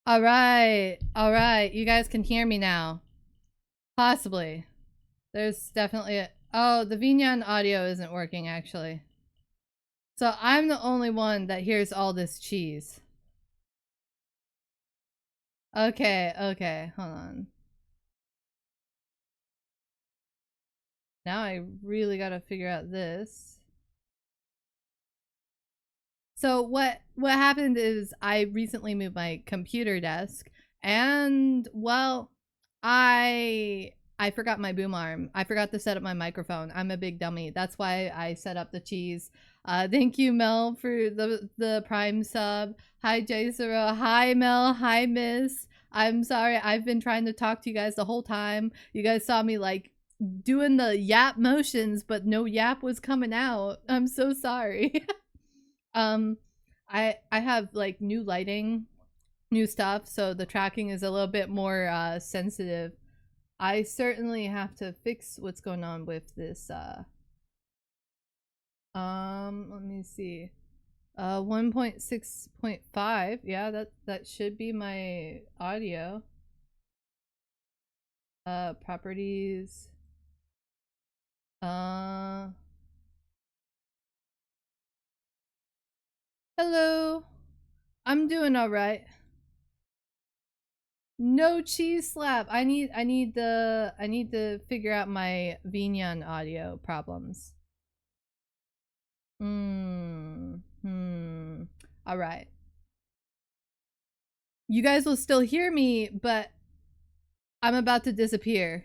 All right. All right. You guys can hear me now. Possibly. There's definitely a... Oh, the Vignan audio isn't working, actually. So I'm the only one that hears all this cheese. Okay, okay. Hold on. Now I really gotta figure out this. So what happened is I recently moved my computer desk, and well, I forgot my boom arm. I forgot to set up my microphone. I'm a big dummy. That's why I set up the cheese. Thank you, Mel, for the prime sub. Hi, Jaisara. Hi, Mel. Hi, Miss. I'm sorry. I've been trying to talk to you guys the whole time. You guys saw me like doing the yap motions, but no yap was coming out. I'm so sorry. um, I have like new lighting, new stuff, so the tracking is a little bit more sensitive. I certainly have to fix what's going on with this. Let me see. 1.6.5. Yeah, that should be my audio. Properties. Hello. I'm doing all right. No cheese slap. I need to figure out my Vignan audio problems. All right. You guys will still hear me, but I'm about to disappear.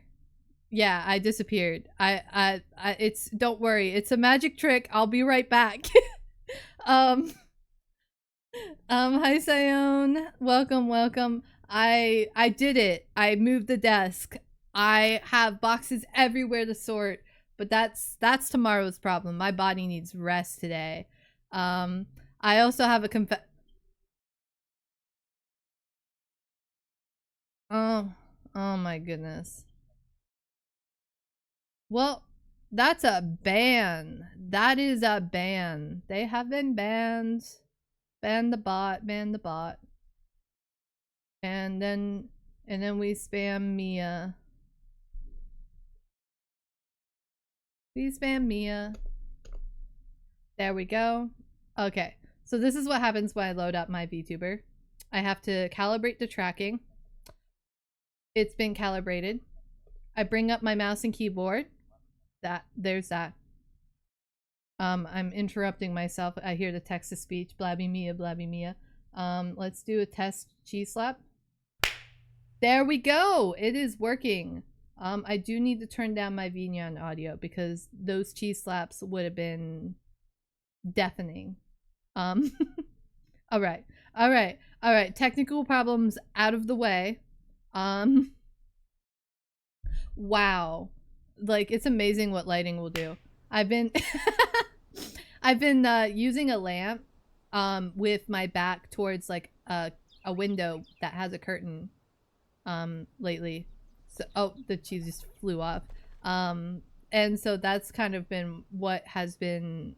Yeah, I disappeared. It's don't worry. It's a magic trick. I'll be right back. um hi Sion. Welcome. I did it. I moved the desk. I have boxes everywhere to sort, but that's tomorrow's problem. My body needs rest today. I also have a oh my goodness. Well, that's a ban. That is a ban. They have been banned. Ban the bot, ban the bot. And then we spam Mia. We spam Mia. There we go. Okay. So this is what happens when I load up my VTuber. I have to calibrate the tracking. It's been calibrated. I bring up my mouse and keyboard. There's that. I'm interrupting myself. I hear the text to speech. Blabby Mia. Let's do a test cheese slap. There we go. It is working. I do need to turn down my Vignan audio because those cheese slaps would have been deafening. All right. Technical problems out of the way. Wow. Like, it's amazing what lighting will do. I've been using a lamp with my back towards like a window that has a curtain lately. So the cheese just flew off. And so that's kind of been what has been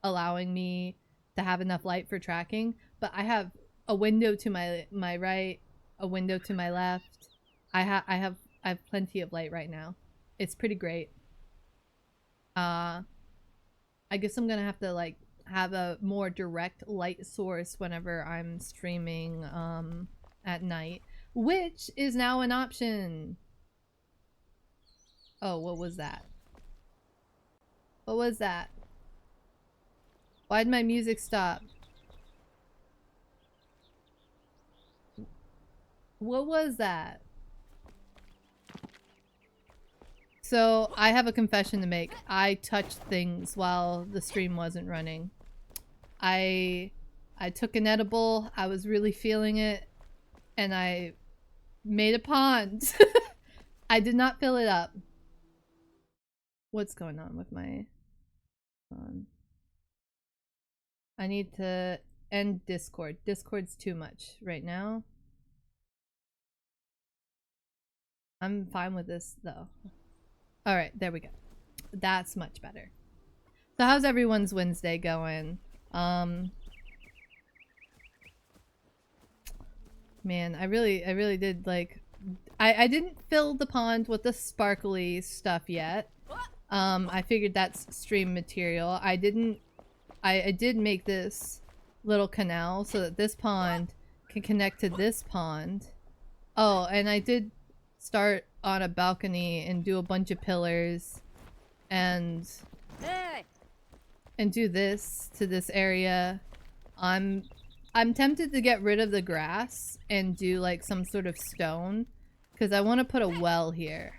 allowing me to have enough light for tracking. But I have a window to my right, a window to my left. I have plenty of light right now. It's pretty great. I guess I'm gonna have to like have a more direct light source whenever I'm streaming at night, which is now an option. Oh, what was that? What was that? Why'd my music stop? What was that? So I have a confession to make. I touched things while the stream wasn't running. I took an edible. I was really feeling it, and I made a pond. I did not fill it up. What's going on with my I need to end Discord. Discord's too much right now. I'm fine with this though. All right, there we go. That's much better. So how's everyone's Wednesday going? Man, I really did like. I didn't fill the pond with the sparkly stuff yet. I figured that's stream material. I did make this little canal so that this pond can connect to this pond. Oh, and I did start on a balcony and do a bunch of pillars and do this to this area. I'm tempted to get rid of the grass and do like some sort of stone because I want to put a well here.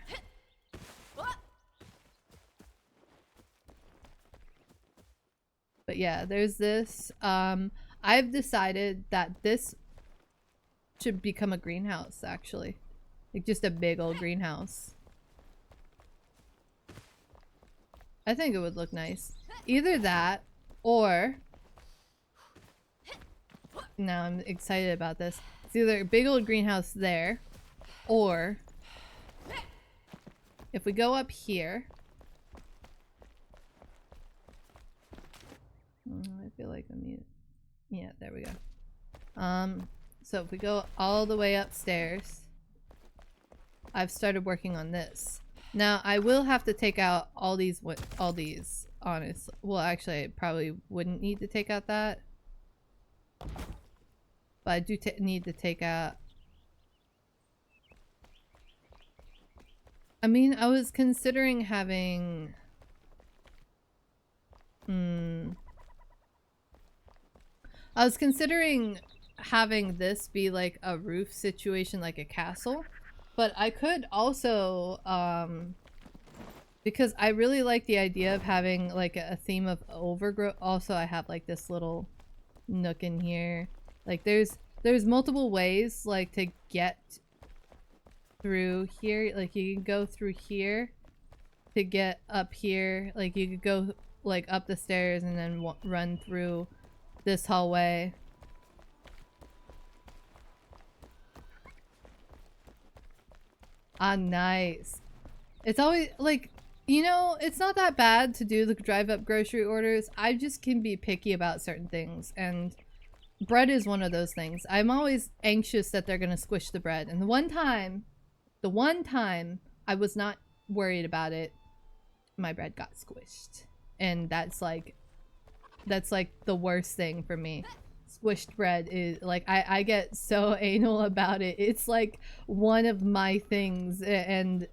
But yeah, there's this. I've decided that this should become a greenhouse, actually. Like just a big old greenhouse. I think it would look nice. Either that, or... Now I'm excited about this. It's either a big old greenhouse there, or... If we go up here... I feel like I'm mute. Yeah, there we go. So if we go all the way upstairs, I've started working on this. Now I will have to take out all these, honestly. Well, actually, I probably wouldn't need to take out that. But I do need to take out... I mean, I was considering having... I was considering having this be like a roof situation, like a castle. But I could also, because I really like the idea of having like a theme of overgrowth. Also, I have like this little nook in here. Like there's multiple ways like to get through here. Like you can go through here to get up here. Like you could go like up the stairs and then run through this hallway. Ah, nice. It's always like, you know, it's not that bad to do the drive up grocery orders. I just can be picky about certain things, and bread is one of those things. I'm always anxious that they're gonna squish the bread, and the one time I was not worried about it, my bread got squished. And that's like the worst thing for me. Squished bread is like, I get so anal about it. It's like one of my things, and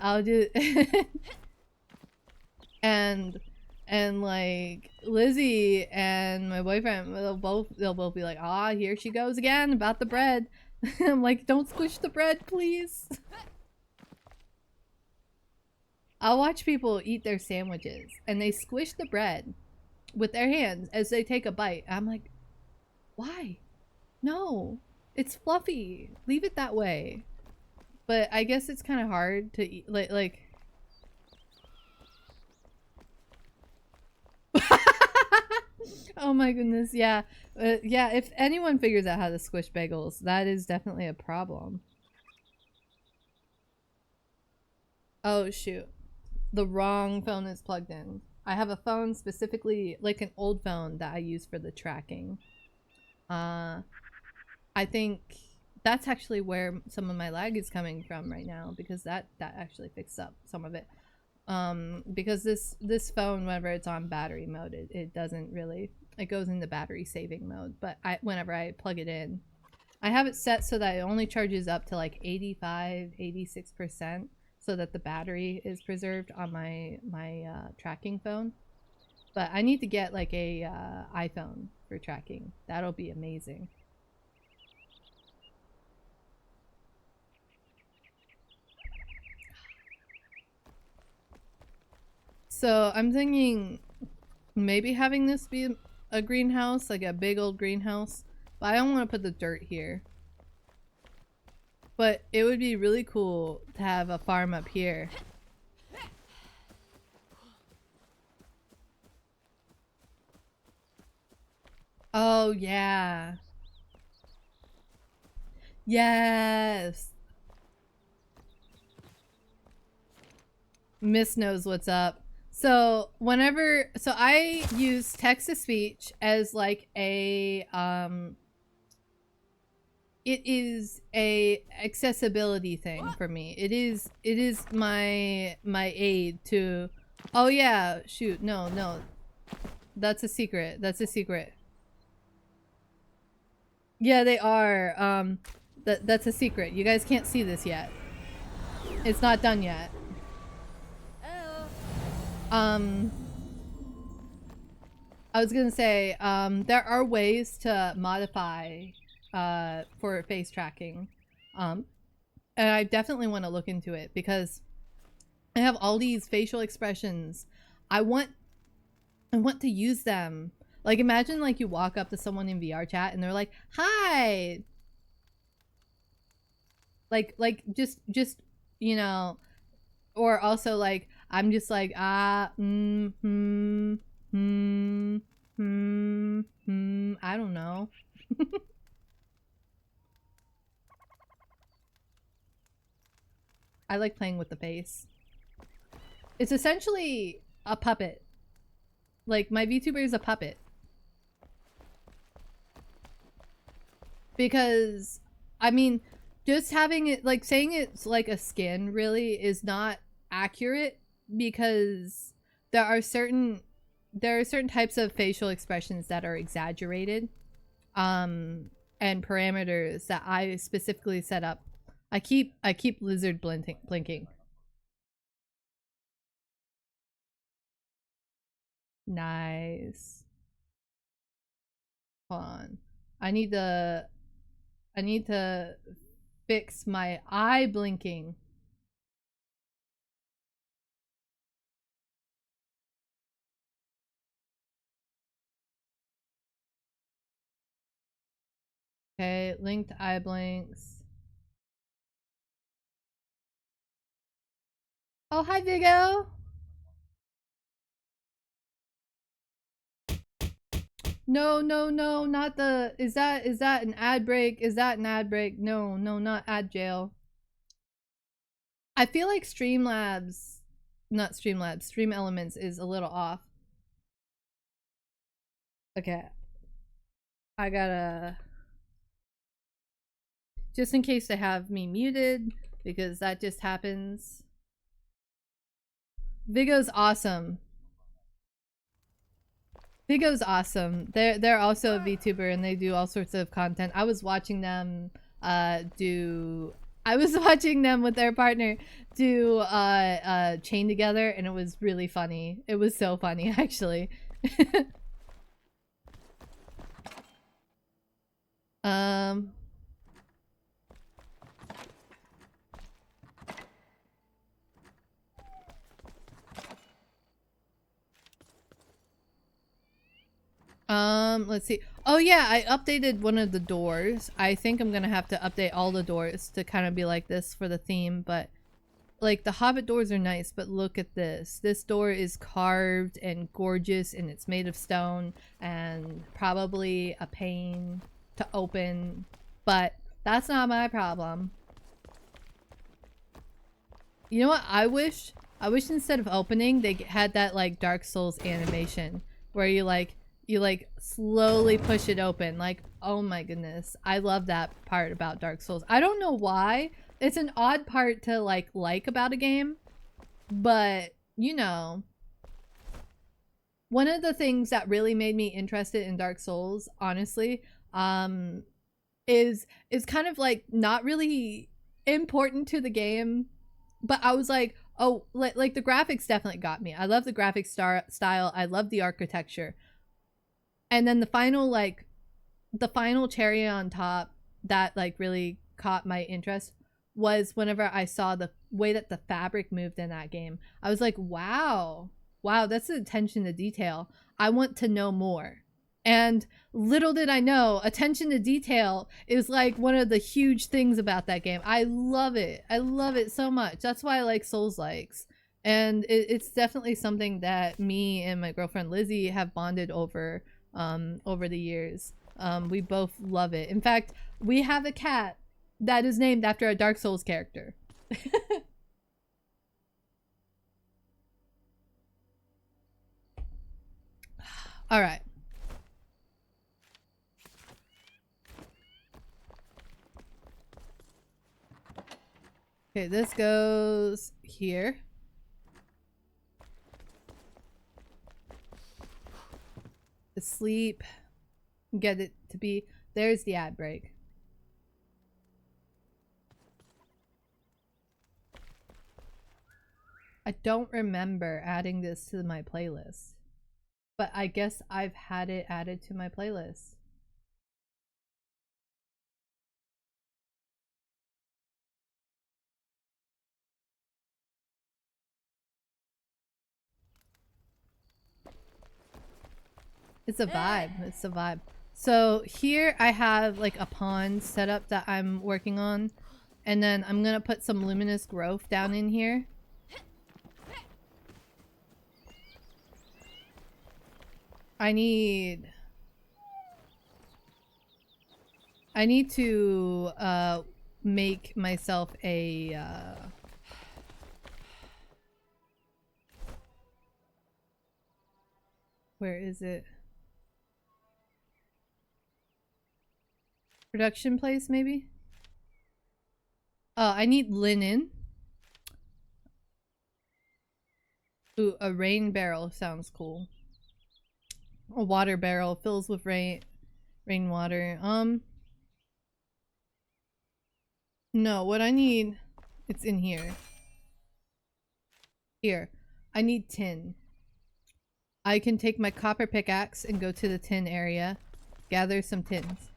I'll do and like Lizzie and my boyfriend, they'll both be like, ah, here she goes again about the bread. I'm like, don't squish the bread, please. I'll watch people eat their sandwiches and they squish the bread with their hands as they take a bite. I'm like, why? No, it's fluffy. Leave it that way. But I guess it's kind of hard to eat, like oh my goodness, yeah. Yeah, if anyone figures out how to squish bagels, that is definitely a problem. Oh shoot. The wrong phone is plugged in. I have a phone specifically, like an old phone that I use for the tracking. I think that's actually where some of my lag is coming from right now, because that actually fixed up some of it. Because this phone, whenever it's on battery mode, it doesn't really, it goes into battery saving mode. But whenever I plug it in, I have it set so that it only charges up to like 85–86%. So that the battery is preserved on my tracking phone. But I need to get like a iPhone for tracking. That'll be amazing. So I'm thinking maybe having this be a greenhouse, like a big old greenhouse. But I don't want to put the dirt here. But it would be really cool to have a farm up here. Oh, yeah. Yes. Miss knows what's up. So so I use text to speech as like a it is a accessibility thing for me. It is my aid to. Oh yeah, shoot, no, that's a secret. That's a secret. Yeah, they are. That's a secret. You guys can't see this yet. It's not done yet. I was gonna say, there are ways to modify for face tracking. And I definitely want to look into it because I have all these facial expressions. I want to use them. Like imagine like you walk up to someone in VR chat and they're like, "Hi." Like just you know, or also like I'm just like I don't know. I like playing with the face. It's essentially a puppet. Like my VTuber is a puppet. Because I mean, just having it like saying it's like a skin really is not accurate because there are certain types of facial expressions that are exaggerated and parameters that I specifically set up. I keep lizard blinking. Nice. Hold on. I need to fix my eye blinking. Okay, linked eye blinks. Oh, hi Vigo. No, not the is that an ad break? Is that an ad break? No, not ad jail. I feel like Streamlabs, not Streamlabs, Stream Elements is a little off. Okay. I gotta just in case they have me muted because that just happens. Vigo's awesome. Vigo's awesome. They're also a VTuber and they do all sorts of content. I was watching them I was watching them with their partner do Chain Together and it was really funny. It was so funny actually. Let's see. Oh yeah, I updated one of the doors. I think I'm gonna have to update all the doors to kind of be like this for the theme, but like the Hobbit doors are nice, but look at this. This door is carved and gorgeous and it's made of stone and probably a pain to open, but that's not my problem. You know what I wish? I wish instead of opening, they had that like Dark Souls animation where you slowly push it open. Like, oh my goodness. I love that part about Dark Souls. I don't know why. It's an odd part to like about a game, but you know, one of the things that really made me interested in Dark Souls, honestly, is kind of like not really important to the game, but I was like, oh, like the graphics definitely got me. I love the graphic style. I love the architecture. And then the final cherry on top that like really caught my interest was whenever I saw the way that the fabric moved in that game. I was like, wow, that's the attention to detail. I want to know more. And little did I know, attention to detail is like one of the huge things about that game. I love it. I love it so much. That's why I like Souls-likes. And it's definitely something that me and my girlfriend Lizzie have bonded over the years. We both love it. In fact, we have a cat that is named after a Dark Souls character. All right. Okay, this goes here. Sleep. Get it to be. There's the ad break. I don't remember adding this to my playlist, but I guess I've had it added to my playlist. It's a vibe. It's a vibe. So here I have like a pond set up that I'm working on. And then I'm gonna put some luminous growth down in here. I need to make myself a where is it? Production place, maybe? Oh, I need linen. Ooh, a rain barrel sounds cool. A water barrel fills with rainwater. No, what I need, it's in here. Here, I need tin. I can take my copper pickaxe and go to the tin area, gather some tins.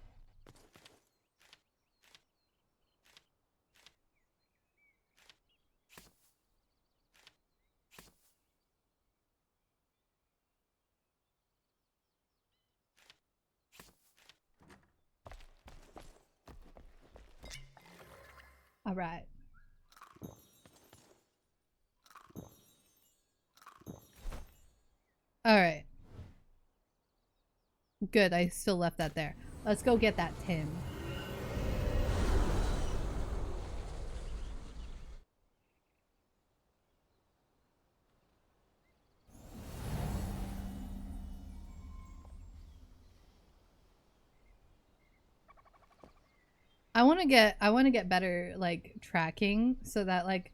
All right. All right. Good, I still left that there. Let's go get that tin. I want to get better like tracking so that like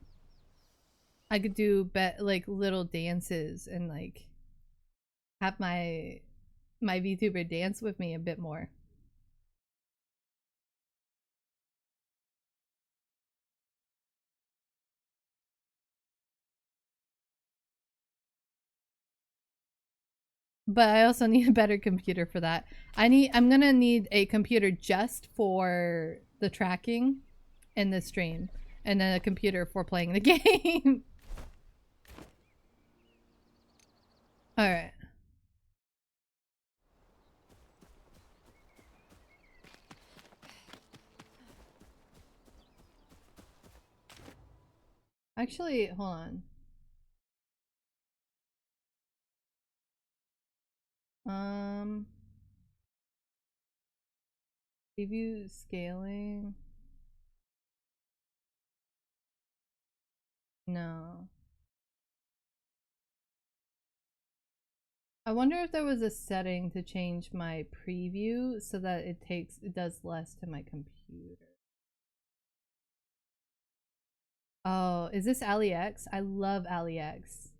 I could do like little dances and like have my VTuber dance with me a bit more. But I also need a better computer for that. I'm gonna need a computer just for the tracking and the stream, and then a computer for playing the game. All right. Actually, hold on. Preview scaling. No. I wonder if there was a setting to change my preview so that it does less to my computer. Oh, is this AliEx? I love AliEx.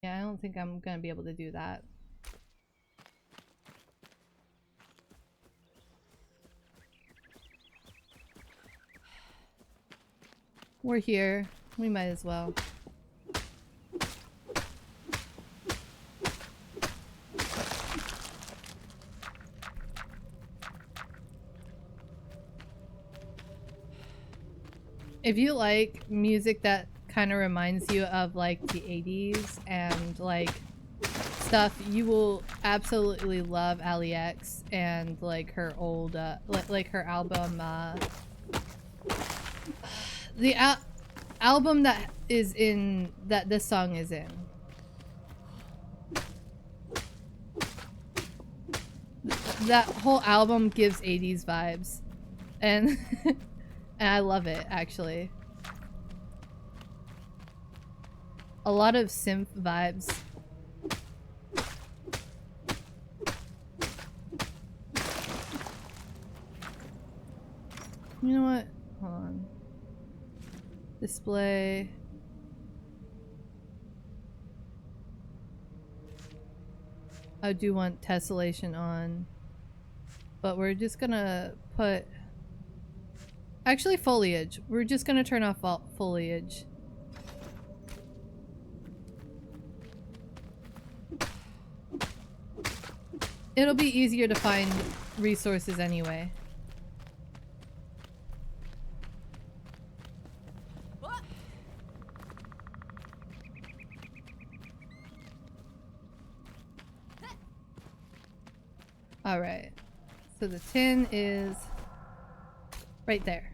Yeah, I don't think I'm gonna be able to do that. We're here. We might as well. If you like music that kind of reminds you of like the 80s and like stuff, you will absolutely love AliEx and like her old like her album the album that is in that this song is in. That whole album gives 80s vibes and and I love it actually. A lot of synth vibes. You know what? Hold on. Display. I do want tessellation on. But we're just gonna put... Actually, foliage. We're just gonna turn off foliage. It'll be easier to find resources anyway. Alright. So the tin is right there.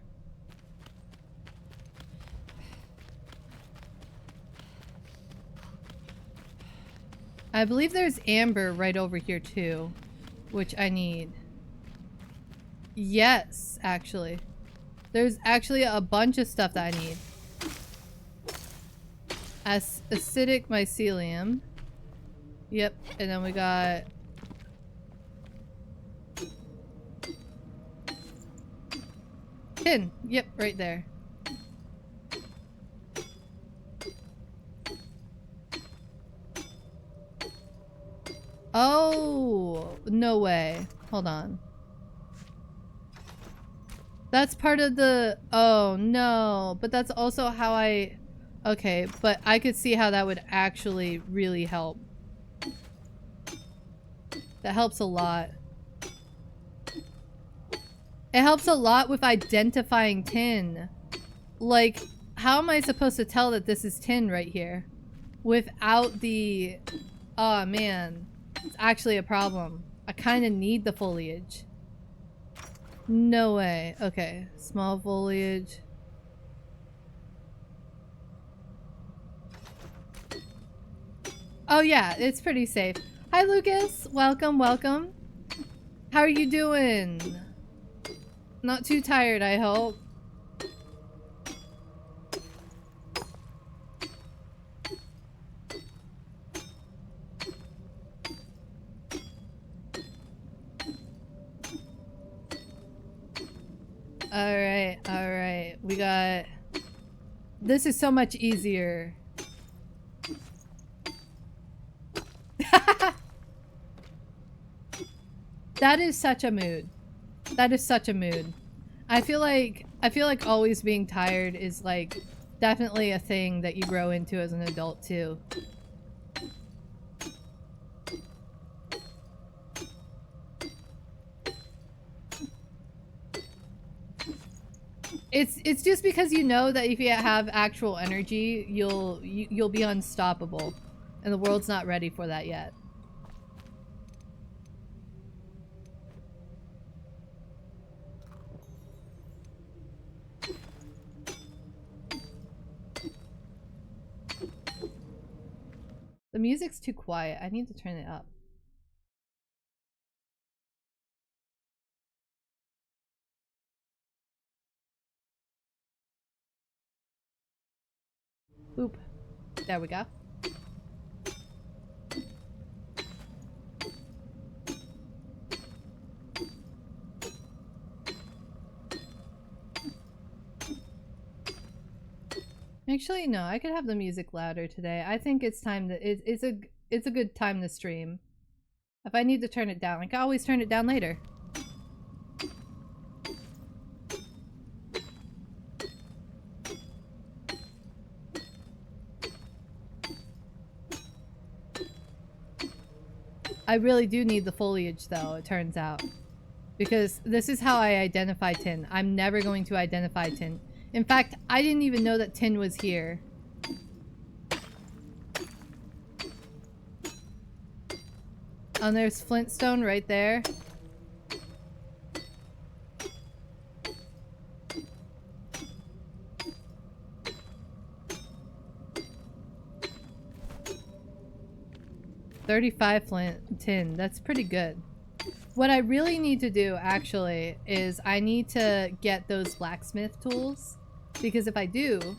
I believe there's amber right over here too, which I need. Yes, actually. There's actually a bunch of stuff that I need. Acidic mycelium. Yep, and then we got... tin. Yep, right there. Oh, no way. Hold on. That's part of the... Oh, no. But that's also how I... Okay, but I could see how that would actually really help. That helps a lot. It helps a lot with identifying tin. Like, how am I supposed to tell that this is tin right here? Without the... Oh, man. It's actually a problem. I kind of need the foliage. No way. Okay. Small foliage. Oh, yeah. It's pretty safe. Hi, Lucas. Welcome, welcome. How are you doing? Not too tired, I hope. Alright, alright. We got... This is so much easier. That is such a mood. That is such a mood. I feel like always being tired is like definitely a thing that you grow into as an adult too. It's just because you know that if you have actual energy, you'll be unstoppable, and the world's not ready for that yet. The music's too quiet. I need to turn it up. Boop. There we go. Actually, no, I could have the music louder today. I think it's time to... It's a good time to stream. If I need to turn it down, I can always turn it down later. I really do need the foliage, though, it turns out. Because this is how I identify tin. I'm never going to identify tin. In fact, I didn't even know that tin was here. And there's flintstone right there. $35 tin. That's pretty good. What I really need to do, actually, is I need to get those blacksmith tools. Because if I do,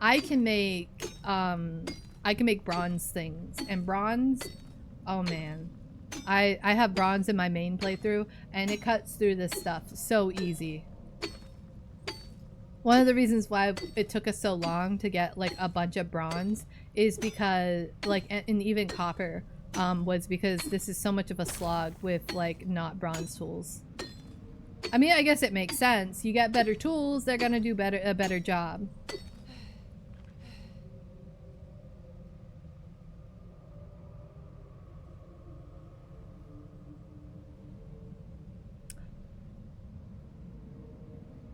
I can make bronze things. And bronze, oh man. I have bronze in my main playthrough, and it cuts through this stuff so easy. One of the reasons why it took us so long to get like a bunch of bronze is because like and even copper was because this is so much of a slog with like not bronze tools. I mean, I guess it makes sense. You get better tools, they're gonna do a better job.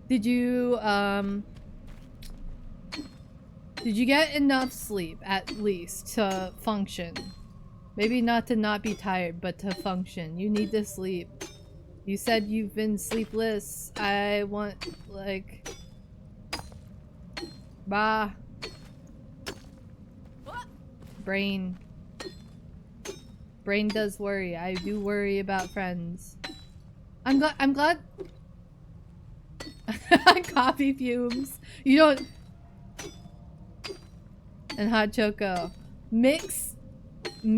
Did you get enough sleep at least to function? Maybe not to not be tired, but to function. You need to sleep. You said you've been sleepless. I want, like... Bah. Brain. Brain does worry. I do worry about friends. I'm glad... Coffee fumes. You don't... And hot choco. Mix...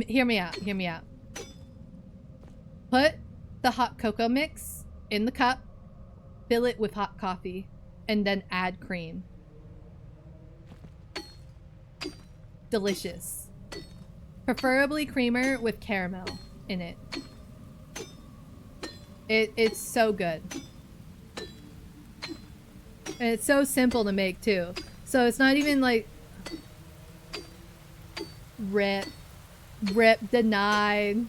hear me out. Hear me out. Put the hot cocoa mix in the cup, fill it with hot coffee, and then add cream. Delicious. Preferably creamer with caramel in it. It's so good. And it's so simple to make too. So it's not even like rip denied.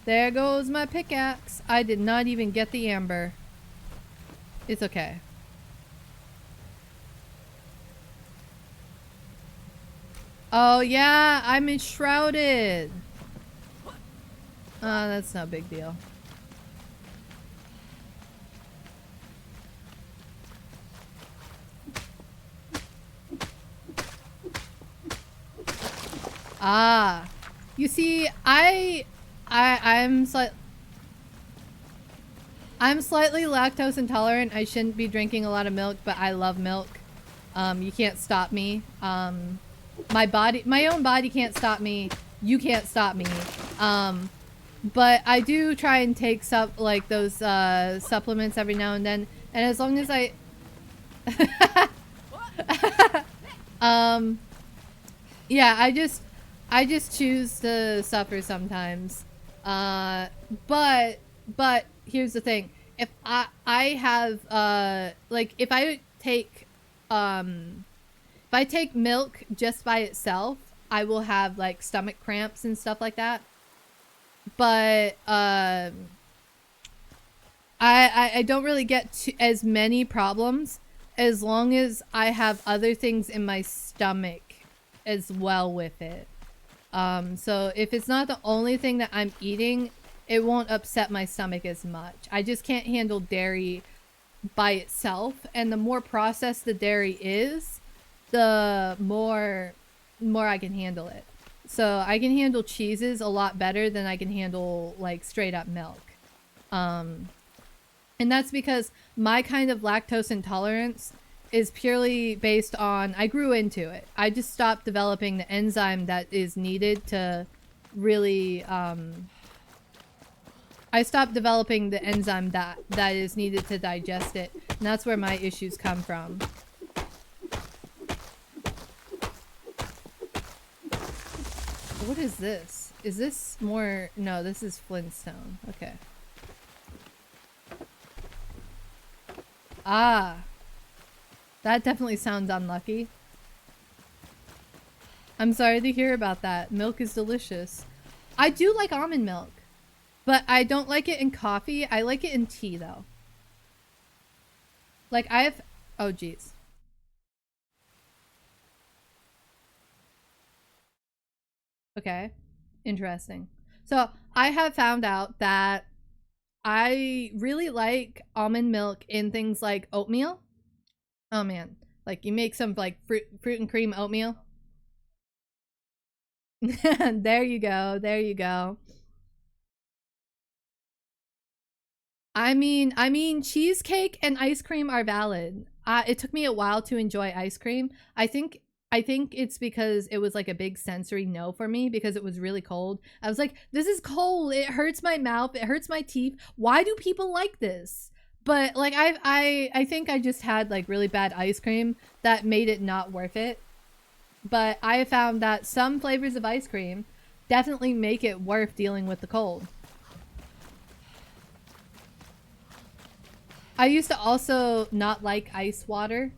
There goes my pickaxe. I did not even get the amber. It's okay. Oh yeah, I'm enshrouded. Oh, that's no big deal. Ah, you see, I'm slightly lactose intolerant. I shouldn't be drinking a lot of milk, but I love milk. You can't stop me. My own body can't stop me. You can't stop me. But I do try and take those supplements every now and then, and as long as I yeah, I just choose to suffer sometimes. But here's the thing. If I have like if I take milk just by itself, I will have like stomach cramps and stuff like that. But I don't really get as many problems as long as I have other things in my stomach as well with it. So if it's not the only thing that I'm eating, it won't upset my stomach as much. I just can't handle dairy by itself, and the more processed the dairy is, the more I can handle it. So I can handle cheeses a lot better than I can handle like straight up milk. And that's because my kind of lactose intolerance is purely based on, I grew into it. I just stopped developing the enzyme that is needed to really, I stopped developing the enzyme that is needed to digest it. And that's where my issues come from. What is this? Is this more? No, this is Flintstone. Okay. Ah. That definitely sounds unlucky. I'm sorry to hear about that. Milk is delicious. I do like almond milk, but I don't like it in coffee. I like it in tea though. Like I have, oh geez. Okay, interesting. So I have found out that I really like almond milk in things like oatmeal. Oh man, like you make some like fruit and cream oatmeal. There you go. There you go. I mean, cheesecake and ice cream are valid. It took me a while to enjoy ice cream. I think I think it's because it was like a big sensory no for me because it was really cold. I was like, this is cold. It hurts my mouth. It hurts my teeth. Why do people like this? But like I think I just had like really bad ice cream that made it not worth it. But I have found that some flavors of ice cream definitely make it worth dealing with the cold. I used to also not like ice water.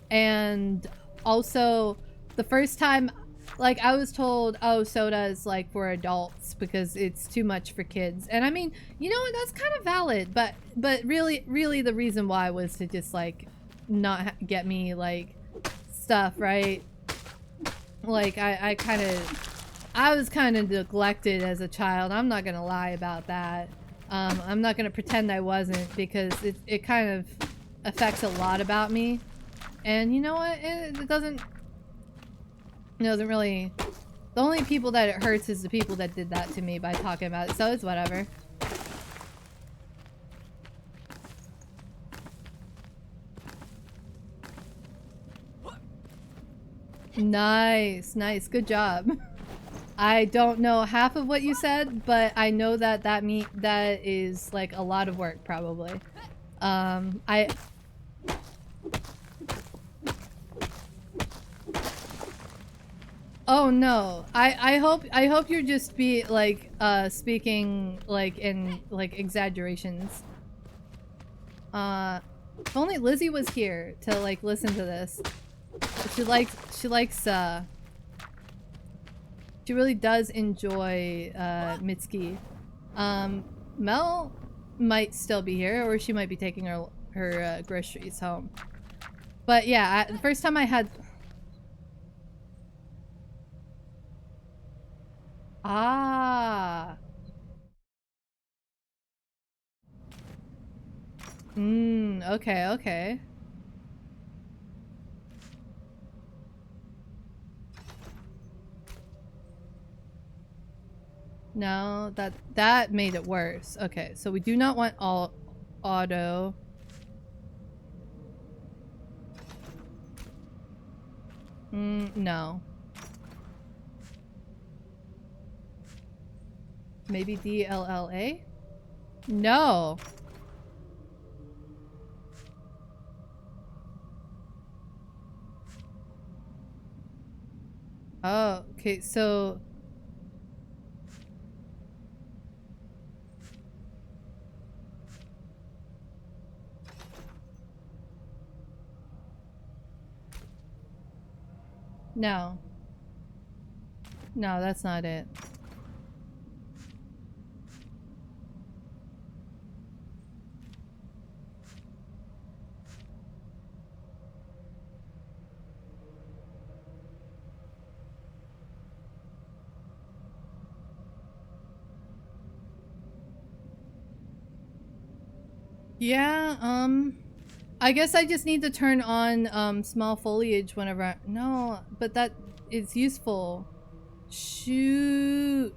And also, the first time, like, I was told, oh, soda is, like, for adults because it's too much for kids. And I mean, you know what, that's kind of valid. But really the reason why was to just, like, not get me, like, stuff, right? Like, I was kind of neglected as a child. I'm not gonna lie about that. I'm not gonna pretend I wasn't because it kind of affects a lot about me. And you know what? It doesn't really... The only people that it hurts is the people that did that to me by talking about it, so it's whatever. Nice, nice, good job. I don't know half of what you said, but I know that that is like a lot of work, probably. Oh no. I hope you're just speaking like in like exaggerations. If only Lizzie was here to like listen to this. She really does enjoy Mitsuki. Mel might still be here, or she might be taking her groceries home. But yeah, the first time I had... Ah. Okay, okay. No, that made it worse. Okay, so we do not want all auto. No. Maybe DLLA? No. Oh, okay, so... No. No, that's not it. Yeah, I guess I just need to turn on, small foliage whenever no, but that is useful. Shoot.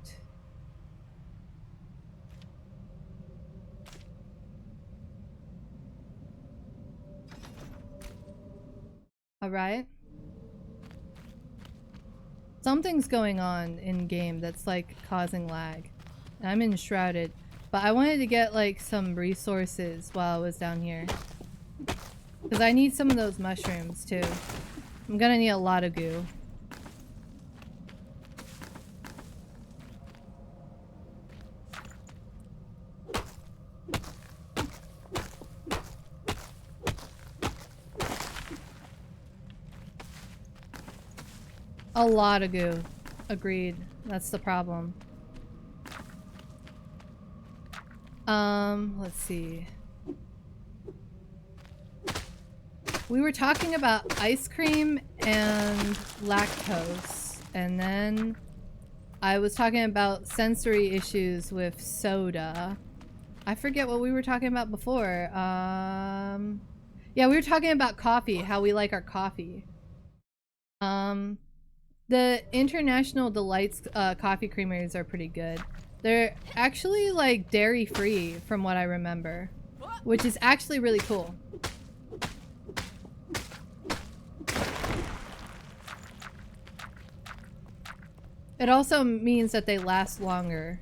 Alright. Something's going on in game that's like causing lag. I'm enshrouded. But I wanted to get like some resources while I was down here. Because I need some of those mushrooms too. I'm gonna need a lot of goo. A lot of goo. Agreed. That's the problem. Let's see. We were talking about ice cream and lactose, and then I was talking about sensory issues with soda. I forget what we were talking about before. Yeah, we were talking about coffee, how we like our coffee. The International Delights coffee creamers are pretty good. They're actually like dairy free from what I remember, which is actually really cool. It also means that they last longer.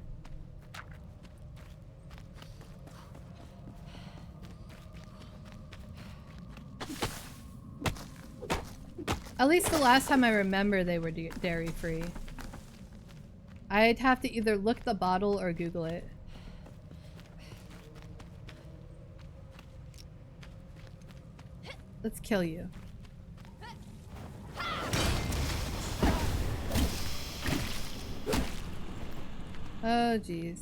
At least the last time I remember they were dairy-free. I'd have to either look the bottle or Google it. Let's kill you. Oh, jeez.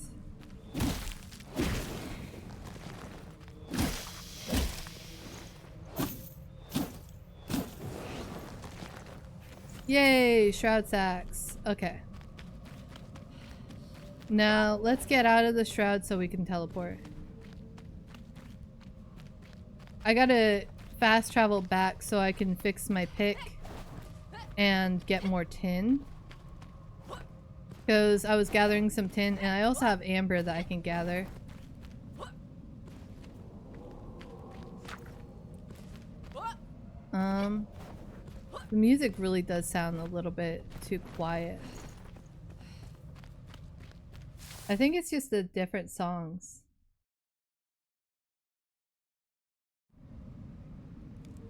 Yay, shroud sacks. Okay. Now, let's get out of the shroud so we can teleport. I gotta fast travel back so I can fix my pick and get more tin. Because I was gathering some tin, and I also have amber that I can gather. The music really does sound a little bit too quiet. I think it's just the different songs.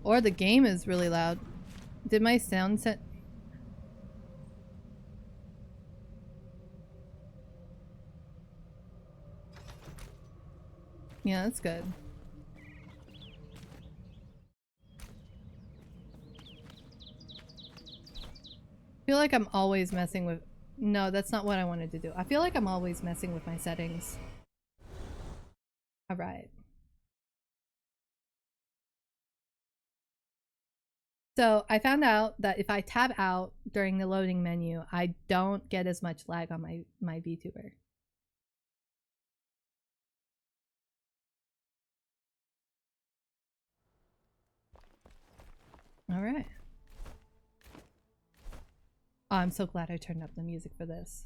Or the game is really loud. Did my sound set? Yeah, that's good. I feel like I'm always messing with... No, that's not what I wanted to do. I feel like I'm always messing with my settings. Alright. So I found out that if I tab out during the loading menu, I don't get as much lag on my VTuber. Alright. Oh, I'm so glad I turned up the music for this.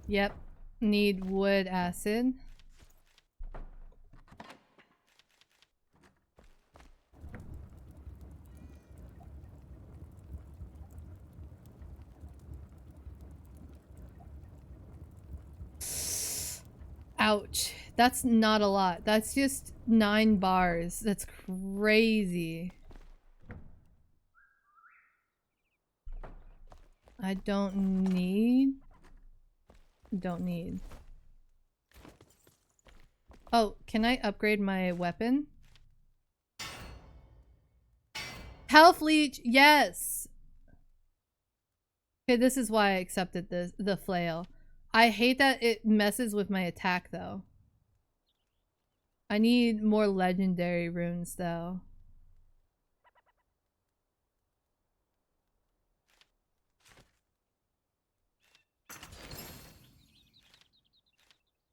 Yep. Need wood acid. Ouch. That's not a lot. That's just 9 bars. That's crazy. I don't need... Don't need. Oh, can I upgrade my weapon? Health leech, yes! Okay, this is why I accepted the flail. I hate that it messes with my attack, though. I need more legendary runes, though.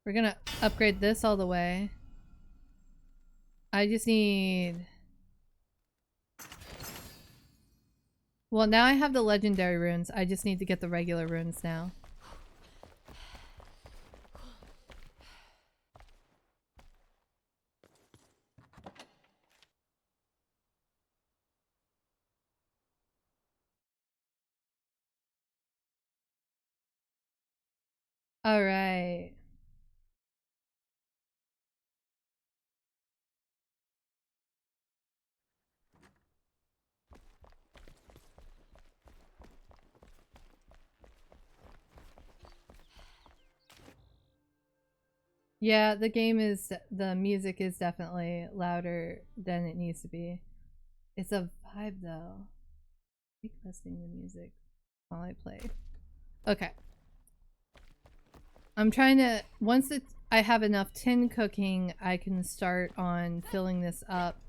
We're gonna upgrade this all the way. I just need... Well, now I have the legendary runes. I just need to get the regular runes now. Alright. Yeah, the music is definitely louder than it needs to be. It's a vibe though. Keep listening to music while I play. Okay. I'm trying to, once I have enough tin cooking, I can start on filling this up.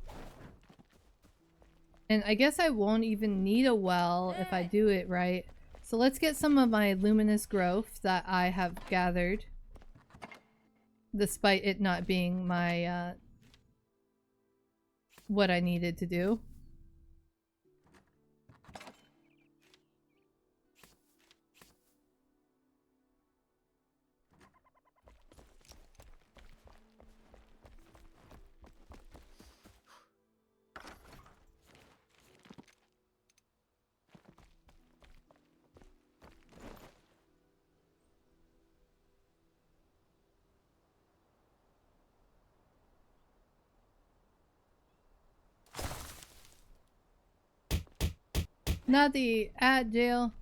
And I guess I won't even need a well if I do it right. So let's get some of my luminous growth that I have gathered. Despite it not being my, what I needed to do. Not the ad jail.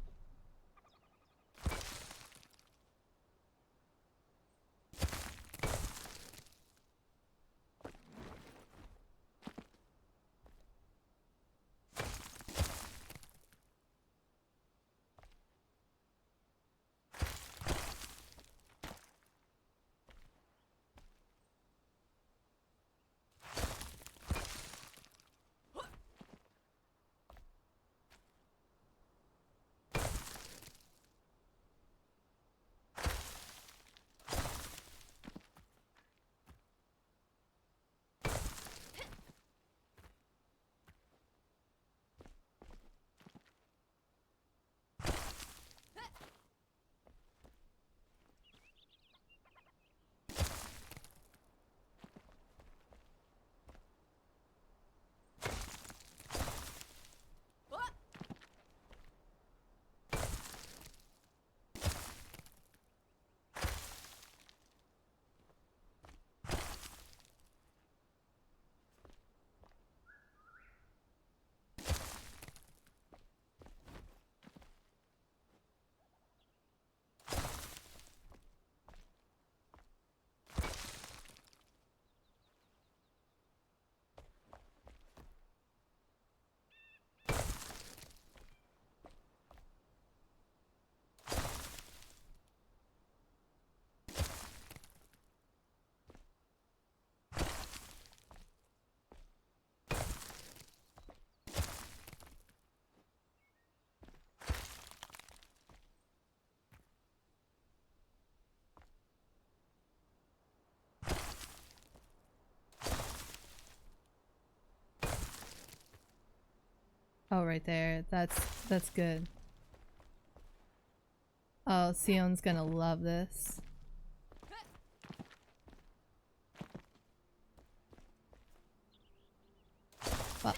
Oh, right there. That's good. Oh, Sion's gonna love this. Well,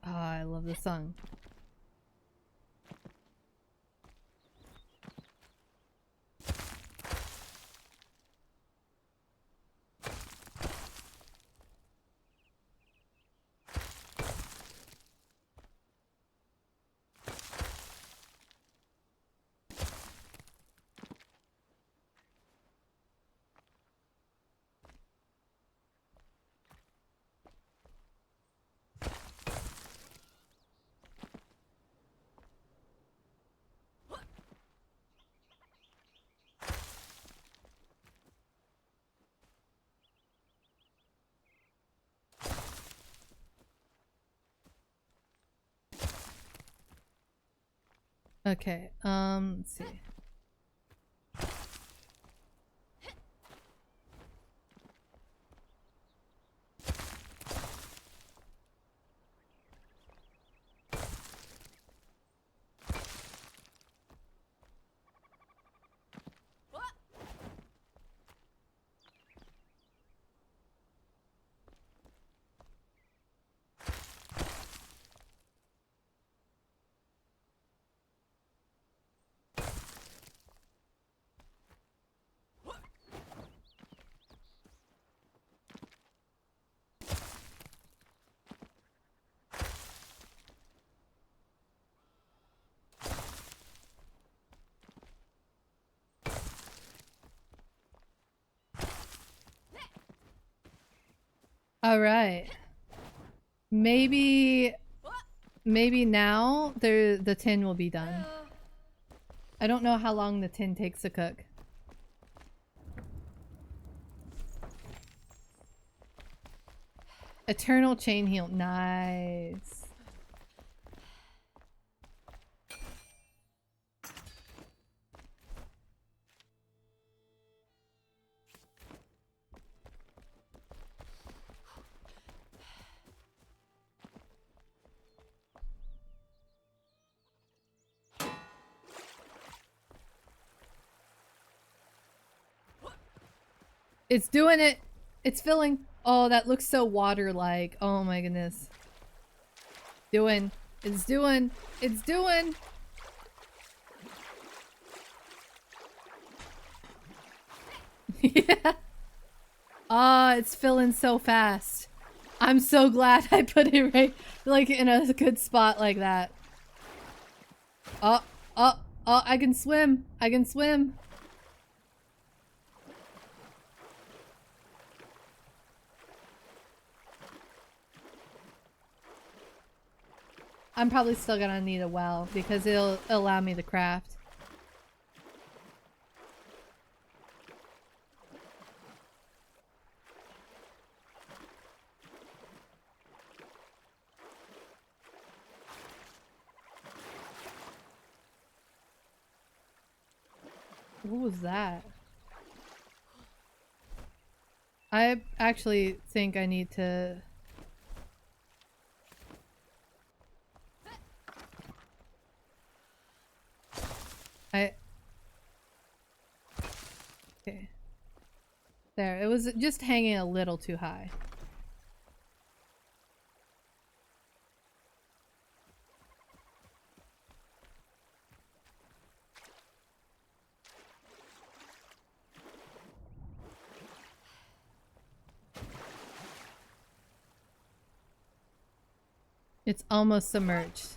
oh, I love this song. Okay, let's see. All right. Maybe now the tin will be done. I don't know how long the tin takes to cook. Eternal chain heal. Nice. It's doing it. It's filling. Oh, that looks so water-like. Oh my goodness. Doing. It's doing. It's doing. Yeah. Ah, it's filling so fast. I'm so glad I put it right, like, in a good spot like that. Oh, oh, oh, I can swim. I can swim. I'm probably still gonna need a well because it'll allow me to craft. What was that? I actually think I need to... Okay. There, it was just hanging a little too high. It's almost submerged.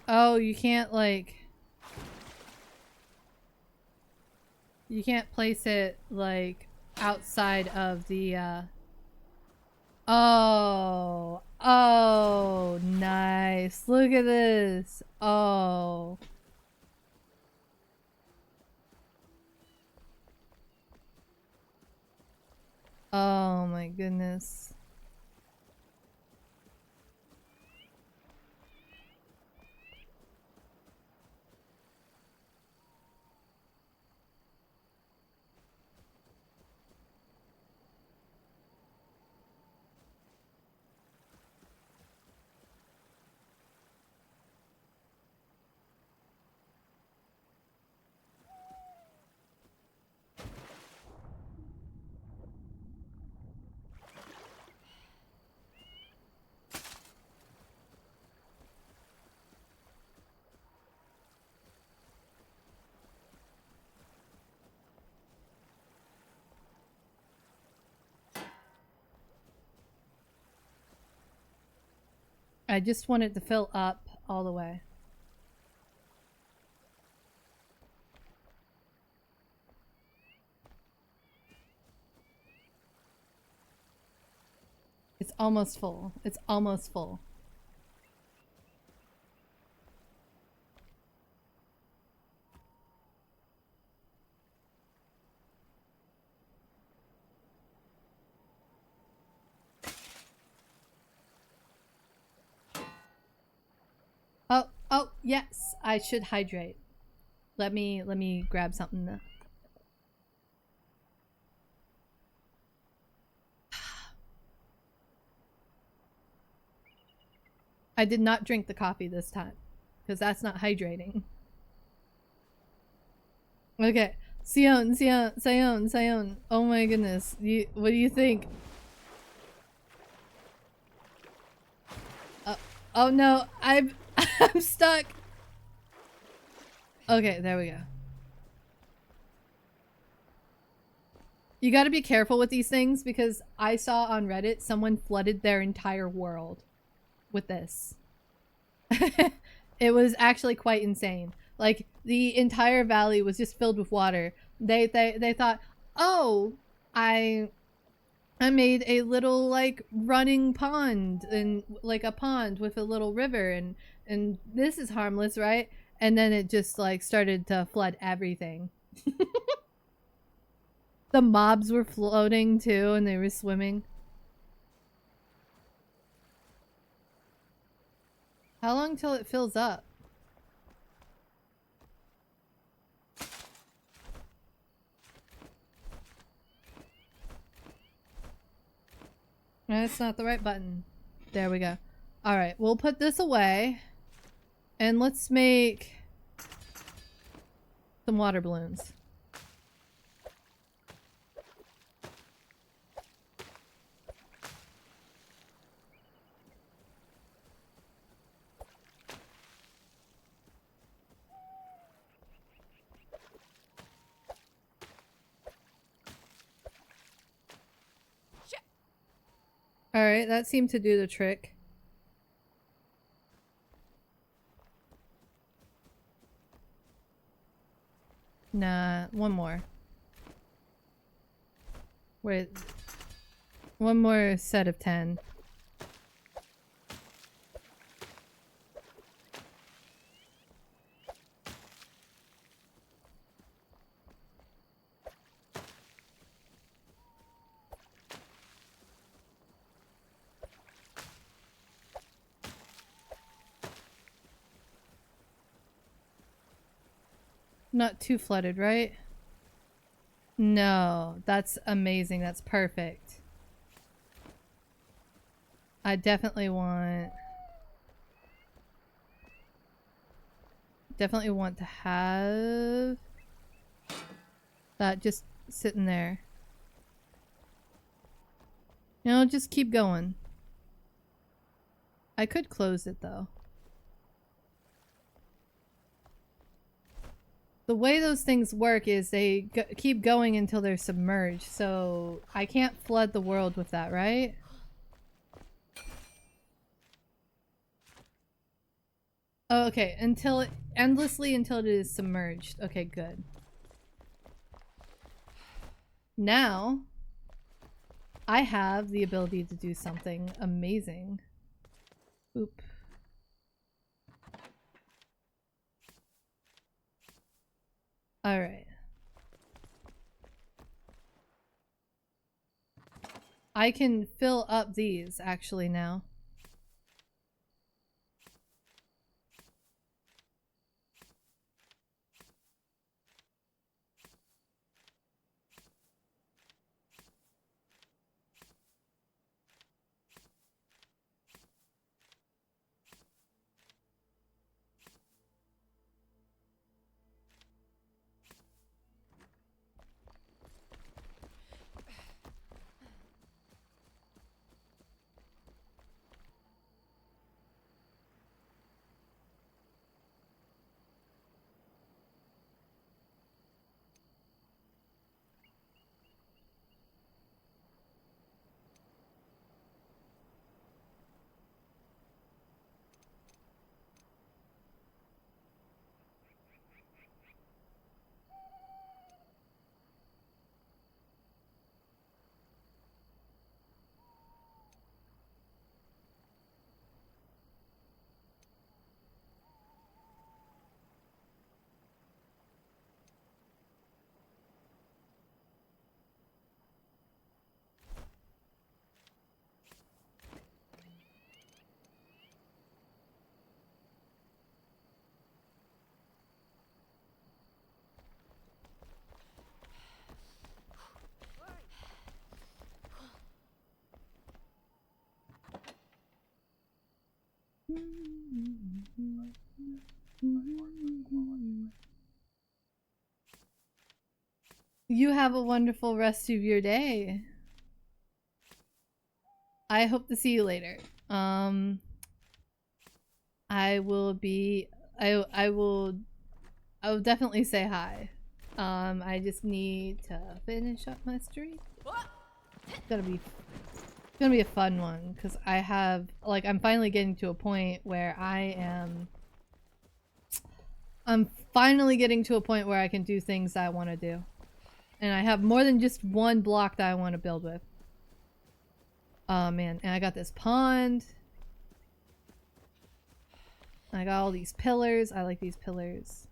Oh, you can't, like... You can't place it, like, outside of the, Oh. Oh, nice. Look at this. Oh. Oh my goodness. I just want it to fill up all the way. It's almost full. It's almost full. Oh, oh, yes. I should hydrate. Let me grab something. I did not drink the coffee this time because that's not hydrating. Okay, Sion. Oh my goodness. What do you think? Oh no, I'm I'm stuck. Okay, there we go. You gotta be careful with these things because I saw on Reddit someone flooded their entire world with this. It was actually quite insane. Like, the entire valley was just filled with water. They thought, oh, I made a little like running pond and like a pond with a little river and this is harmless, right? And then it just like started to flood everything. The mobs were floating too and they were swimming. How long till it fills up? That's not the right button. There we go. Alright, we'll put this away. And let's make some water balloons. Alright, that seemed to do the trick. Nah, one more. Wait. One more set of 10. Not too flooded, right? No, that's amazing. That's perfect. I definitely want to have that just sitting there. You know, just keep going. I could close it though. The way those things work is they keep going until they're submerged, so I can't flood the world with that, right? Oh, okay, endlessly until it is submerged. Okay, good. Now, I have the ability to do something amazing. Oop. Alright. I can fill up these, actually, now. You have a wonderful rest of your day. I hope to see you later. I will be I will definitely say hi. I just need to finish up my streak. It's gonna be a fun one because I have like I'm finally getting to a point where I'm finally getting to a point where I can do things that I want to do. And I have more than just one block that I want to build with. Oh man, and I got this pond. I got all these pillars. I like these pillars.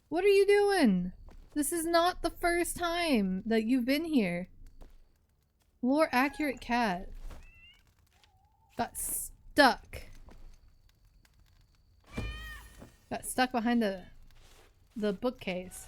What are you doing? This is not the first time that you've been here. Lore accurate cat. Got stuck. Got stuck behind the bookcase.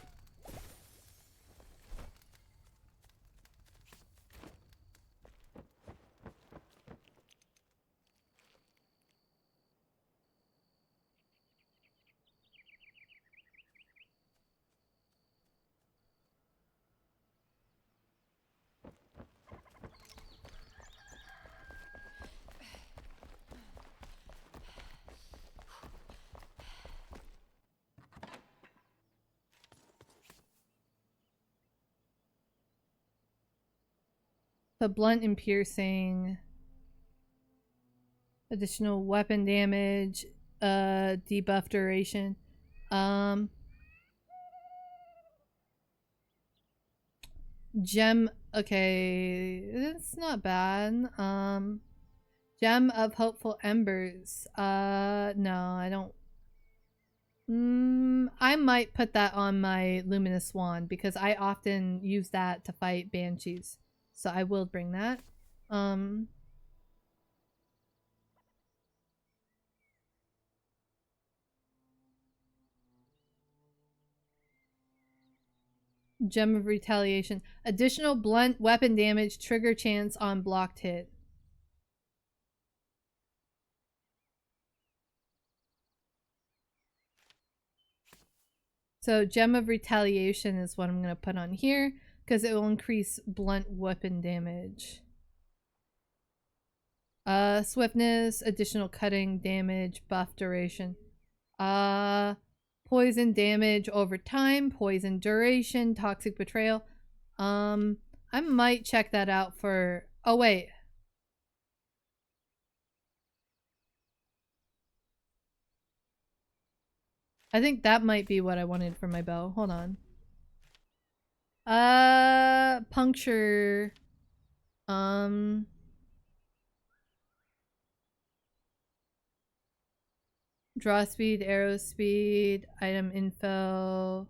The blunt and piercing. Additional weapon damage. Debuff duration. Gem. Okay. It's not bad. Gem of Hopeful Embers. No, I don't. I might put that on my Luminous Wand because I often use that to fight banshees. So I will bring that. Gem of Retaliation. Additional blunt weapon damage trigger chance on blocked hit. So Gem of Retaliation is what I'm going to put on here because it will increase blunt weapon damage. Swiftness, additional cutting damage, buff duration. Poison damage over time, poison duration, toxic betrayal. I might check that out for... Oh, wait. I think that might be what I wanted for my bow. Hold on. Puncture. Draw speed, arrow speed, item info.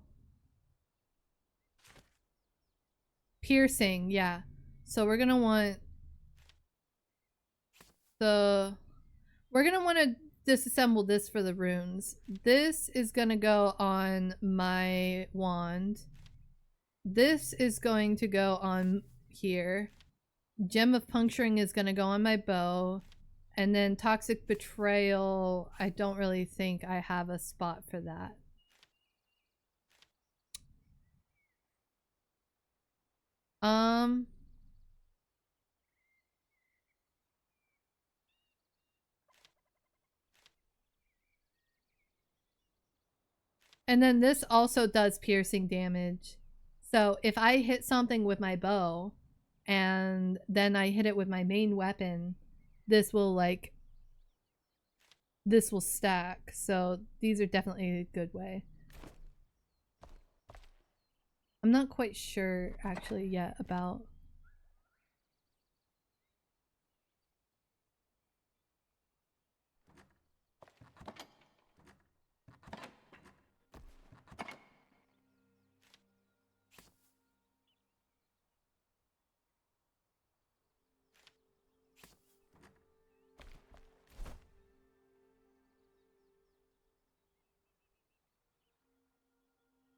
Piercing, yeah. So we're gonna want we're gonna want to disassemble this for the runes. This is gonna go on my wand. This is going to go on here. Gem of Puncturing is gonna go on my bow. And then Toxic Betrayal, I don't really think I have a spot for that. And then this also does piercing damage. So if I hit something with my bow and then I hit it with my main weapon, this will stack. So these are definitely a good way. I'm not quite sure actually yet about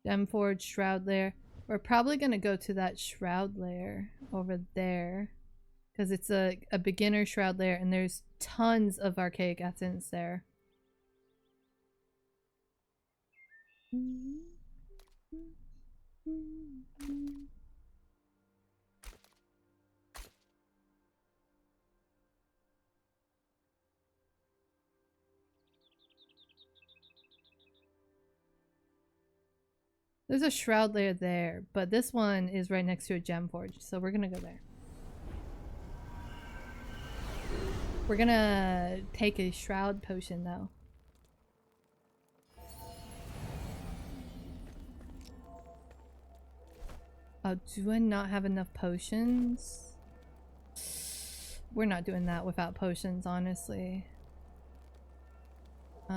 Gemforge Shroud Lair. We're probably gonna go to that Shroud Lair over there because it's a beginner Shroud Lair, and there's tons of archaic essence there. There's a shroud layer there, but this one is right next to a gem forge, so we're gonna go there. We're gonna take a shroud potion though. Oh, do I not have enough potions? We're not doing that without potions, honestly. You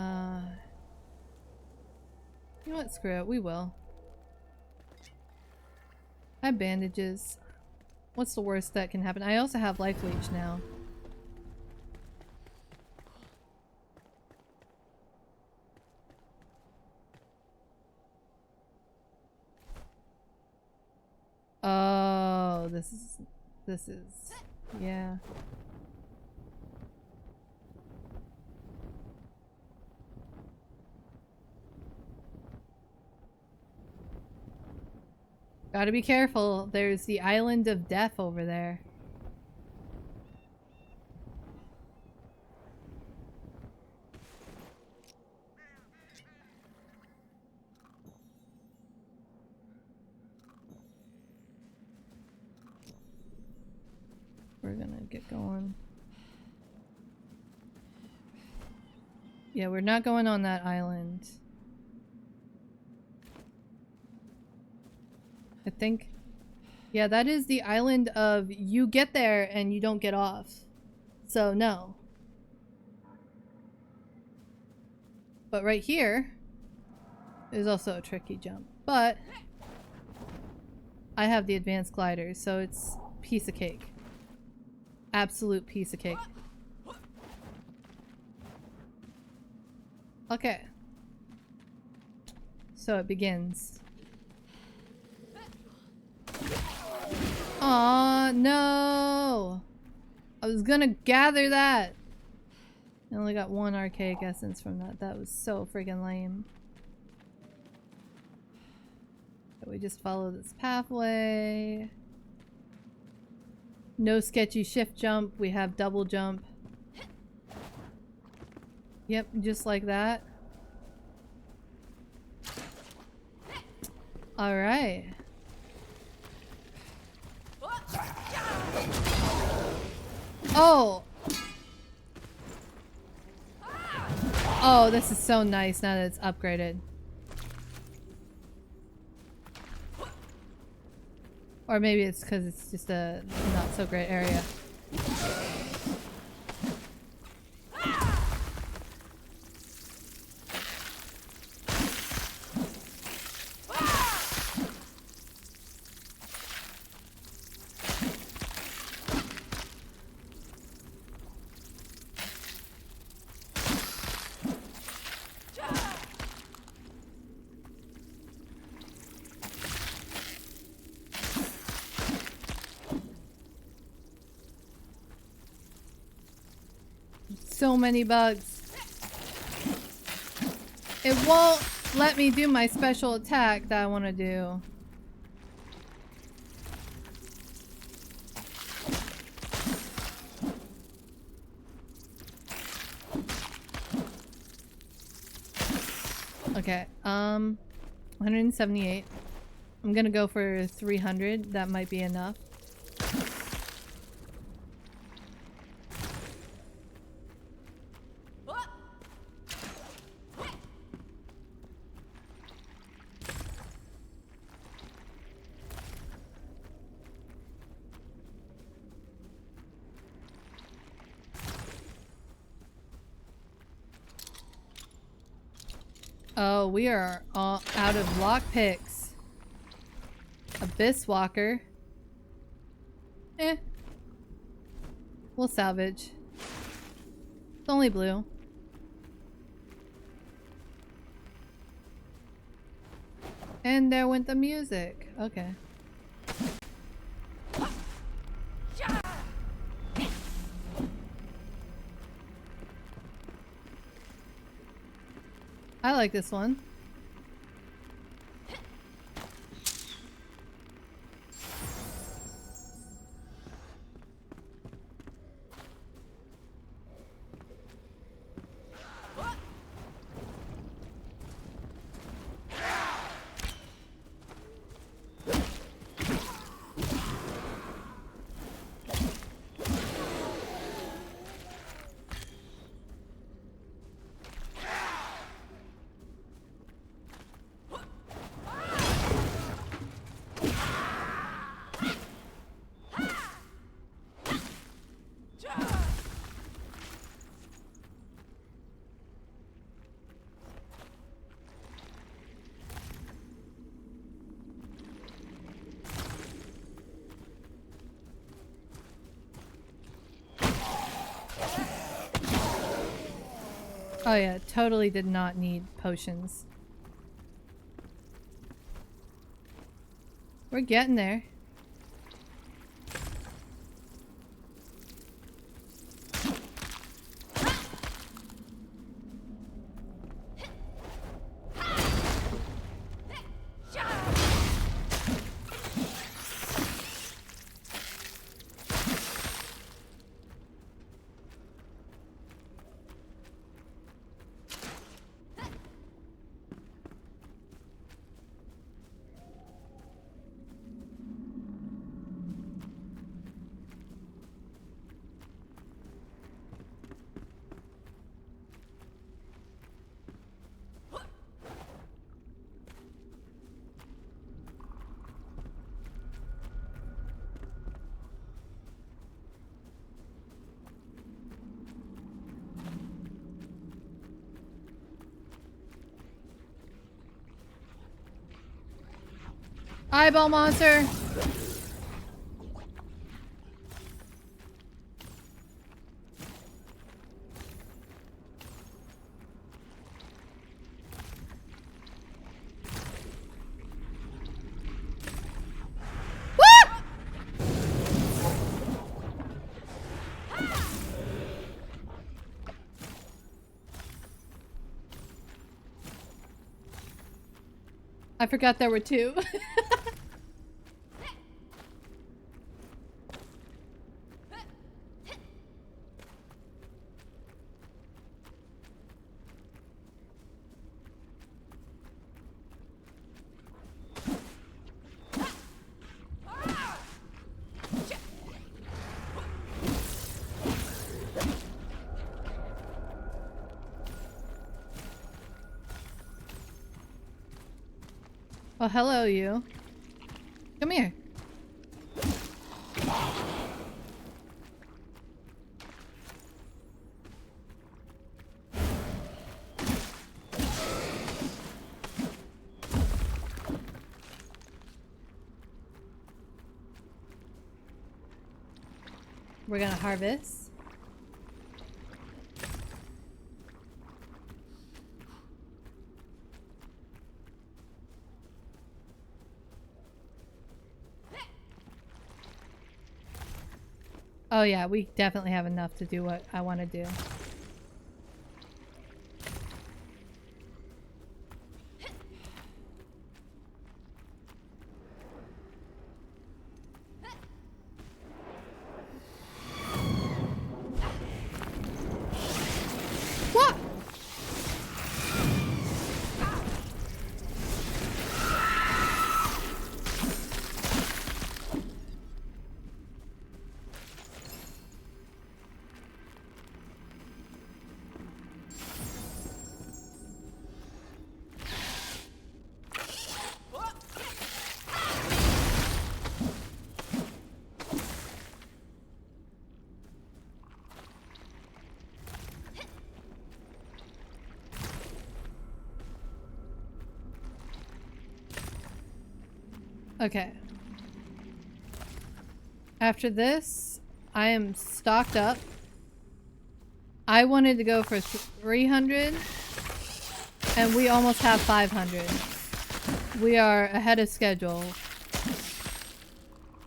know what? Screw it. We will. I have bandages. What's the worst that can happen? I also have life leech now. Oh, this is, yeah. Gotta be careful. There's the island of death over there. We're gonna get going. Yeah, we're not going on that island. I think. Yeah, that is the island of you get there and you don't get off. So no. But right here is also a tricky jump. But I have the advanced gliders, so it's piece of cake. Absolute piece of cake. Okay. So it begins. Aw, no! I was gonna gather that! I only got one archaic essence from that. That was so friggin' lame. So we just follow this pathway. No sketchy shift jump. We have double jump. Yep, just like that. Alright. Oh! Oh, this is so nice now that it's upgraded. Or maybe it's because it's just a not so great area. So many bugs. It won't let me do my special attack that I want to do. Okay, 178. I'm gonna go for 300. That might be enough. Oh, we are all out of lockpicks. Abyss Walker. Eh. We'll salvage. It's only blue. And there went the music. Okay. I like this one. Oh yeah, totally did not need potions. We're getting there. Eyeball monster! I forgot there were two. Oh, hello, you. Come here. We're gonna harvest. Oh yeah, we definitely have enough to do what I want to do. What? Okay. After this, I am stocked up. I wanted to go for 300, and we almost have 500. We are ahead of schedule.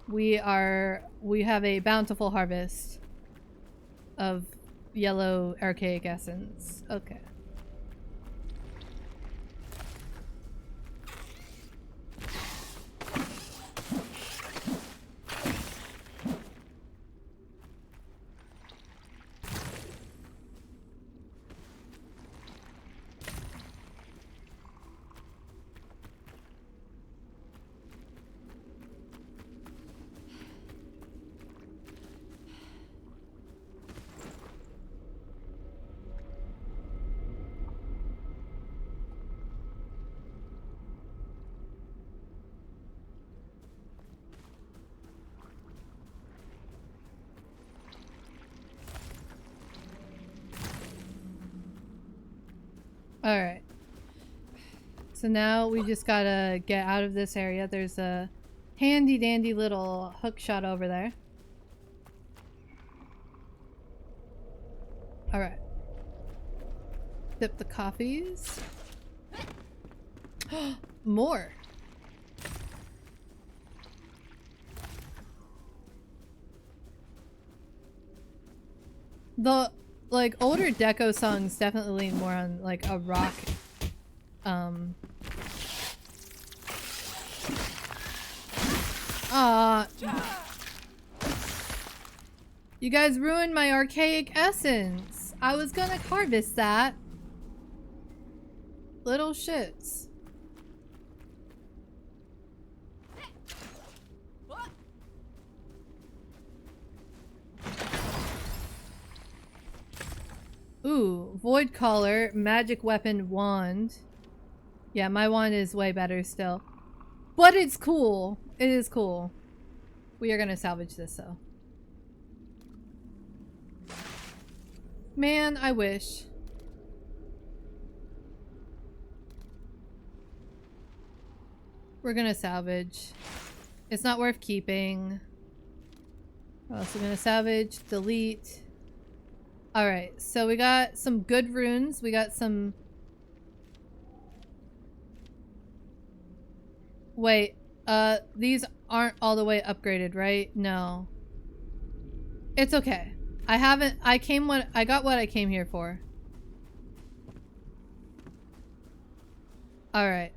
We have a bountiful harvest of yellow archaic essence. Okay. Alright. So now we just gotta get out of this area. There's a handy dandy little hook shot over there. Alright. Sip the coffees. More. The like older deco songs definitely lean more on like a rock you guys ruined my archaic essence. I was gonna harvest that. Little shits. Ooh, Void Collar, magic weapon, wand. Yeah, my wand is way better still. But it's cool. It is cool. We are gonna salvage this though. Man, I wish. We're gonna salvage. It's not worth keeping. We're also gonna salvage, delete. Alright, so we got some good runes. We got some... Wait, these aren't all the way upgraded, right? No. It's okay. I got what I came here for. Alright,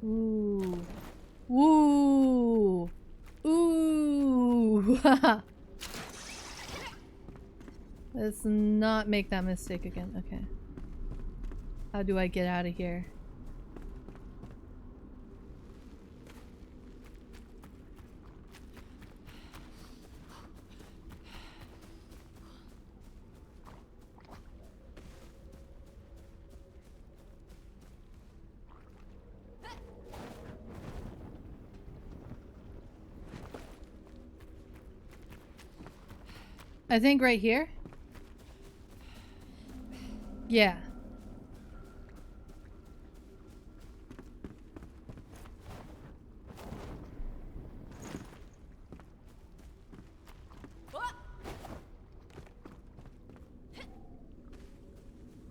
Ooh. Ooh. Ooh. Let's not make that mistake again. Okay. How do I get out of here? I think right here? Yeah.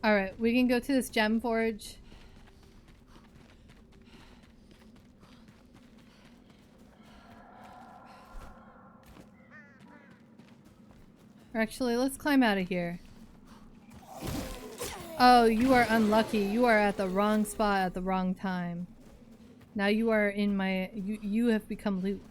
Alright, we can go to this gem forge. Or actually, let's climb out of here. Oh, you are unlucky. You are at the wrong spot at the wrong time. Now you are in my... You have become loot.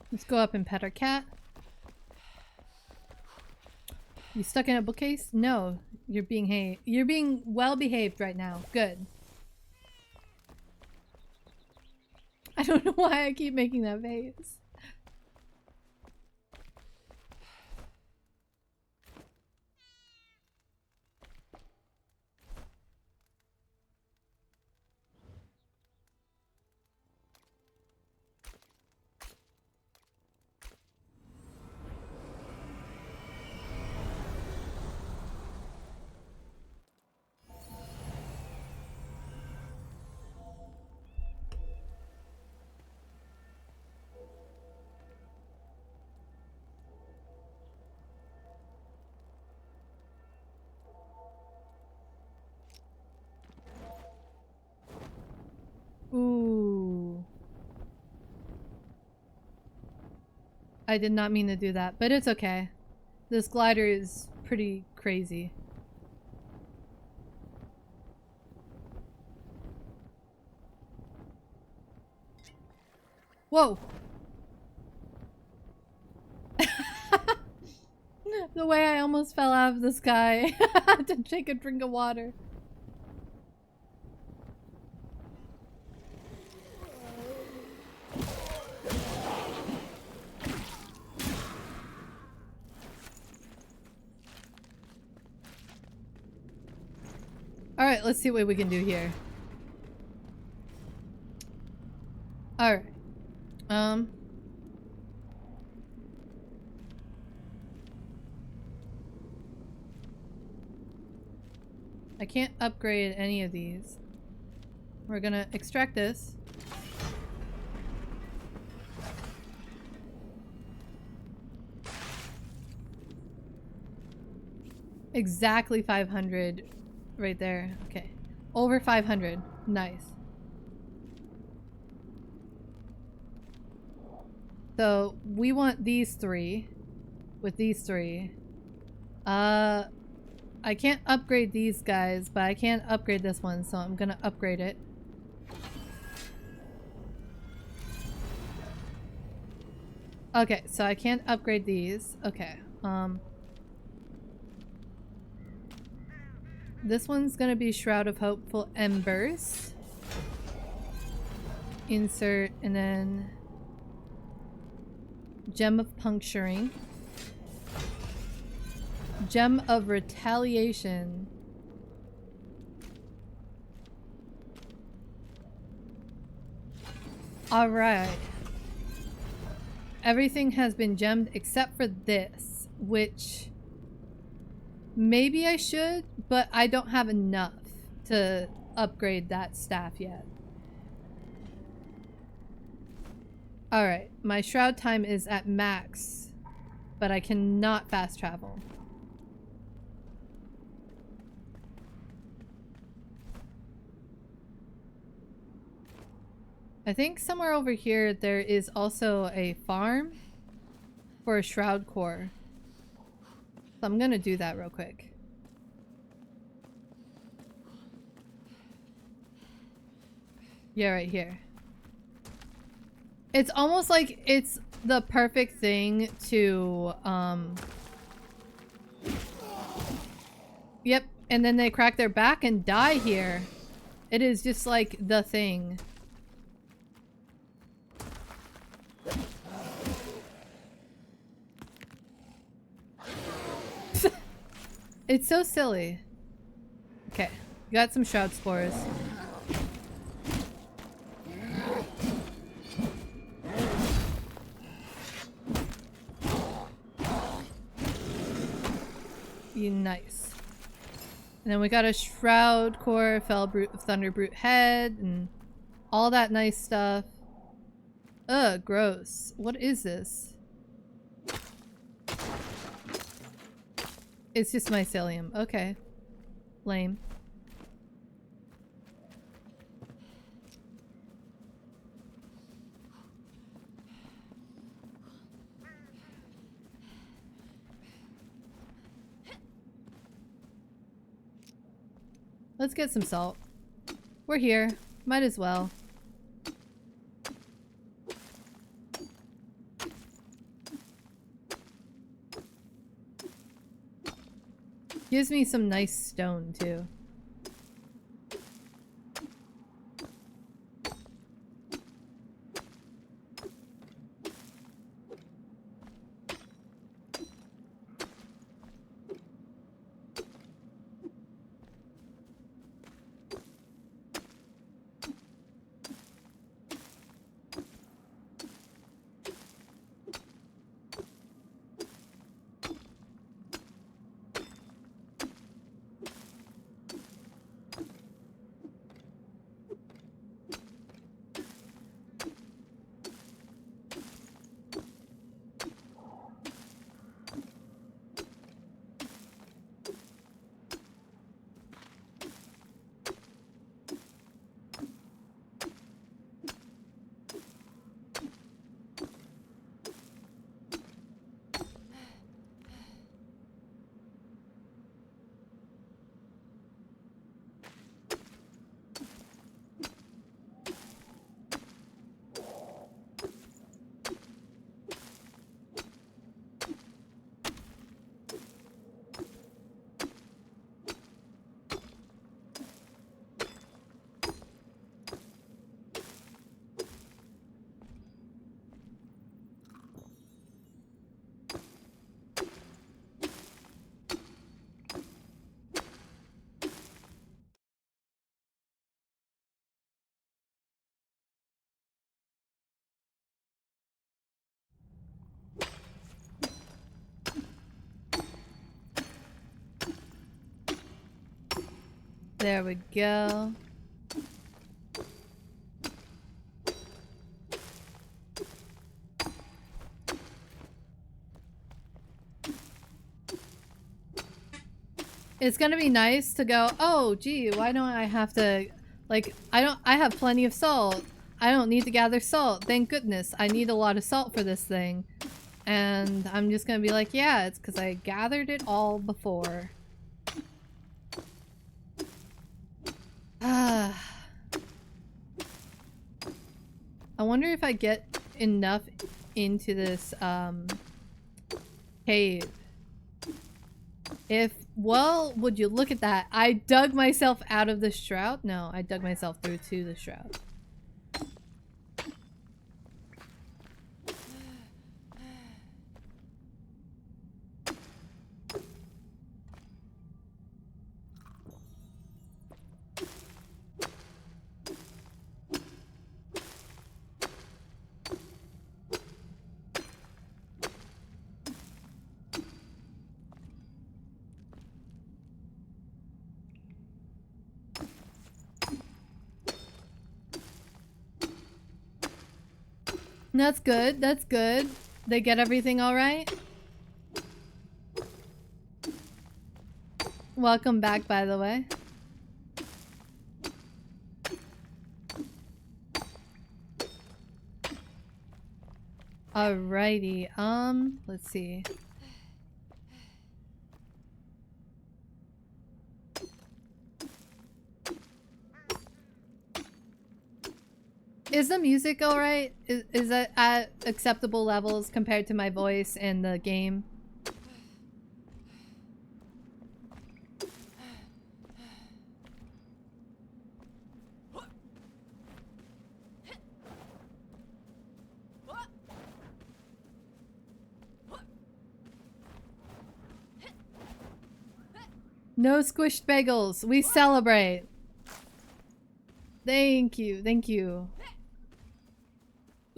Let's go up and pet our cat. You stuck in a bookcase? No, you're being well behaved right now. Good. I don't know why I keep making that face. I did not mean to do that, but it's okay. This glider is pretty crazy. Whoa! The way I almost fell out of the sky to take a drink of water. Alright, let's see what we can do here. Alright. I can't upgrade any of these. We're gonna extract this. Exactly 500 right there. Okay. Over 500. Nice. So we want these three with these three. I can't upgrade these guys, but I can upgrade this one, so I'm gonna upgrade it. Okay, so I can't upgrade these. Okay. This one's gonna be Shroud of Hopeful Embers. Insert, and then Gem of Puncturing. Gem of Retaliation. Alright. Everything has been gemmed except for this, which maybe I should, but I don't have enough to upgrade that staff yet. Alright, my shroud time is at max, but I cannot fast travel. I think somewhere over here there is also a farm for a shroud core. So I'm gonna do that real quick. Yeah, right here. It's almost like it's the perfect thing to, Yep, and then they crack their back and die here. It is just like the thing. It's so silly. Okay, got some shroud spores. Nice. And then we got a shroud core, fell brute, thunder brute head, and all that nice stuff. Ugh, gross. What is this? It's just mycelium. Okay. Lame. Let's get some salt. We're here. Might as well. Gives me some nice stone, too. There we go. It's gonna be nice to go, oh, gee, why don't I have to, like, I have plenty of salt. I don't need to gather salt. Thank goodness. I need a lot of salt for this thing. And I'm just gonna be like, yeah, it's because I gathered it all before. I wonder if I get enough into this, cave. If, well, would you look at that? I dug myself out of the shroud? No, I dug myself through to the shroud. That's good. That's good. They get everything all right? Welcome back, by the way. Alrighty. Let's see. Is the music alright? Is that at acceptable levels compared to my voice and the game? No squished bagels. We celebrate. Thank you. Thank you.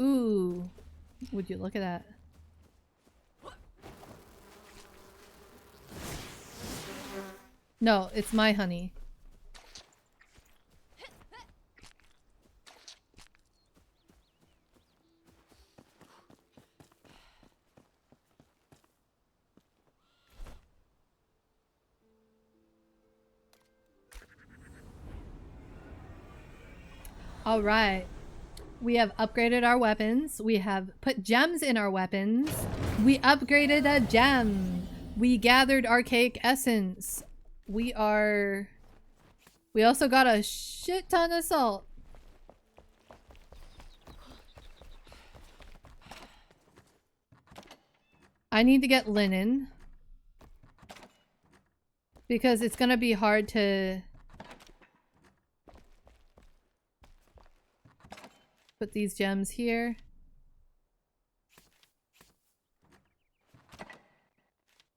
Ooh. Would you look at that? No, it's my honey. All right. We have upgraded our weapons. We have put gems in our weapons. We upgraded a gem. We gathered archaic essence. We also got a shit ton of salt. I need to get linen. Because it's gonna be hard to put these gems here.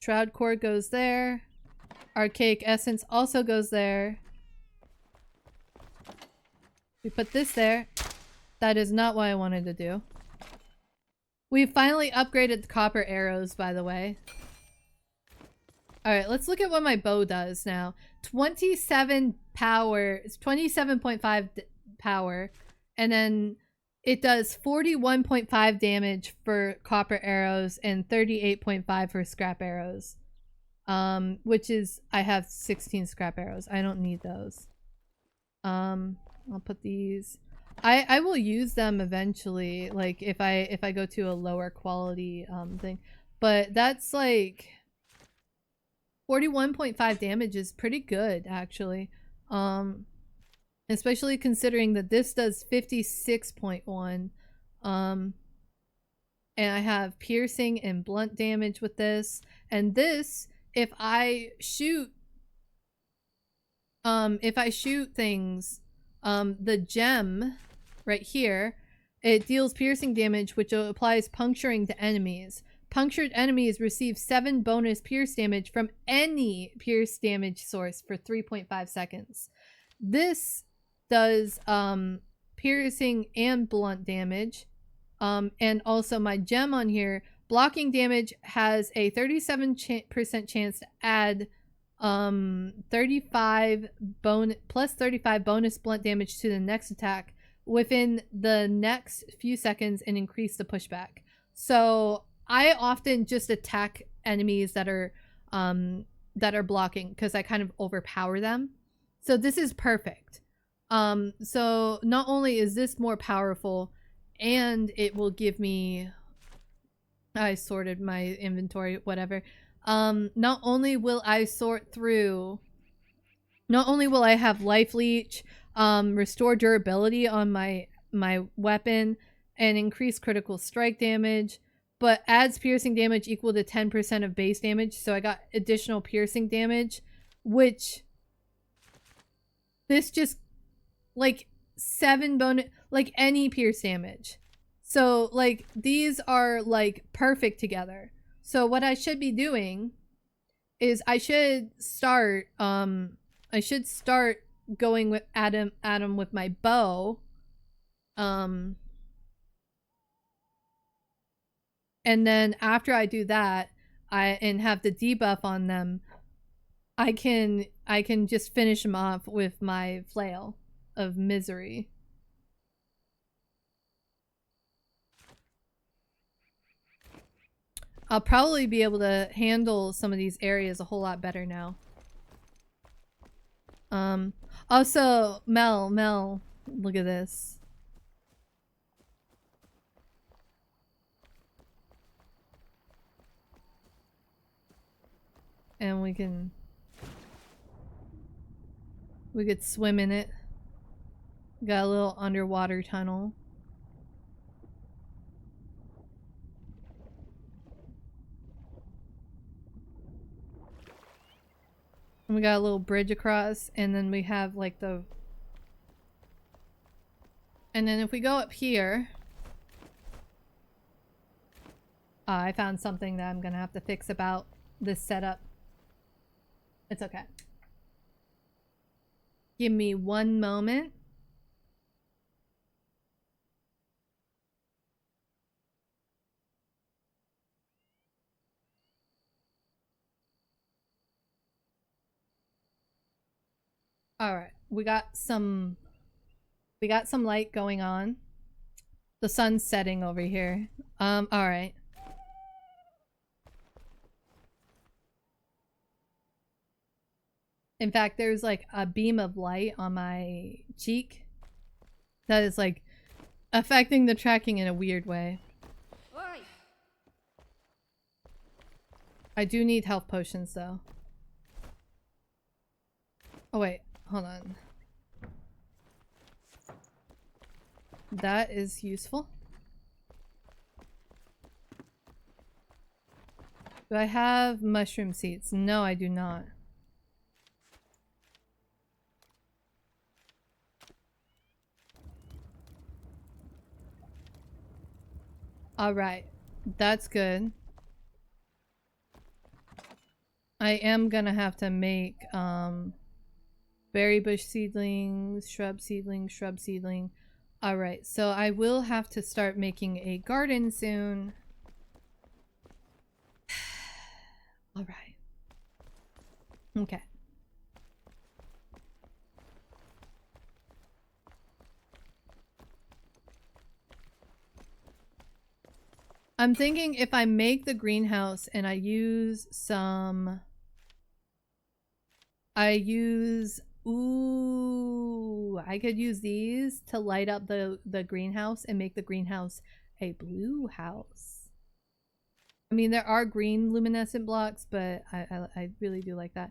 Shroud core goes there. Archaic essence also goes there. We put this there. That is not what I wanted to do. We finally upgraded the copper arrows, by the way. Alright, let's look at what my bow does now. 27 power. It's 27.5 power. And then it does 41.5 damage for copper arrows and 38.5 for scrap arrows. Which is, I have 16 scrap arrows. I don't need those. I'll put these. I will use them eventually, like if I go to a lower quality thing. But that's like 41.5 damage is pretty good actually. Especially considering that this does 56.1. And I have piercing and blunt damage with this. And this, if I shoot things, the gem right here, it deals piercing damage, which applies puncturing to enemies. Punctured enemies receive 7 bonus pierce damage from any pierce damage source for 3.5 seconds. This does piercing and blunt damage. And also my gem on here, blocking damage has a 37% chance to add 35 plus 35 bonus blunt damage to the next attack within the next few seconds and increase the pushback. So I often just attack enemies that are blocking because I kind of overpower them. So this is perfect. So not only is this more powerful, and it will give me, I sorted my inventory, whatever. Not only will I sort through, not only will I have life leech, restore durability on my weapon, and increase critical strike damage, but adds piercing damage equal to 10% of base damage. So I got additional piercing damage, which this just like 7 bonus, like any pierce damage. So like these are like perfect together. So what I should be doing is I should start going with Adam with my bow. And then after I do that, and have the debuff on them, I can just finish them off with my flail of misery. I'll probably be able to handle some of these areas a whole lot better now. Also, Mel, look at this. And we could swim in it. Got a little underwater tunnel. And we got a little bridge across, and then we have like the... And then if we go up here... I found something that I'm gonna have to fix about this setup. It's okay. Give me one moment. All right, we got some light going on. The sun's setting over here. All right. In fact, there's like a beam of light on my cheek that is like affecting the tracking in a weird way. I do need health potions though. Oh wait, hold on. That is useful. Do I have mushroom seeds? No, I do not. Alright, that's good. I am gonna have to make berry bush seedlings, shrub seedling, shrub seedling. Alright, so I will have to start making a garden soon. Alright. Okay. I'm thinking if I make the greenhouse and I use some... Ooh, I could use these to light up the greenhouse and make the greenhouse a blue house. I mean, there are green luminescent blocks, but I really do like that.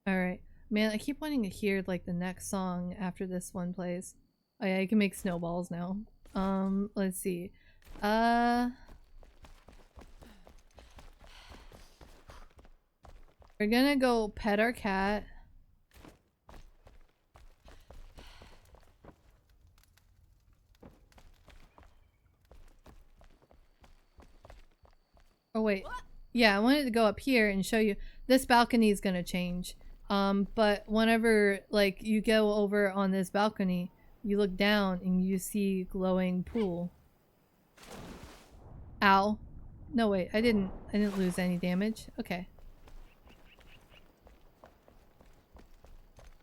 Alright. Man, I keep wanting to hear like the next song after this one plays. Oh yeah, I can make snowballs now. Let's see. We're gonna go pet our cat. Oh wait. Yeah, I wanted to go up here and show you. This balcony is gonna change. But whenever like you go over on this balcony, you look down and you see glowing pool. Ow. No, wait. I didn't lose any damage. Okay.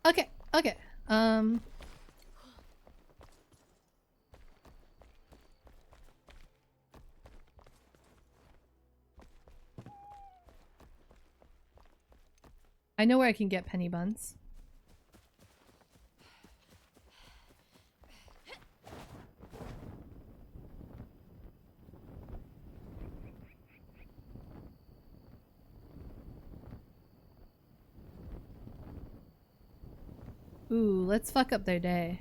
Okay. Okay. I know where I can get penny buns. Ooh, let's fuck up their day.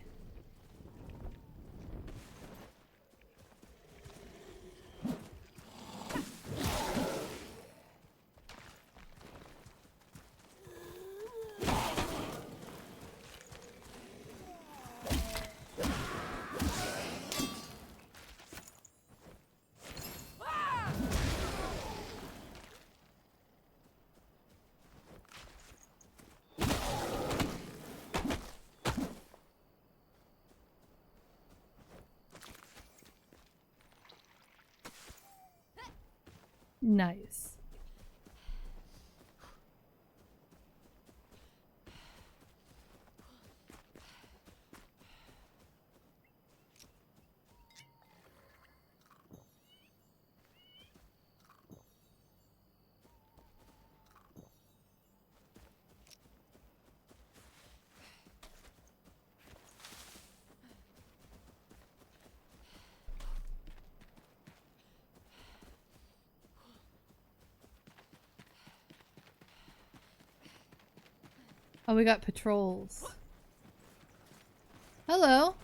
Nice. Oh, we got patrols. Hello.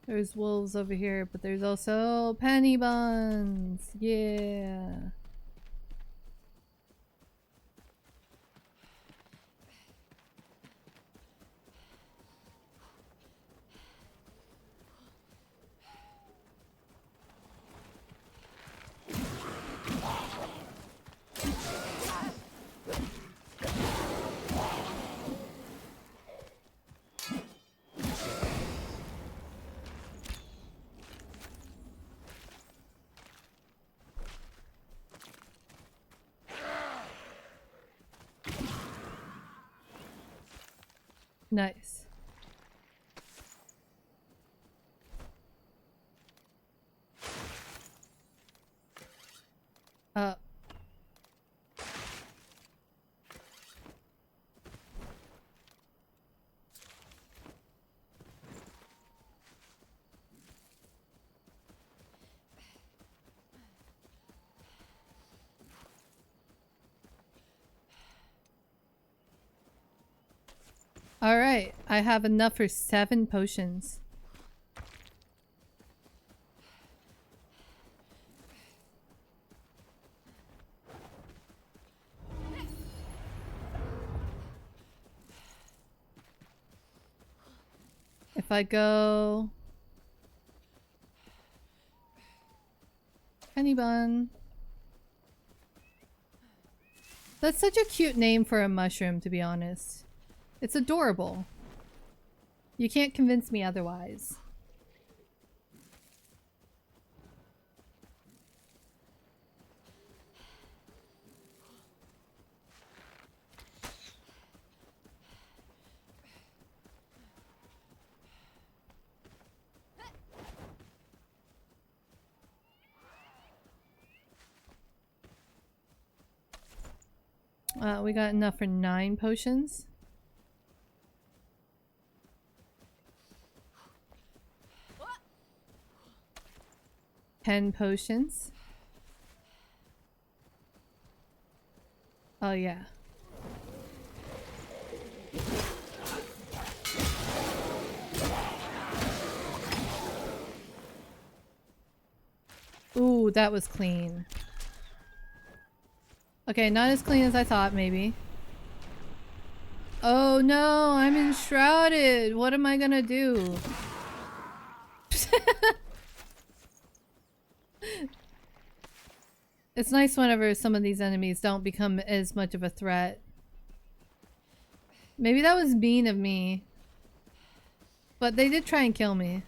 There's wolves over here, but there's also penny buns. Yeah. Nice. Uh. Alright, I have enough for 7 potions. If I go... Penny bun. That's such a cute name for a mushroom, to be honest. It's adorable. You can't convince me otherwise. We got enough for 9 potions. 10 potions. Oh yeah. Ooh, that was clean. Okay, not as clean as I thought, maybe. Oh no, I'm enshrouded. What am I gonna do? It's nice whenever some of these enemies don't become as much of a threat. Maybe that was mean of me. But they did try and kill me.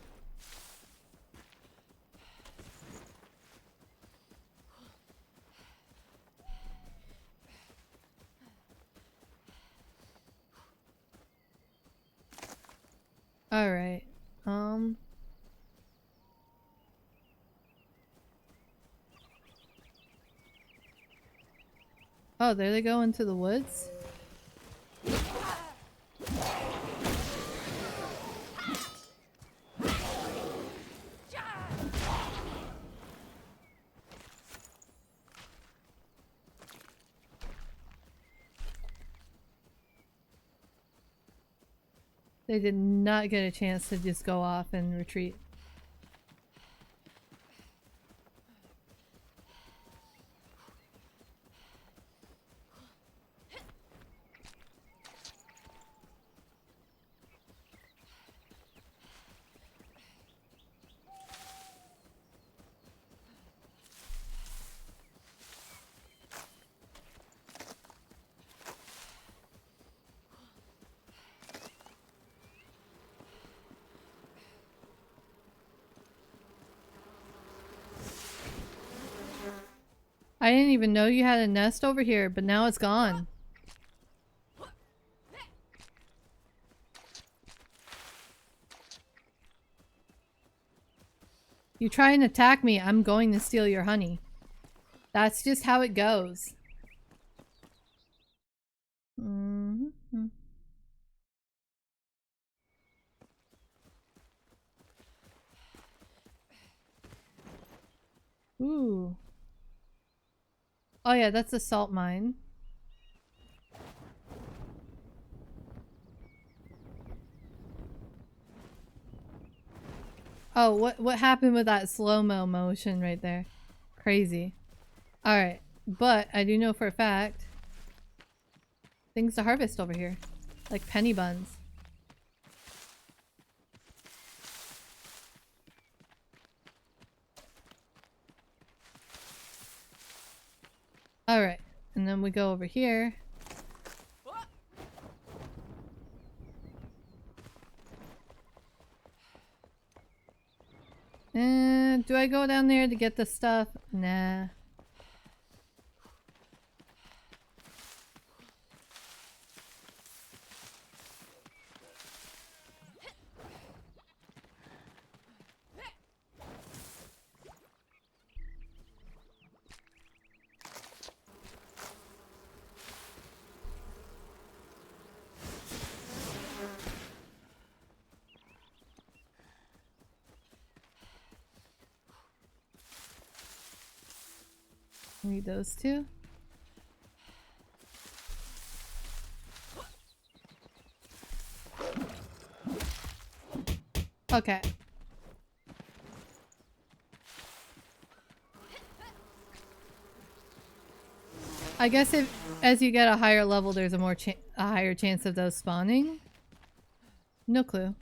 Alright. Oh, there they go into the woods? They did not get a chance to just go off and retreat. I didn't even know you had a nest over here, but now it's gone. You try and attack me, I'm going to steal your honey. That's just how it goes. Mm-hmm. Ooh. Oh yeah, that's a salt mine. Oh, what happened with that slow-mo motion right there? Crazy. Alright, but I do know for a fact things to harvest over here. Like penny buns. Alright, and then we go over here. And do I go down there to get the stuff? Nah. Need those two. Okay. I guess if as you get a higher level, there's a higher chance of those spawning. No clue.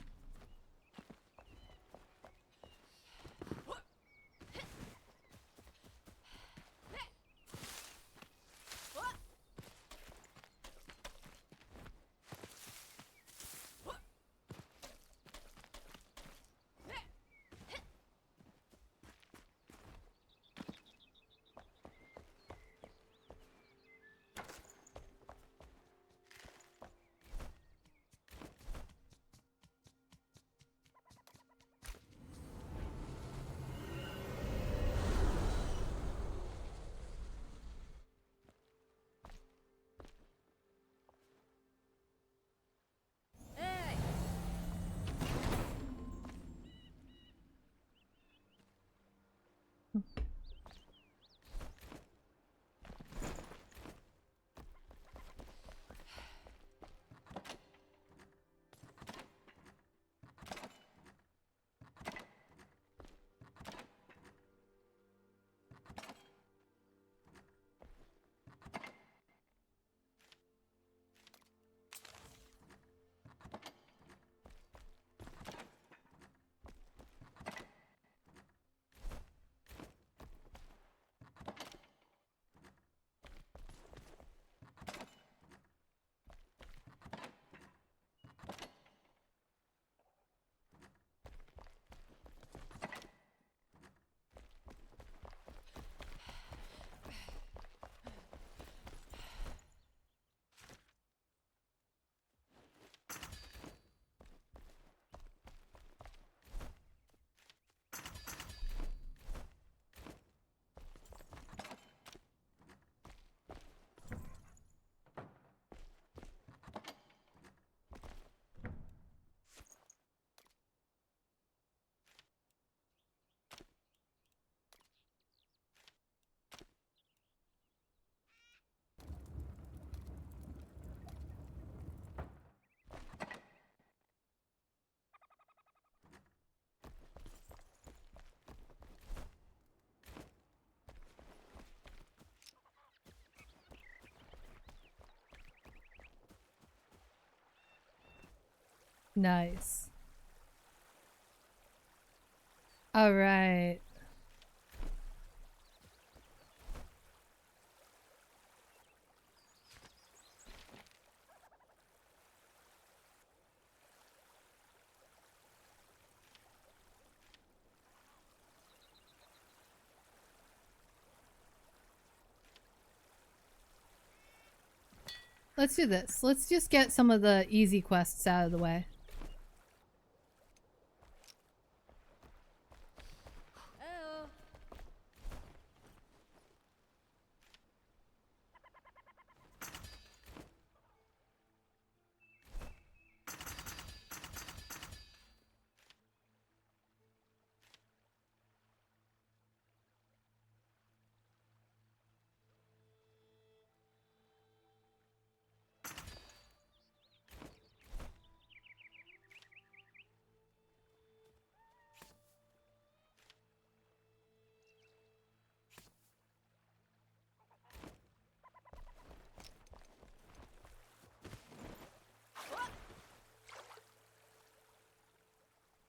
Nice. All right. Let's do this. Let's just get some of the easy quests out of the way.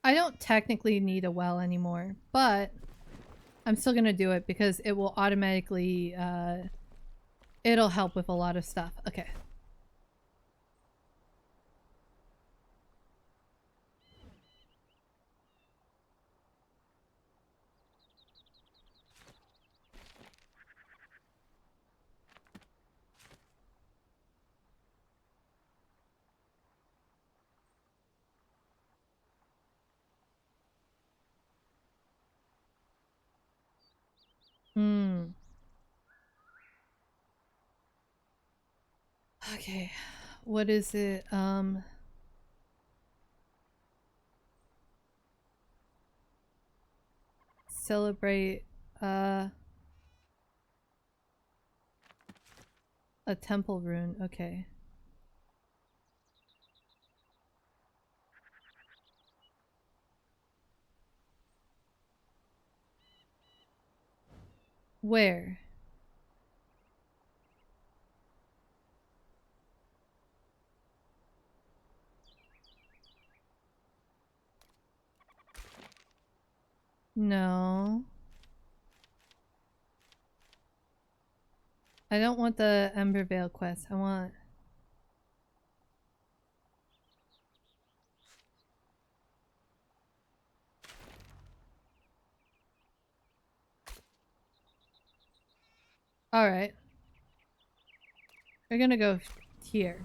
I don't technically need a well anymore, but I'm still gonna do it because it will automatically, it'll help with a lot of stuff. Okay. Hmm. Okay. What is it? Celebrate, a temple rune. Okay. Where? No. I don't want the Embervale quest. I want... Alright. We're gonna go here.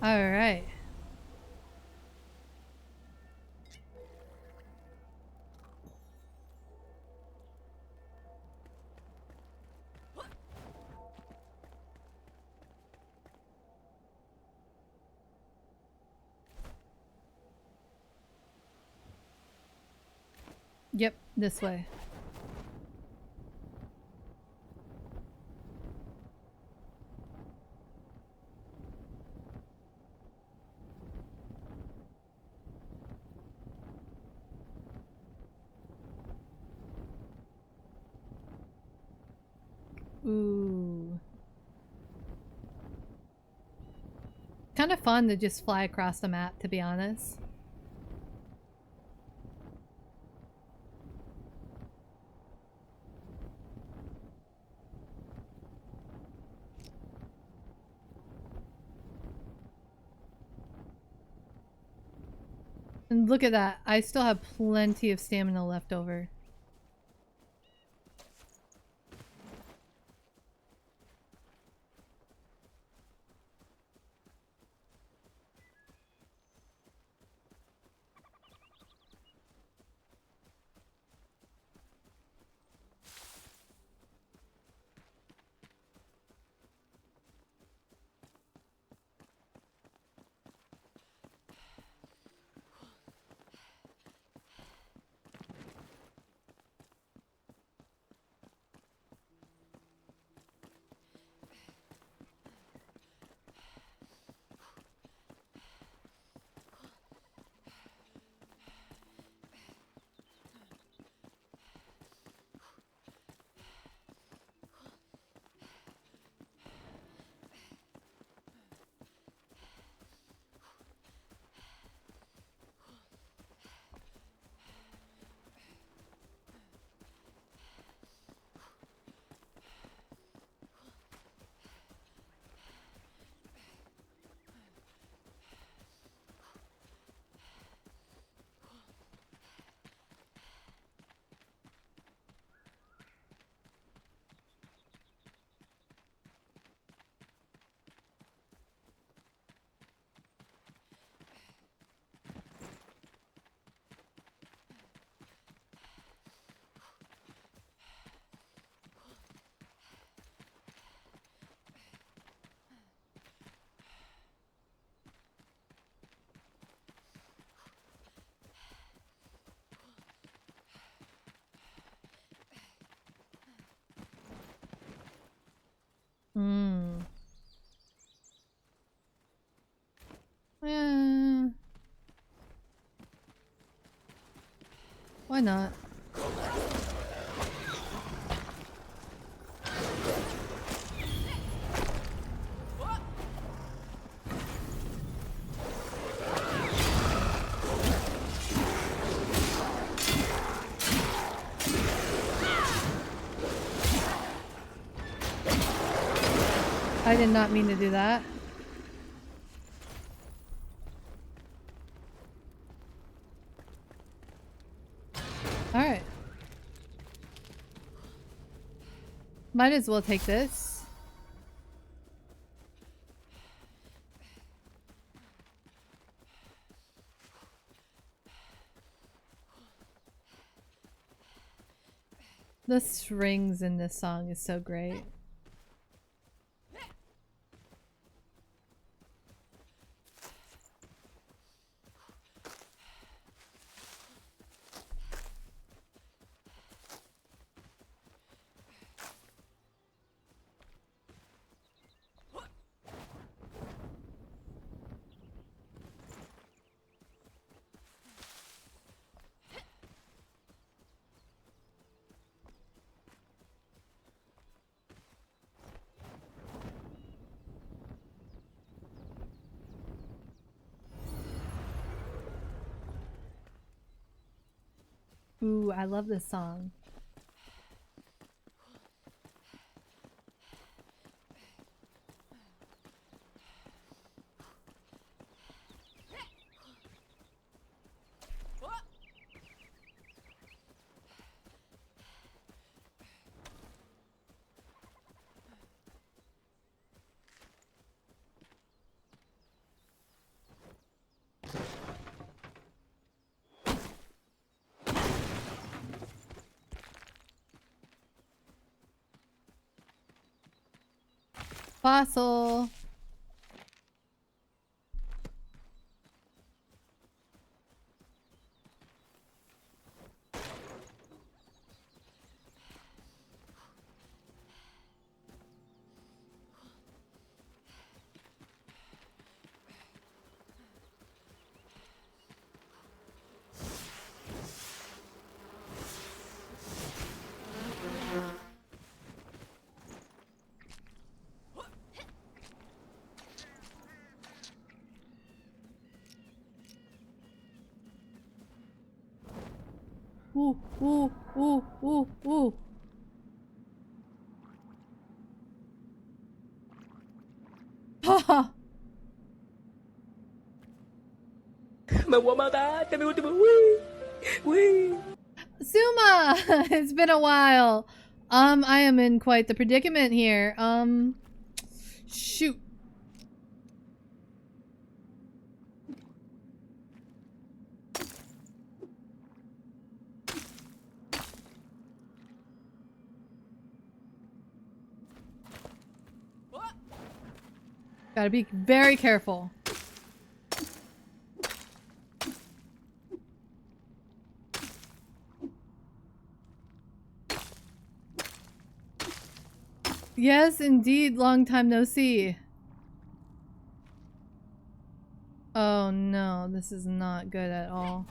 Alright. Yep, this way. Ooh. Kind of fun to just fly across the map, to be honest. And look at that. I still have plenty of stamina left over. Why not? I did not mean to do that. Alright. Might as well take this. The strings in this song is so great. Ooh, I love this song. Fossil. Ooh, ooh, ooh, ooh, ooh. Haha. Me voy a matar, este es mi último. Wii, wii. Suma! It's been a while. I am in quite the predicament here. Shoot. Gotta be very careful. Yes, indeed. Long time no see. Oh no, this is not good at all.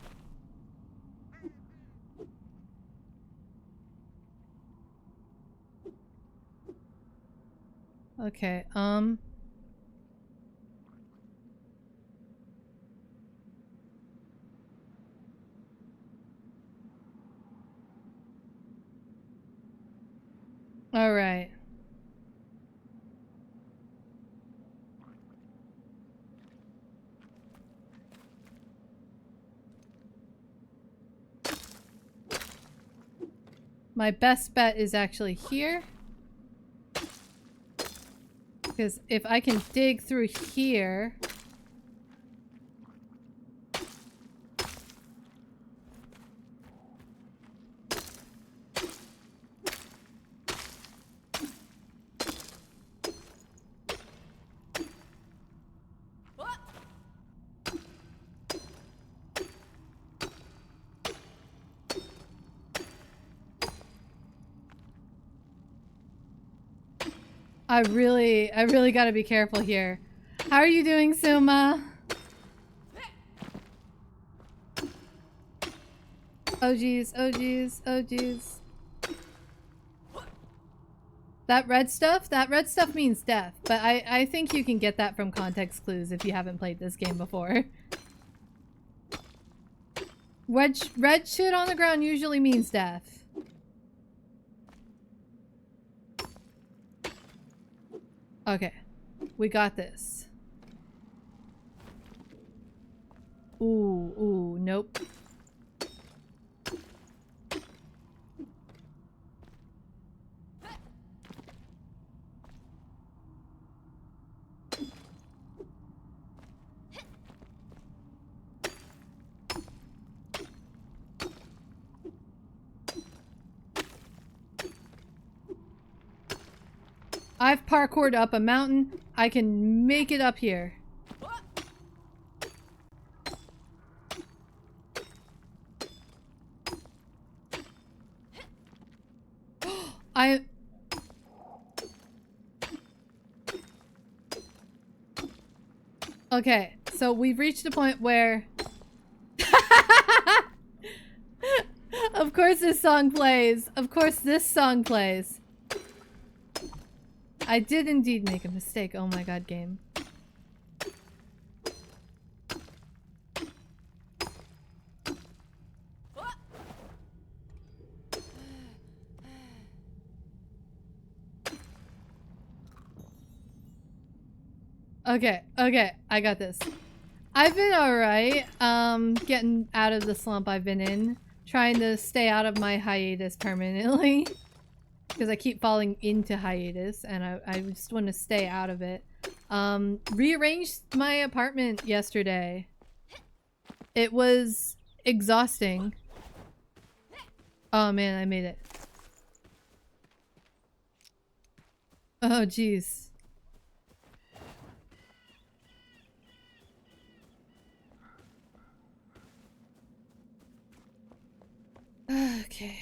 Okay, all right. My best bet is actually here. Because if I can dig through here... I really gotta be careful here. How are you doing, Suma? Oh geez, oh geez, oh geez. That red stuff means death, but I think you can get that from context clues if you haven't played this game before. Red shit on the ground usually means death. Okay, we got this. Ooh, nope. I've parkoured up a mountain. I can make it up here. Okay, so we've reached a point where... Of course this song plays. Of course this song plays. I did indeed make a mistake. Oh my god, game. Okay, I got this. I've been alright, getting out of the slump I've been in. Trying to stay out of my hiatus permanently. Because I keep falling into hiatus, and I just want to stay out of it. Rearranged my apartment yesterday. It was exhausting. Oh man, I made it. Oh jeez. Okay,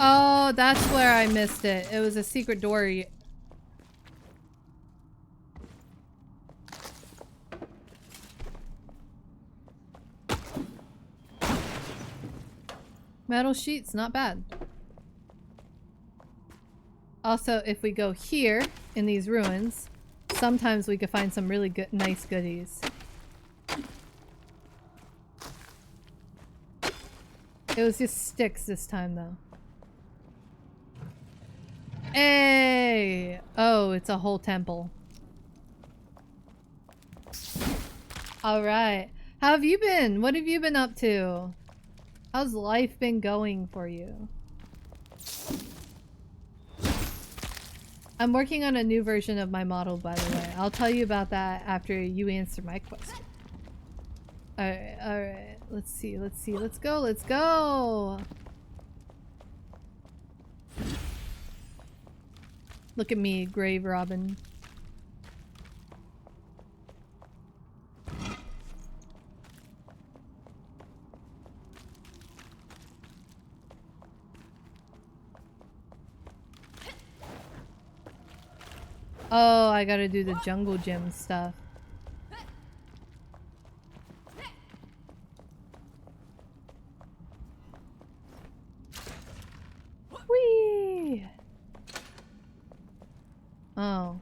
Oh, that's where I missed it. It was a secret door. Metal sheets, not bad. Also, if we go here in these ruins, sometimes we could find some really good, nice goodies. It was just sticks this time, though. Hey! Oh, it's a whole temple. Alright. How have you been? What have you been up to? How's life been going for you? I'm working on a new version of my model, by the way. I'll tell you about that after you answer my question. Alright. Let's see. Let's go! Look at me, Grave Robin. Oh, I gotta do the jungle gym stuff. Whee! Oh.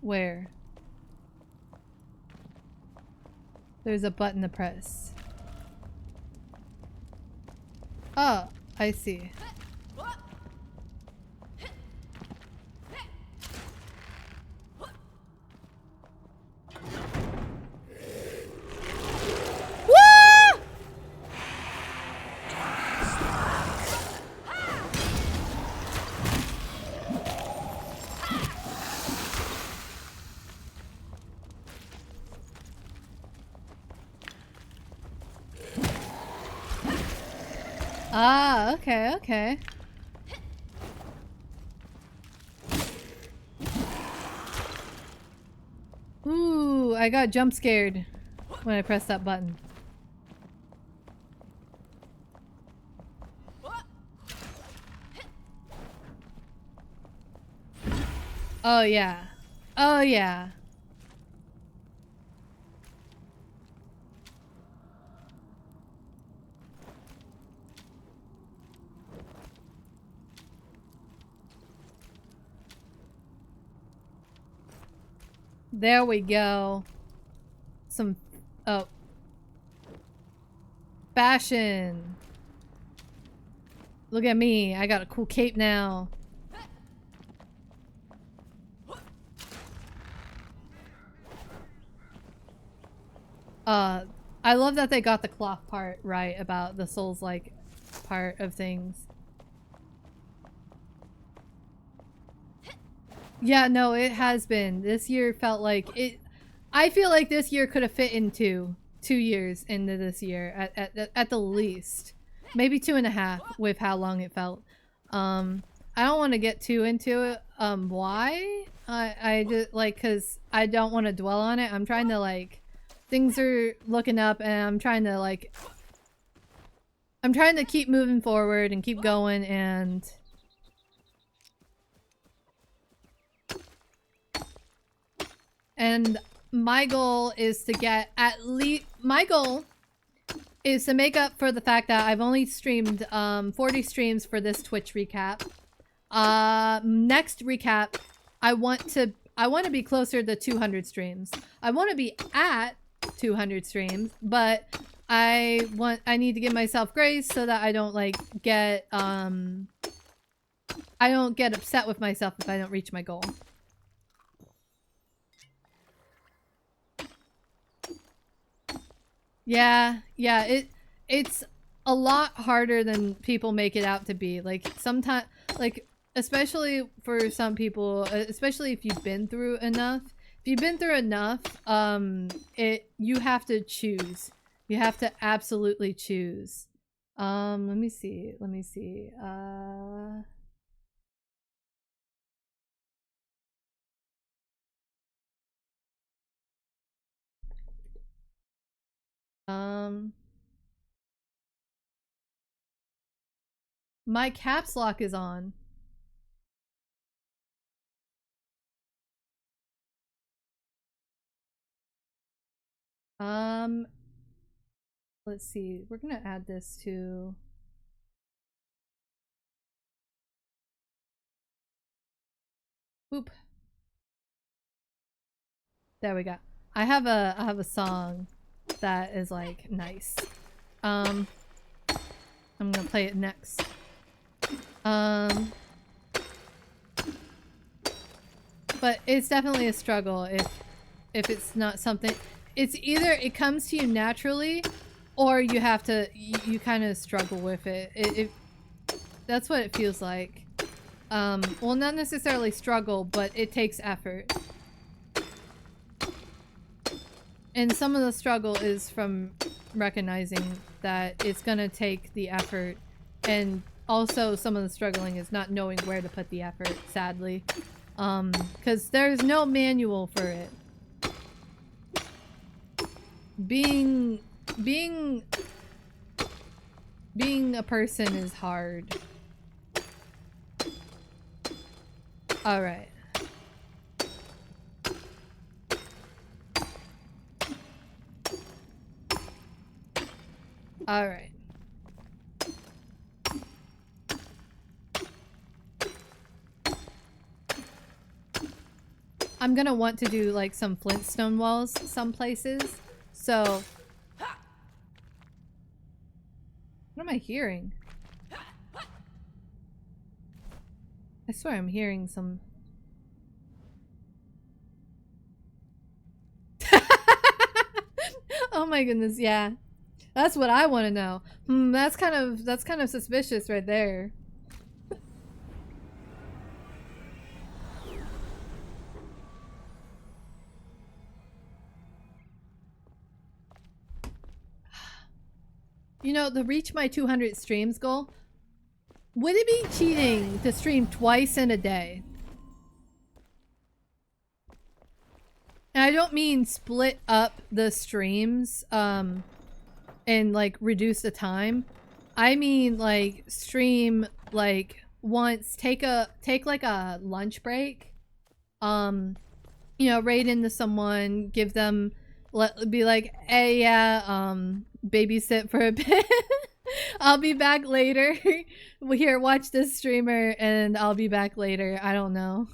Where? There's a button to press. Oh, I see. Ah, okay. Ooh, I got jump scared when I pressed that button. Oh yeah. Oh yeah. There we go. Some, oh. Fashion. Look at me. I got a cool cape now. I love that they got the cloth part right about the Souls-like part of things. Yeah, no, it has been. This year felt like it. I feel like this year could have fit into 2 years into this year at the least, maybe 2.5 with how long it felt. I don't want to get too into it. Why? I just like because I don't want to dwell on it. I'm trying to like, things are looking up, and I'm trying to keep moving forward and keep going and. And my goal is to get at least, my goal is to make up for the fact that I've only streamed 40 streams for this Twitch recap. Next recap, I want to be closer to 200 streams. I want to be at 200 streams, but I need to give myself grace so that I don't like get I don't get upset with myself if I don't reach my goal. Yeah, it's a lot harder than people make it out to be. Like sometimes, like especially for some people, especially if you've been through enough. If you've been through enough, you have to choose. You have to absolutely choose. Let me see. My caps lock is on. Let's see. We're gonna add this to. Boop. There we go. I have a song that is like nice. I'm gonna play it next. But it's definitely a struggle if it's not something. It's either it comes to you naturally, or you have to you kind of struggle with it. That's what it feels like. Well, not necessarily struggle, but it takes effort. And some of the struggle is from recognizing that it's gonna take the effort, and also some of the struggling is not knowing where to put the effort, sadly. Because there's no manual for it. Being a person is hard. Alright. Alright. I'm gonna want to do like some Flintstone walls some places. So what am I hearing? I swear I'm hearing some. Oh my goodness, yeah. That's what I want to know. That's kind of suspicious right there. You know, to reach my 200 streams goal, would it be cheating to stream twice in a day? And I don't mean split up the streams, and like reduce the time. I mean like stream like once, take like a lunch break, you know, raid into someone, give them, be like, hey, yeah, babysit for a bit. I'll be back later. Here, watch this streamer, and I'll be back later. I don't know.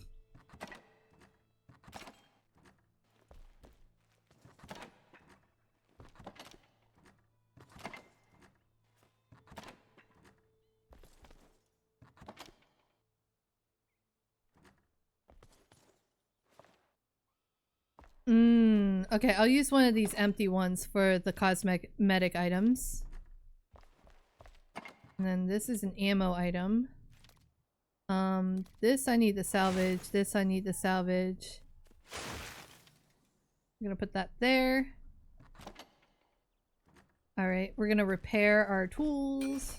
Okay, I'll use one of these empty ones for the cosmetic items. And then this is an ammo item. This I need to salvage. This I need to salvage. I'm gonna put that there. Alright, we're gonna repair our tools.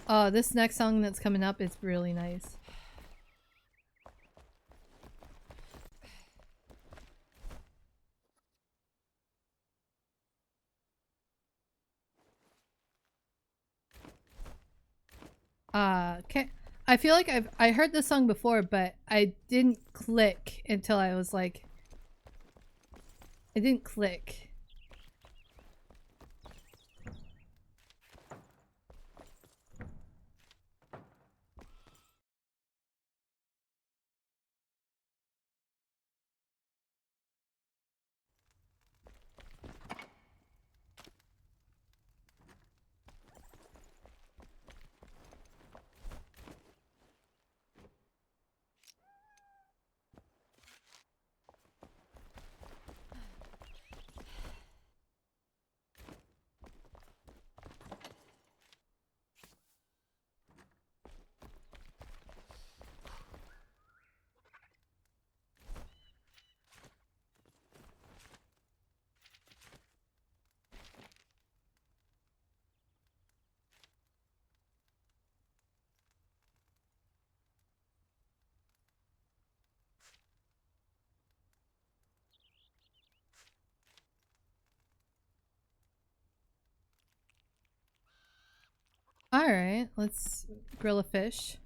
Oh, this next song that's coming up is really nice. Okay. I feel like I heard this song before, but I didn't click until I was like... It didn't click. Alright, let's grill a fish.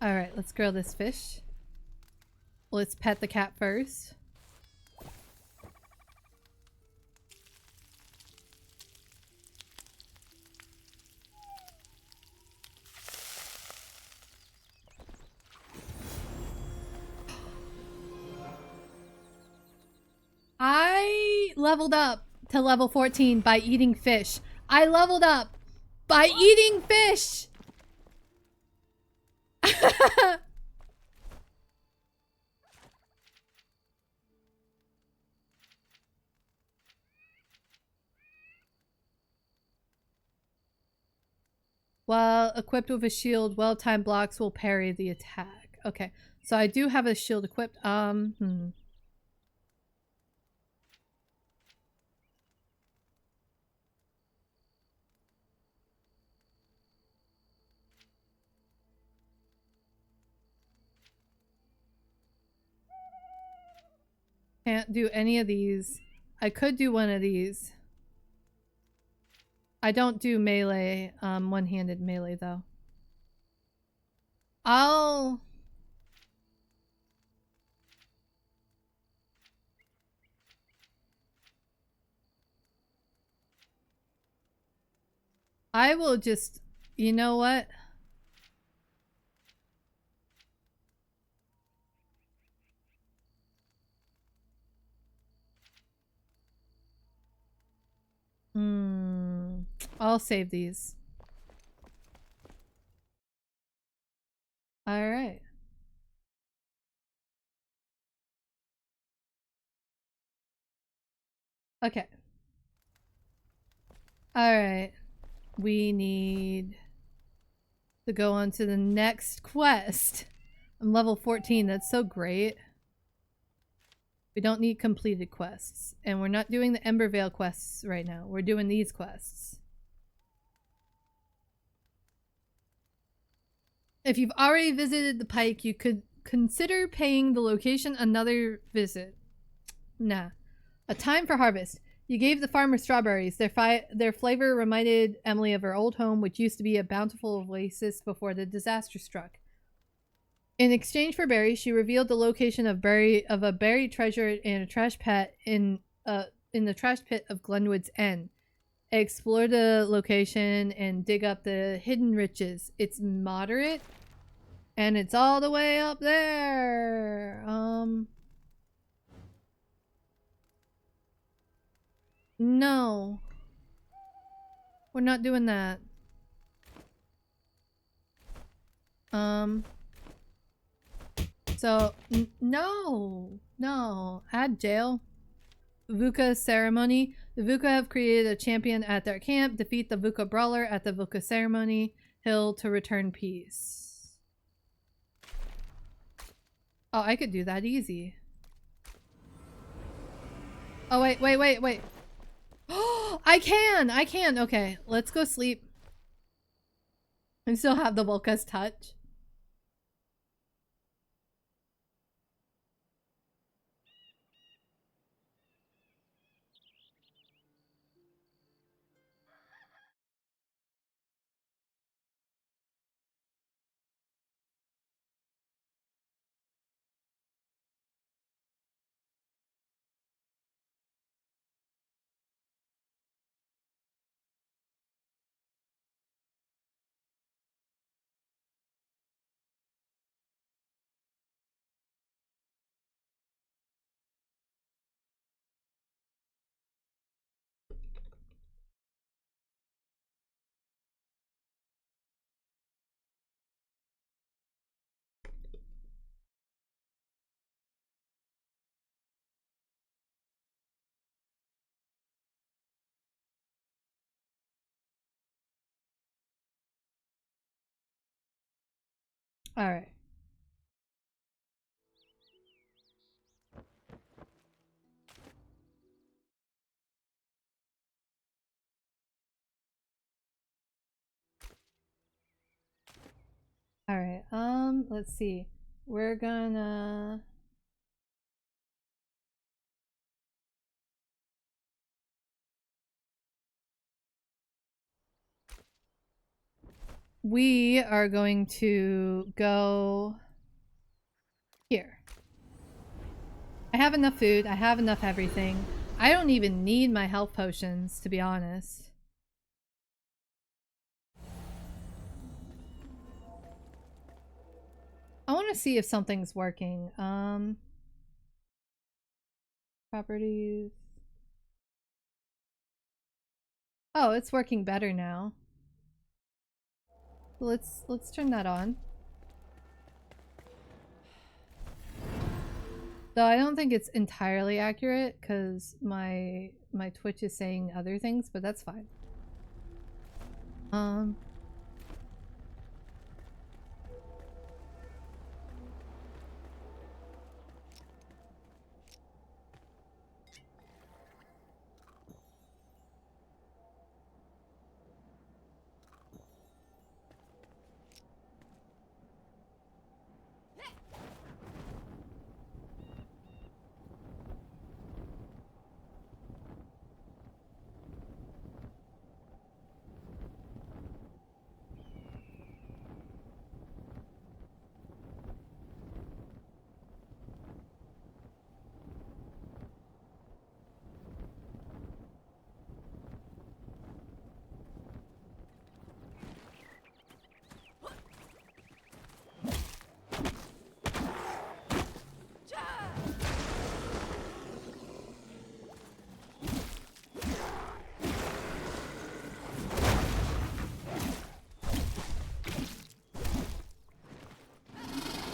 Alright, let's grill this fish. Let's pet the cat first. I leveled up to level 14 by eating fish. I leveled up by eating fish! While equipped with a shield, well-timed blocks will parry the attack. Okay, so I do have a shield equipped. Can't do any of these. I could do one of these. I don't do melee, one-handed melee though. I will just, you know what? I'll save these. All right. Okay. All right. We need to go on to the next quest. I'm level 14. That's so great. We don't need completed quests. And we're not doing the Embervale quests right now. We're doing these quests. If you've already visited the Pike, you could consider paying the location another visit. Nah. A time for harvest. You gave the farmer strawberries. Their flavor reminded Emily of her old home, which used to be a bountiful oasis before the disaster struck. In exchange for berries, she revealed the location of a buried treasure in a trash pit in the trash pit of Glenwood's End. Explore the location and dig up the hidden riches. It's moderate, and it's all the way up there. No. We're not doing that. So, no. Add jail. VUCA ceremony. The VUCA have created a champion at their camp. Defeat the VUCA brawler at the VUCA ceremony hill to return peace. Oh, I could do that easy. Oh, wait. Oh, I can. Okay, let's go sleep. And still have the Volca's touch. All right. All right. Let's see. We're gonna we are going to go here. I have enough food. I have enough everything. I don't even need my health potions, to be honest. I want to see if something's working. Properties. Oh, it's working better now. Let's turn that on. Though I don't think it's entirely accurate because my Twitch is saying other things, but that's fine.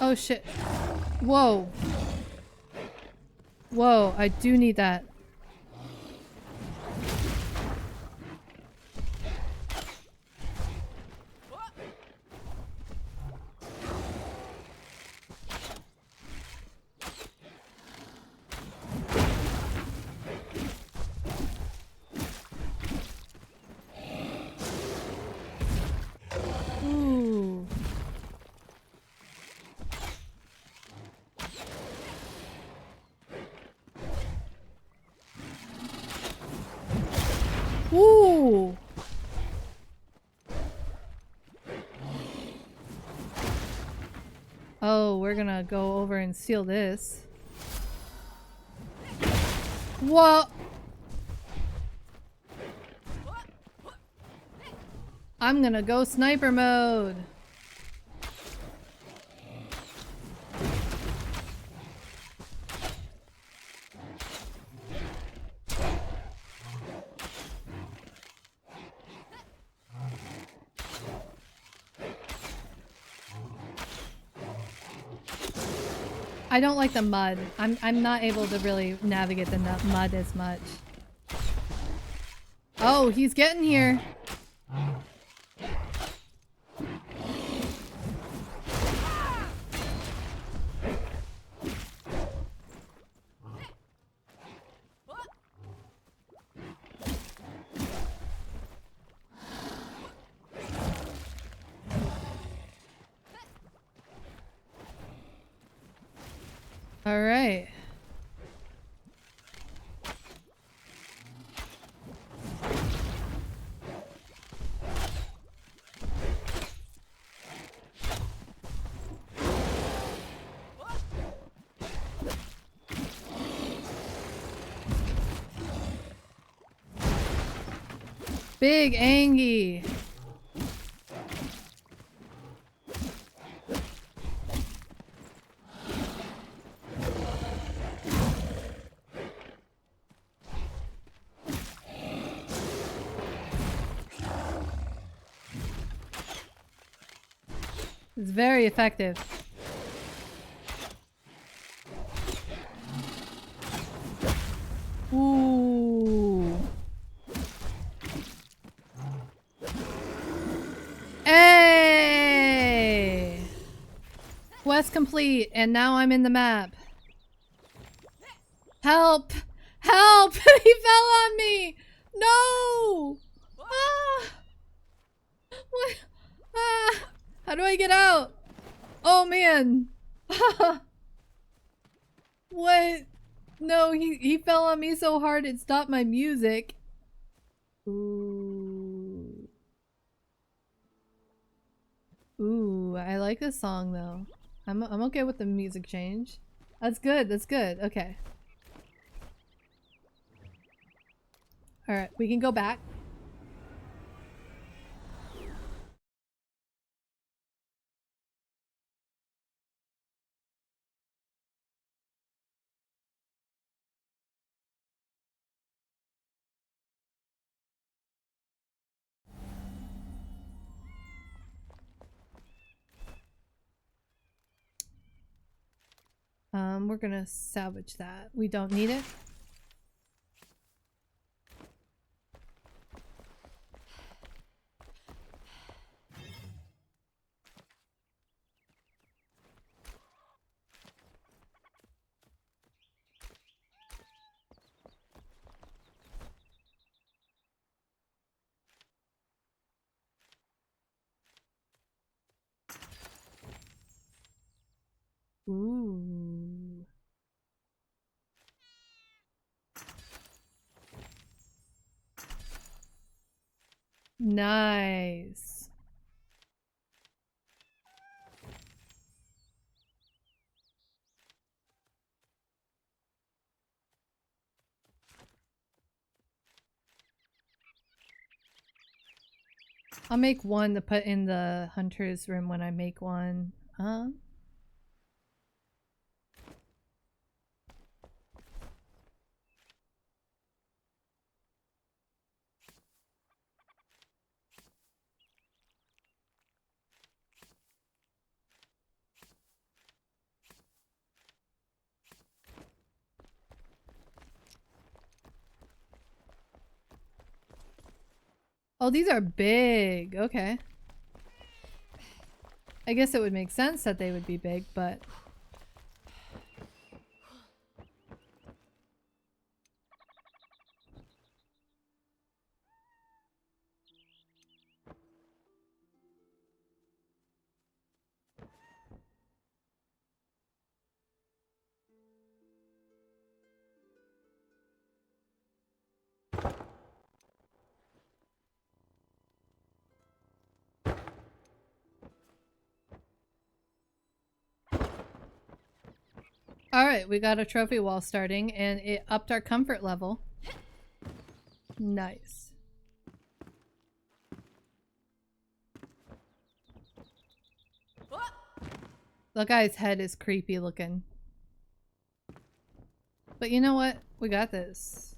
Oh shit. Whoa. Whoa, I do need that. Ooh. Oh, we're gonna go over and steal this. What? I'm gonna go sniper mode. I don't like the mud. I'm not able to really navigate the mud as much. Oh, he's getting here. All right. Big Angie. It's very effective. Ooh. Hey! Quest complete, and now I'm in the map. Help! Help! He fell on me! No! Ah! What? Ah! How do I get out? Oh man! What? No, he fell on me so hard it stopped my music. Ooh. Ooh, I like this song though. I'm okay with the music change. That's good, that's good. Okay. Alright, we can go back. We're gonna salvage that. We don't need it. Ooh. Nice. I'll make one to put in the hunter's room when I make one. Oh, these are big. Okay. I guess it would make sense that they would be big, but... Alright, we got a trophy wall starting, and it upped our comfort level. Nice. The guy's head is creepy looking. But you know what? We got this.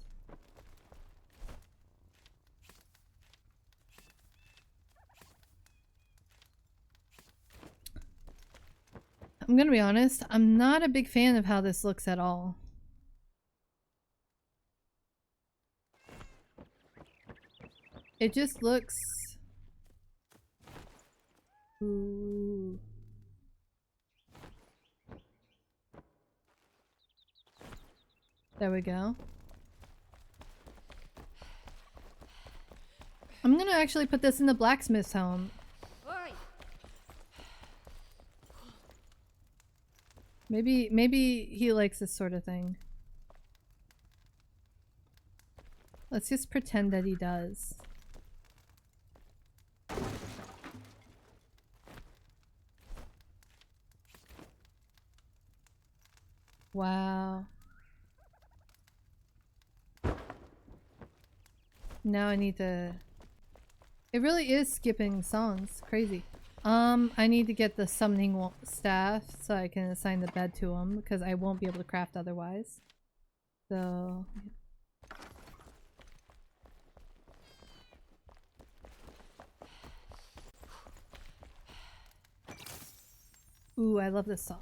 I'm gonna be honest, I'm not a big fan of how this looks at all. It just looks... Ooh. There we go. I'm gonna actually put this in the blacksmith's home. Maybe he likes this sort of thing. Let's just pretend that he does. Wow. Now I need to... It really is skipping songs. Crazy. I need to get the summoning staff so I can assign the bed to him because I won't be able to craft otherwise. So... Ooh, I love this song.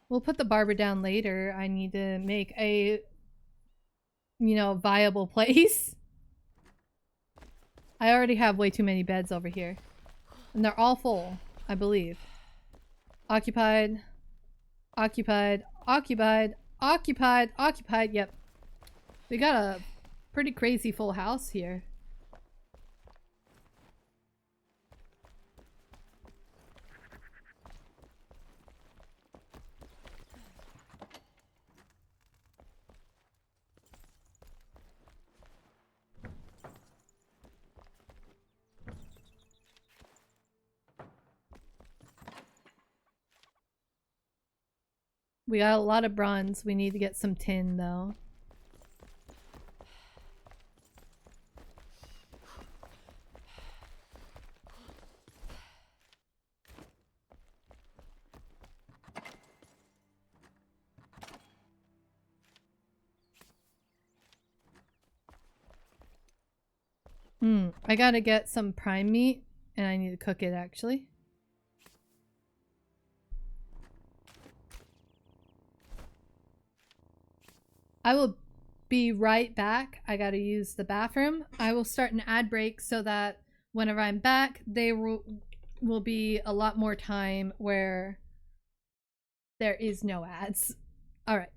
We'll put the barber down later. I need to make a, you know, viable place. I already have way too many beds over here. And they're all full, I believe. Occupied. Occupied. Occupied. Occupied. Occupied. Yep. We got a pretty crazy full house here. We got a lot of bronze. We need to get some tin, though. I gotta get some prime meat, and I need to cook it, actually. I will be right back. I gotta use the bathroom. I will start an ad break so that whenever I'm back, there will be a lot more time where there is no ads. All right.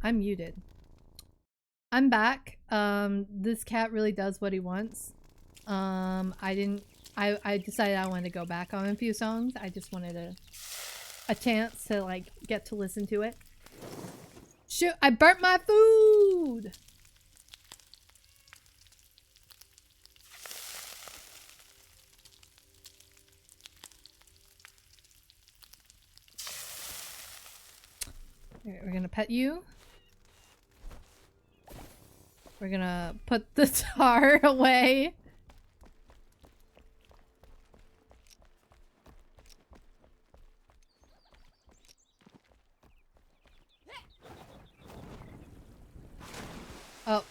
I'm muted. I'm back. This cat really does what he wants. I decided I wanted to go back on a few songs. I just wanted a chance to like get to listen to it. Shoot, I burnt my food! Alright, we're gonna pet you. We're gonna put the tar away. Oh,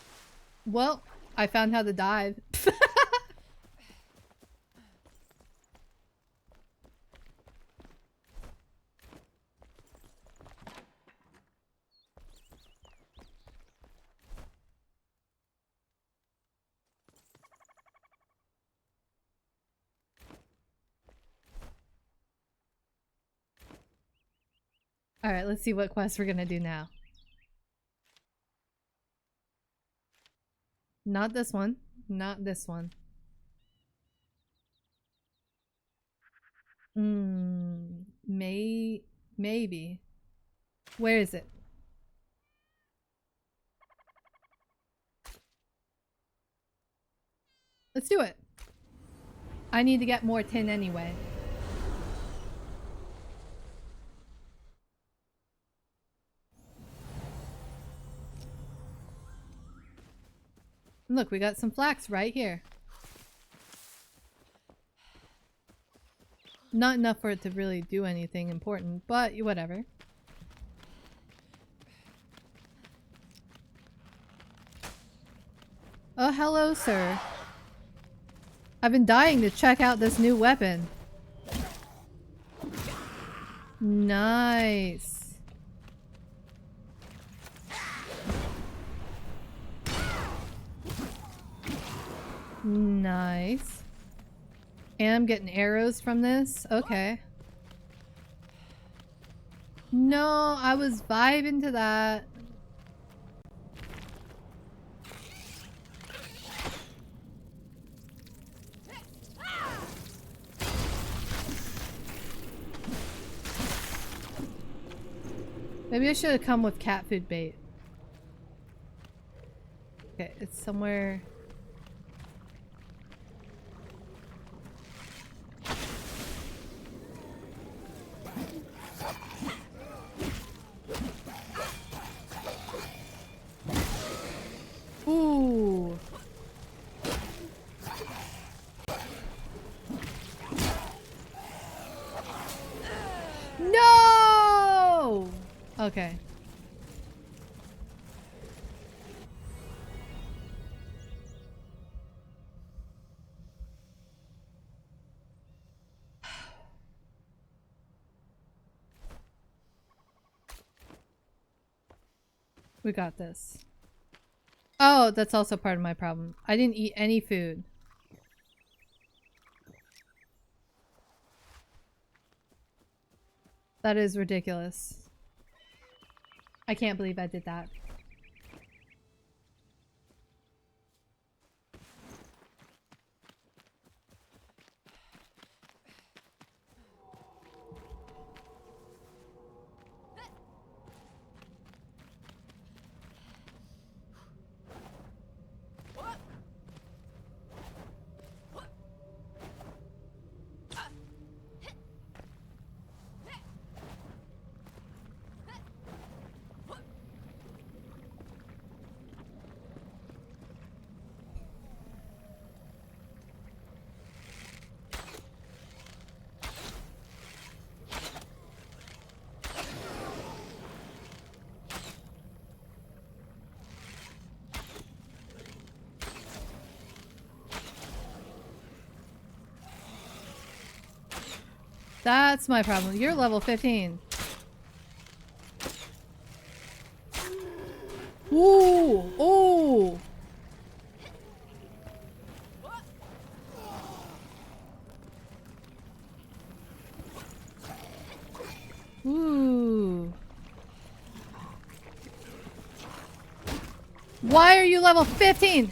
well, I found how to dive. Alright, let's see what quest we're gonna do now. Not this one. Not this one. Maybe. Where is it? Let's do it. I need to get more tin anyway. Look, we got some flax right here. Not enough for it to really do anything important, but whatever. Oh, hello, sir. I've been dying to check out this new weapon. Nice. Nice. And I'm getting arrows from this? Okay. No, I was vibing to that. Maybe I should have come with cat food bait. Okay, it's somewhere... Ooh. No! Okay. We got this. Oh, that's also part of my problem. I didn't eat any food. That is ridiculous. I can't believe I did that. That's my problem. You're level 15. Ooh! Ooh! Ooh. Why are you level 15?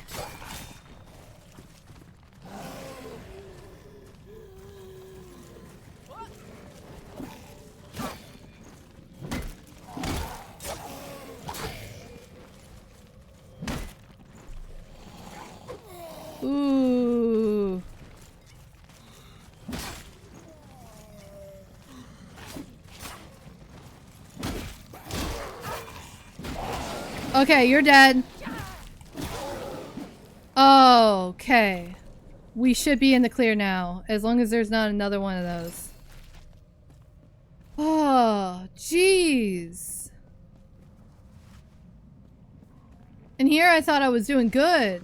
Ooh. Okay, you're dead. Okay. We should be in the clear now, as long as there's not another one of those. Oh, jeez. And here I thought I was doing good.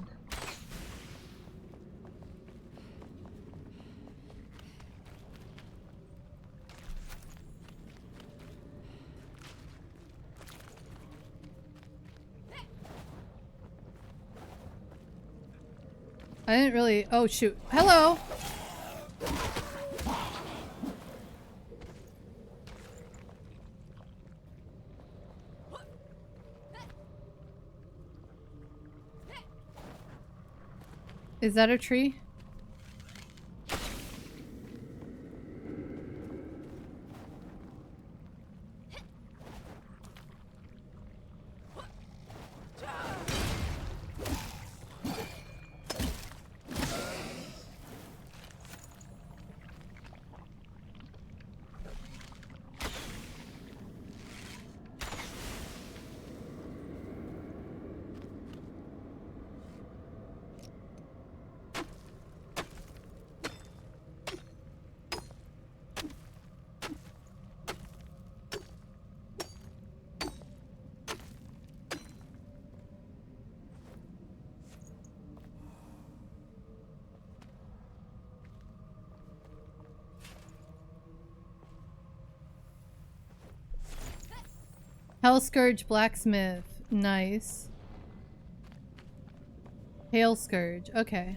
I didn't really... Oh, shoot. Hello! Is that a tree? Hellscourge Blacksmith. Nice. Hail Scourge. Okay.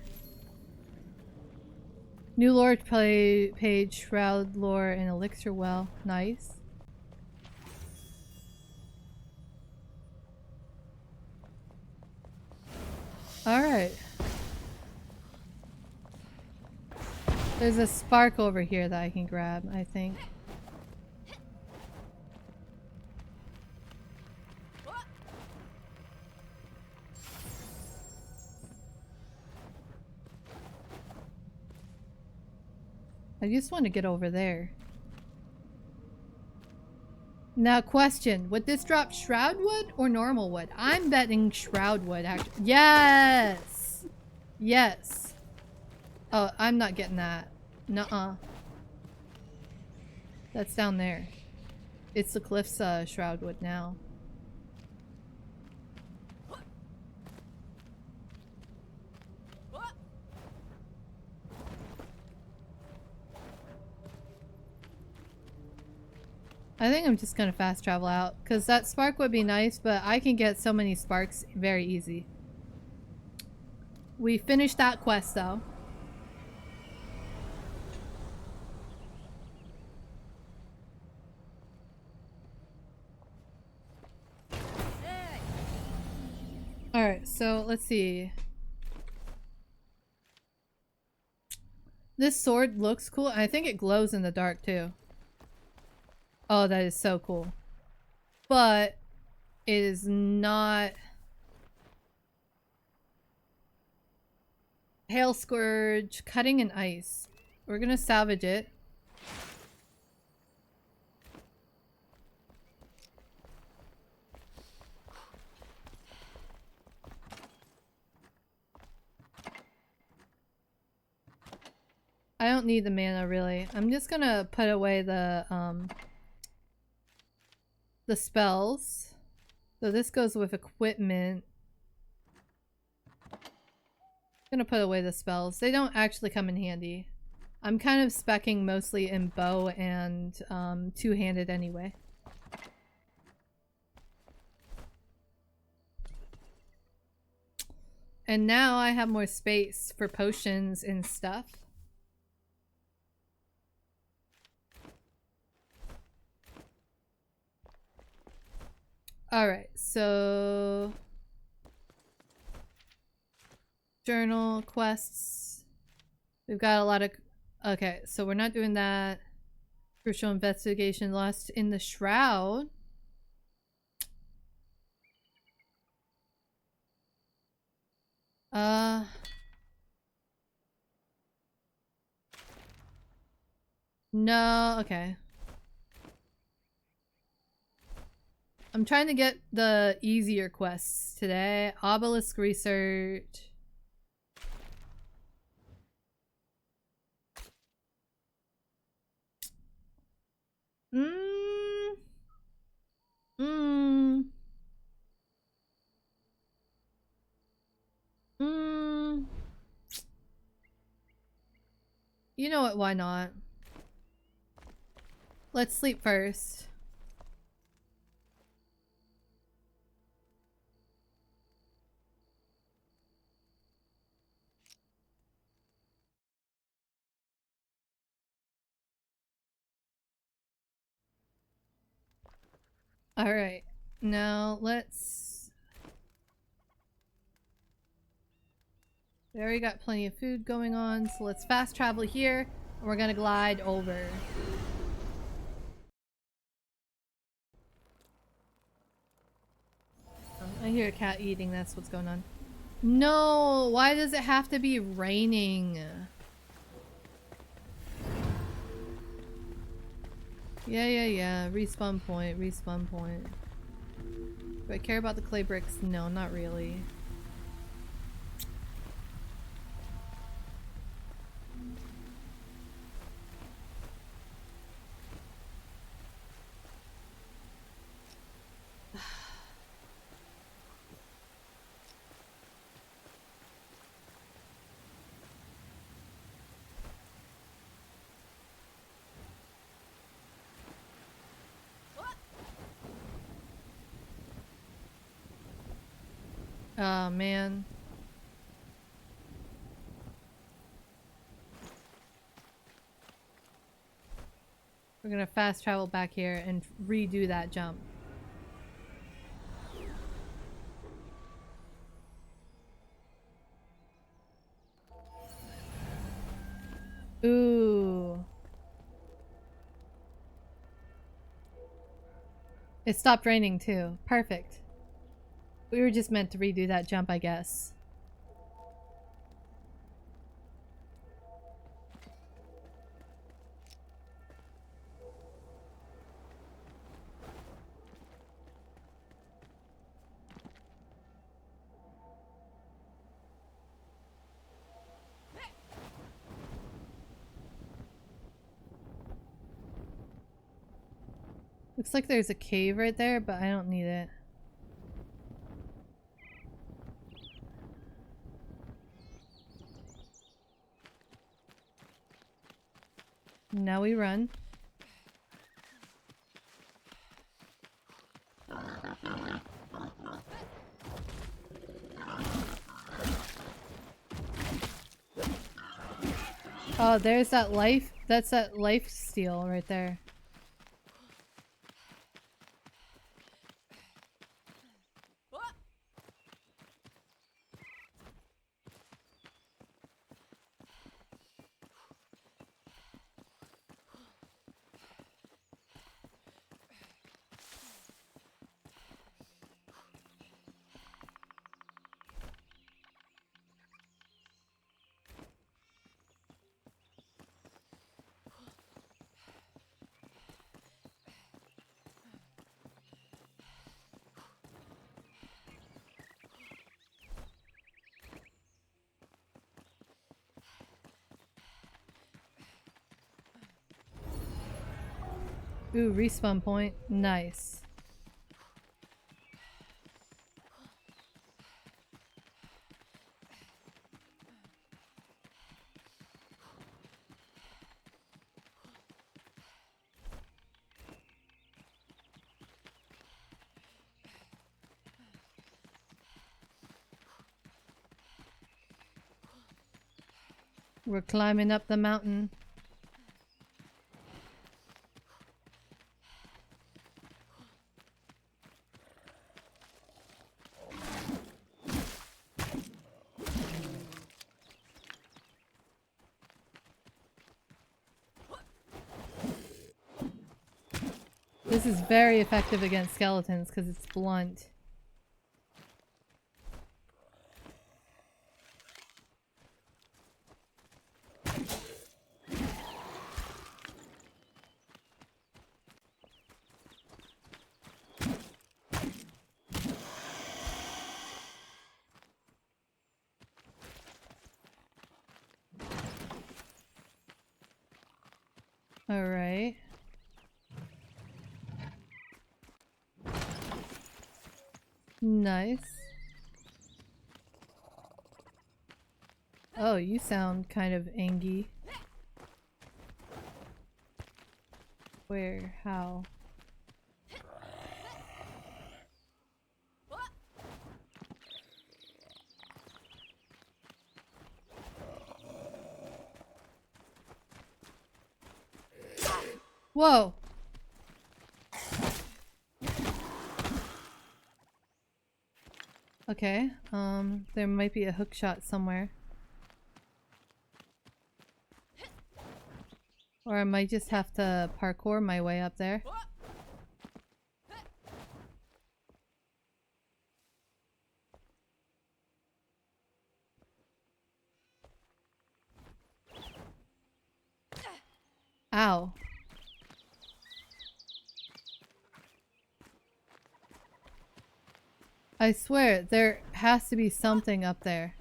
New lore page, Shroud lore, and Elixir well. Nice. Alright. There's a spark over here that I can grab, I think. I just want to get over there. Now question, would this drop Shroud Wood or normal wood? I'm betting Shroud Wood actually. Yes! Yes. Oh, I'm not getting that. Nuh-uh. That's down there. It's the Cliff's Shroud Wood now. I think I'm just gonna fast travel out, because that spark would be nice, but I can get so many sparks very easy. We finished that quest though. Alright, so let's see. This sword looks cool. I think it glows in the dark too. Oh, that is so cool. But it is not... Hail Scourge, Cutting and Ice. We're gonna salvage it. I don't need the mana really. I'm just gonna put away the spells. So this goes with equipment. I'm gonna put away the spells. They don't actually come in handy. I'm kind of speccing mostly in bow and two-handed anyway. And now I have more space for potions and stuff. Alright, so... Journal quests. We've got a lot of... Okay, so we're not doing that. Crucial investigation lost in the shroud. No, okay. I'm trying to get the easier quests today. Obelisk research. Mm. Mm. Mm. You know what, why not? Let's sleep first. Alright. Now let's... We already got plenty of food going on, so let's fast travel here, and we're gonna glide over. Oh, I hear a cat eating, that's what's going on. No! Why does it have to be raining? Yeah. Respawn point, respawn point. Do I care about the clay bricks? No, not really. Oh, man. We're gonna fast travel back here and redo that jump. Ooh. It stopped raining too. Perfect. We were just meant to redo that jump, I guess. Looks like there's a cave right there, but I don't need it. Now we run. Oh, there's that life. That's that life steal right there. Ooh, respawn point. Nice. We're climbing up the mountain. This is very effective against skeletons because it's blunt. All right. Nice. Oh, you sound kind of angy. Where? How? Whoa! Okay, there might be a hook shot somewhere. Or I might just have to parkour my way up there. Ow. I swear, there has to be something up there.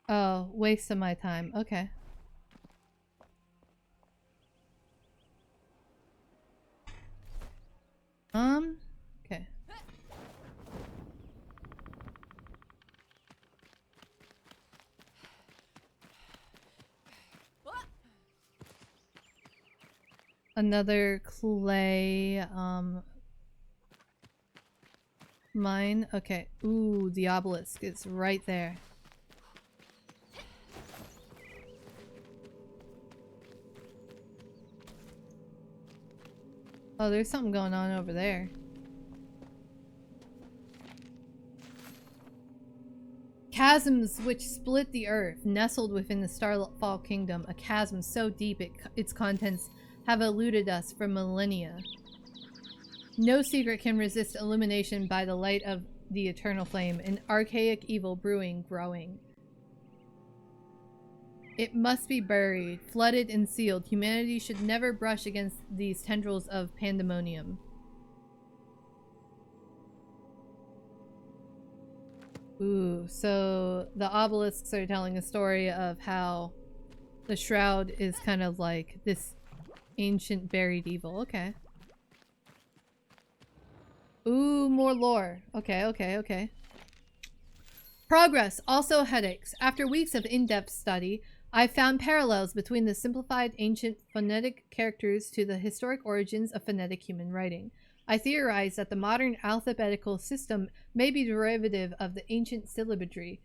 Oh, waste of my time. Okay. Okay. Another clay, mine. Okay. Ooh, the obelisk is right there. Oh, there's something going on over there. Chasms which split the earth, nestled within the Starfall Kingdom, a chasm so deep its contents have eluded us for millennia. No secret can resist illumination by the light of the eternal flame, an archaic evil brewing, growing. It must be buried, flooded and sealed. Humanity should never brush against these tendrils of pandemonium. Ooh, so the obelisks are telling a story of how the shroud is kind of like this ancient buried evil. Okay. Ooh, more lore. Okay, okay, okay. Progress, also headaches. After weeks of in-depth study, I found parallels between the simplified ancient phonetic characters to the historic origins of phonetic human writing. I theorized that the modern alphabetical system may be derivative of the ancient syllabary.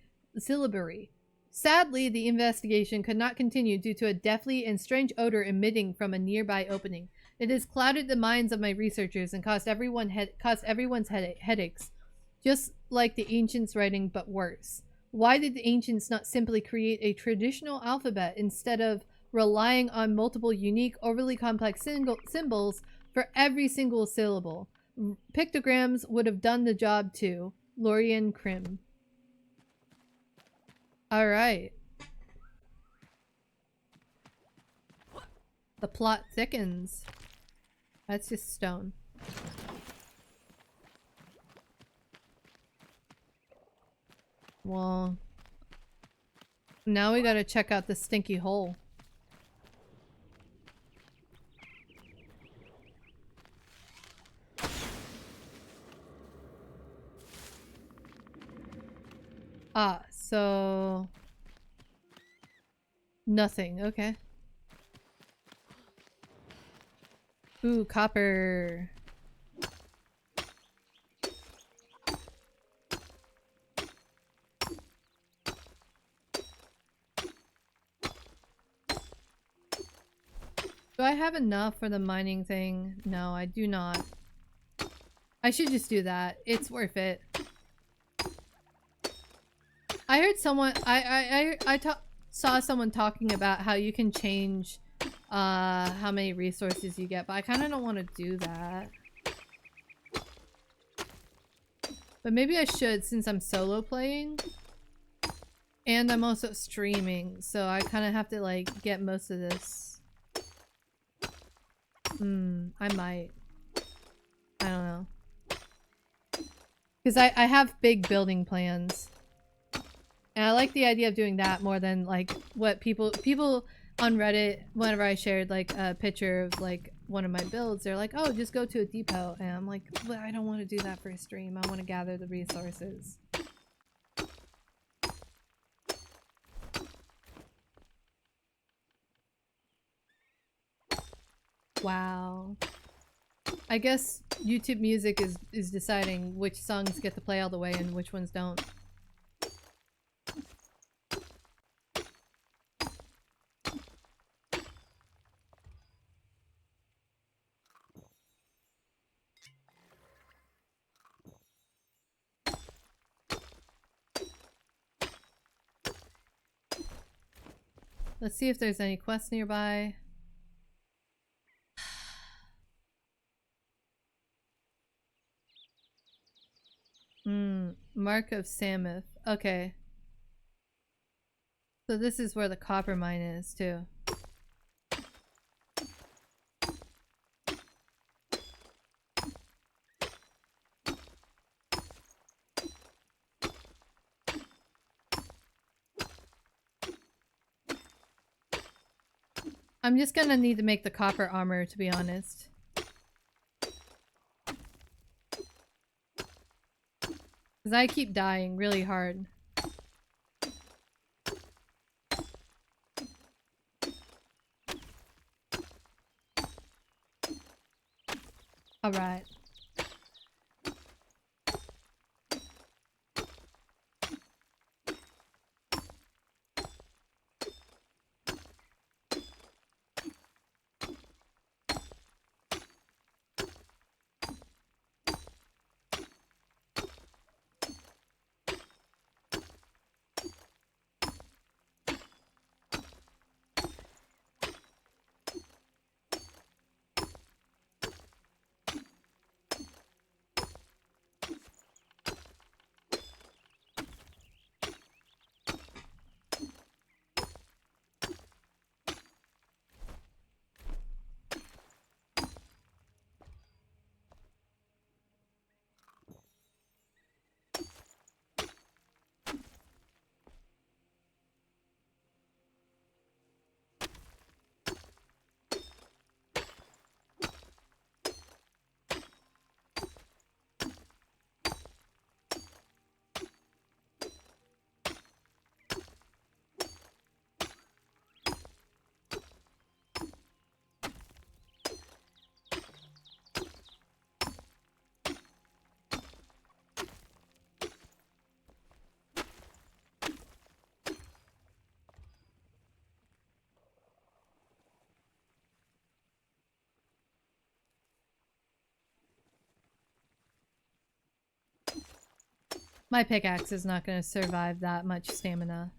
Sadly, the investigation could not continue due to a deathly and strange odor emitting from a nearby opening. It has clouded the minds of my researchers and caused everyone's headaches, just like the ancients' writing, but worse. Why did the ancients not simply create a traditional alphabet instead of relying on multiple unique, overly complex symbols for every single syllable? Pictograms would have done the job too. Lorian Krim. Alright. The plot thickens. That's just stone. Well, now we gotta check out the stinky hole. Ah, so... nothing, okay. Ooh, copper. Do I have enough for the mining thing? No, I do not. I should just do that. It's worth it. I heard someone saw someone talking about how you can change how many resources you get, but I kind of don't want to do that. But maybe I should since I'm solo playing. And I'm also streaming, so I kind of have to like get most of this. I might. I don't know. Because I have big building plans. And I like the idea of doing that more than like what people on Reddit, whenever I shared like a picture of like one of my builds, they're like, oh, just go to a depot. And I'm like, but I don't want to do that for a stream. I want to gather the resources. Wow. I guess YouTube Music is deciding which songs get to play all the way and which ones don't. Let's see if there's any quests nearby. Mark of Samoth. Okay. So this is where the copper mine is, too. I'm just gonna need to make the copper armor, to be honest. Because I keep dying really hard. Alright. My pickaxe is not going to survive that much stamina.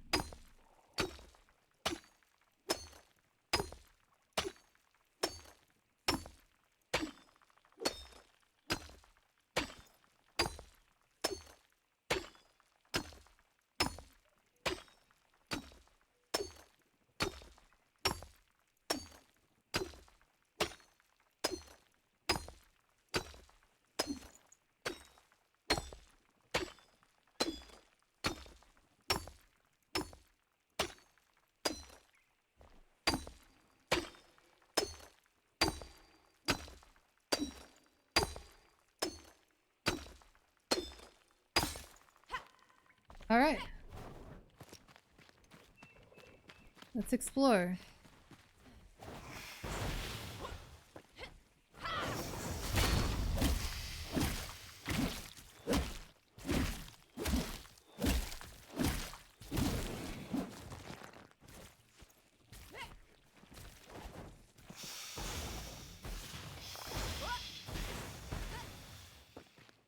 All right. Let's explore.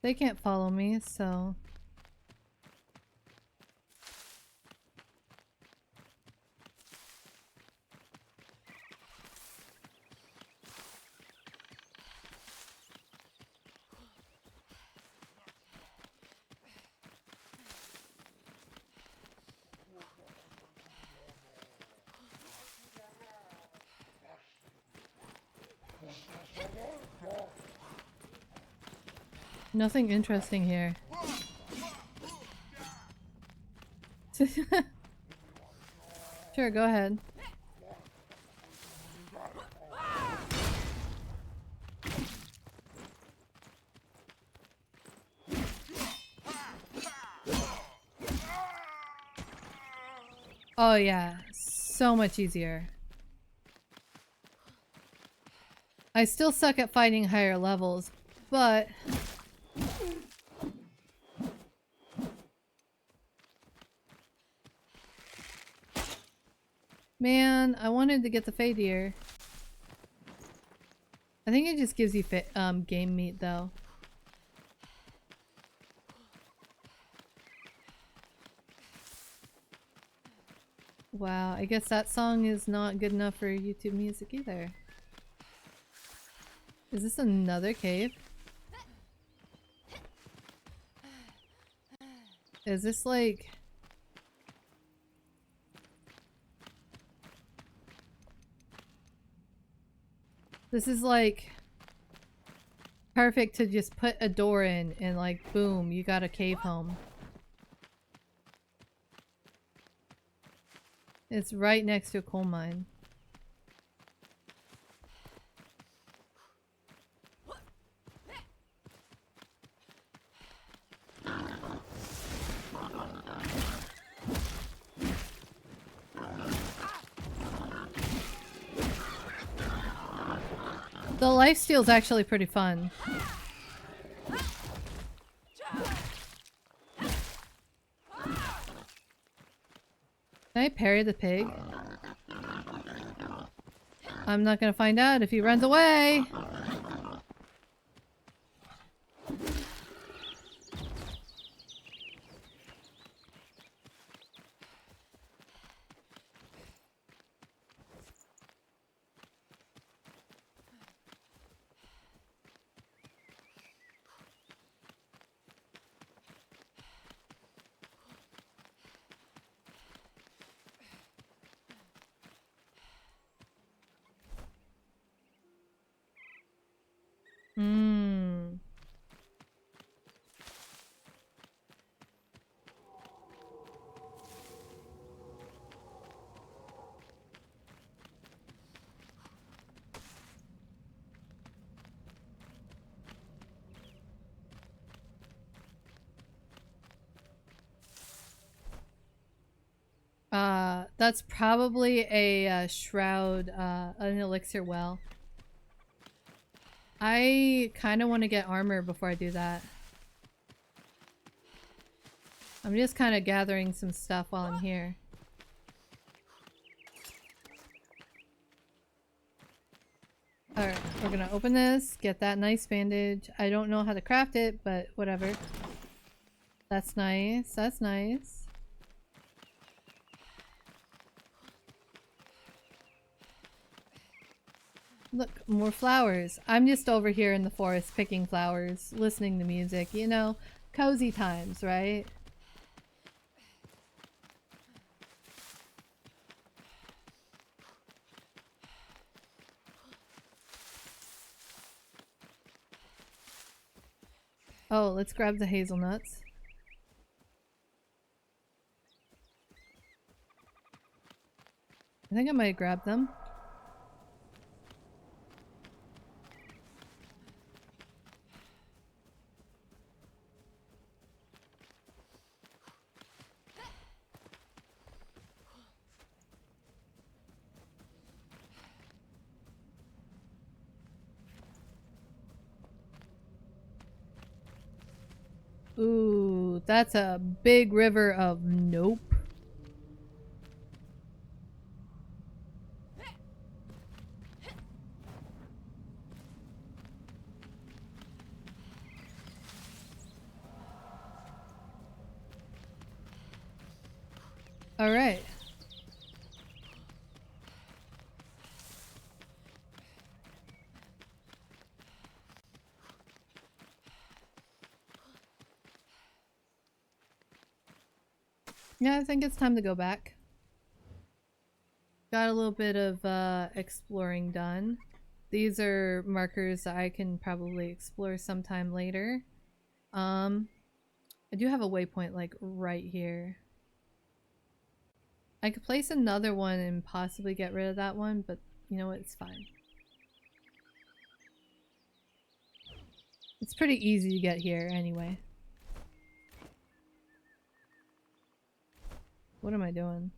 They can't follow me, so... Nothing interesting here. Sure, go ahead. Oh yeah, so much easier. I still suck at fighting higher levels, but... Man, I wanted to get the Fadir. I think it just gives you game meat though. Wow, I guess that song is not good enough for YouTube music either. Is this another cave? Is this like... This is like... perfect to just put a door in and like boom, you got a cave home. It's right next to a coal mine. The lifesteal is actually pretty fun. Can I parry the pig? I'm not gonna find out if he runs away! Hmm. That's probably a shroud, an elixir well. I kind of want to get armor before I do that. I'm just kind of gathering some stuff while I'm here. Alright, we're gonna open this, get that nice bandage. I don't know how to craft it, but whatever. That's nice, that's nice. Look, more flowers. I'm just over here in the forest picking flowers, listening to music, you know, cozy times, right? Oh, let's grab the hazelnuts. I think I might grab them. Ooh, that's a big river of nope. All right. Yeah, I think it's time to go back. Got a little bit of exploring done. These are markers that I can probably explore sometime later. I do have a waypoint like right here. I could place another one and possibly get rid of that one, but you know what, it's fine. It's pretty easy to get here anyway. What am I doing?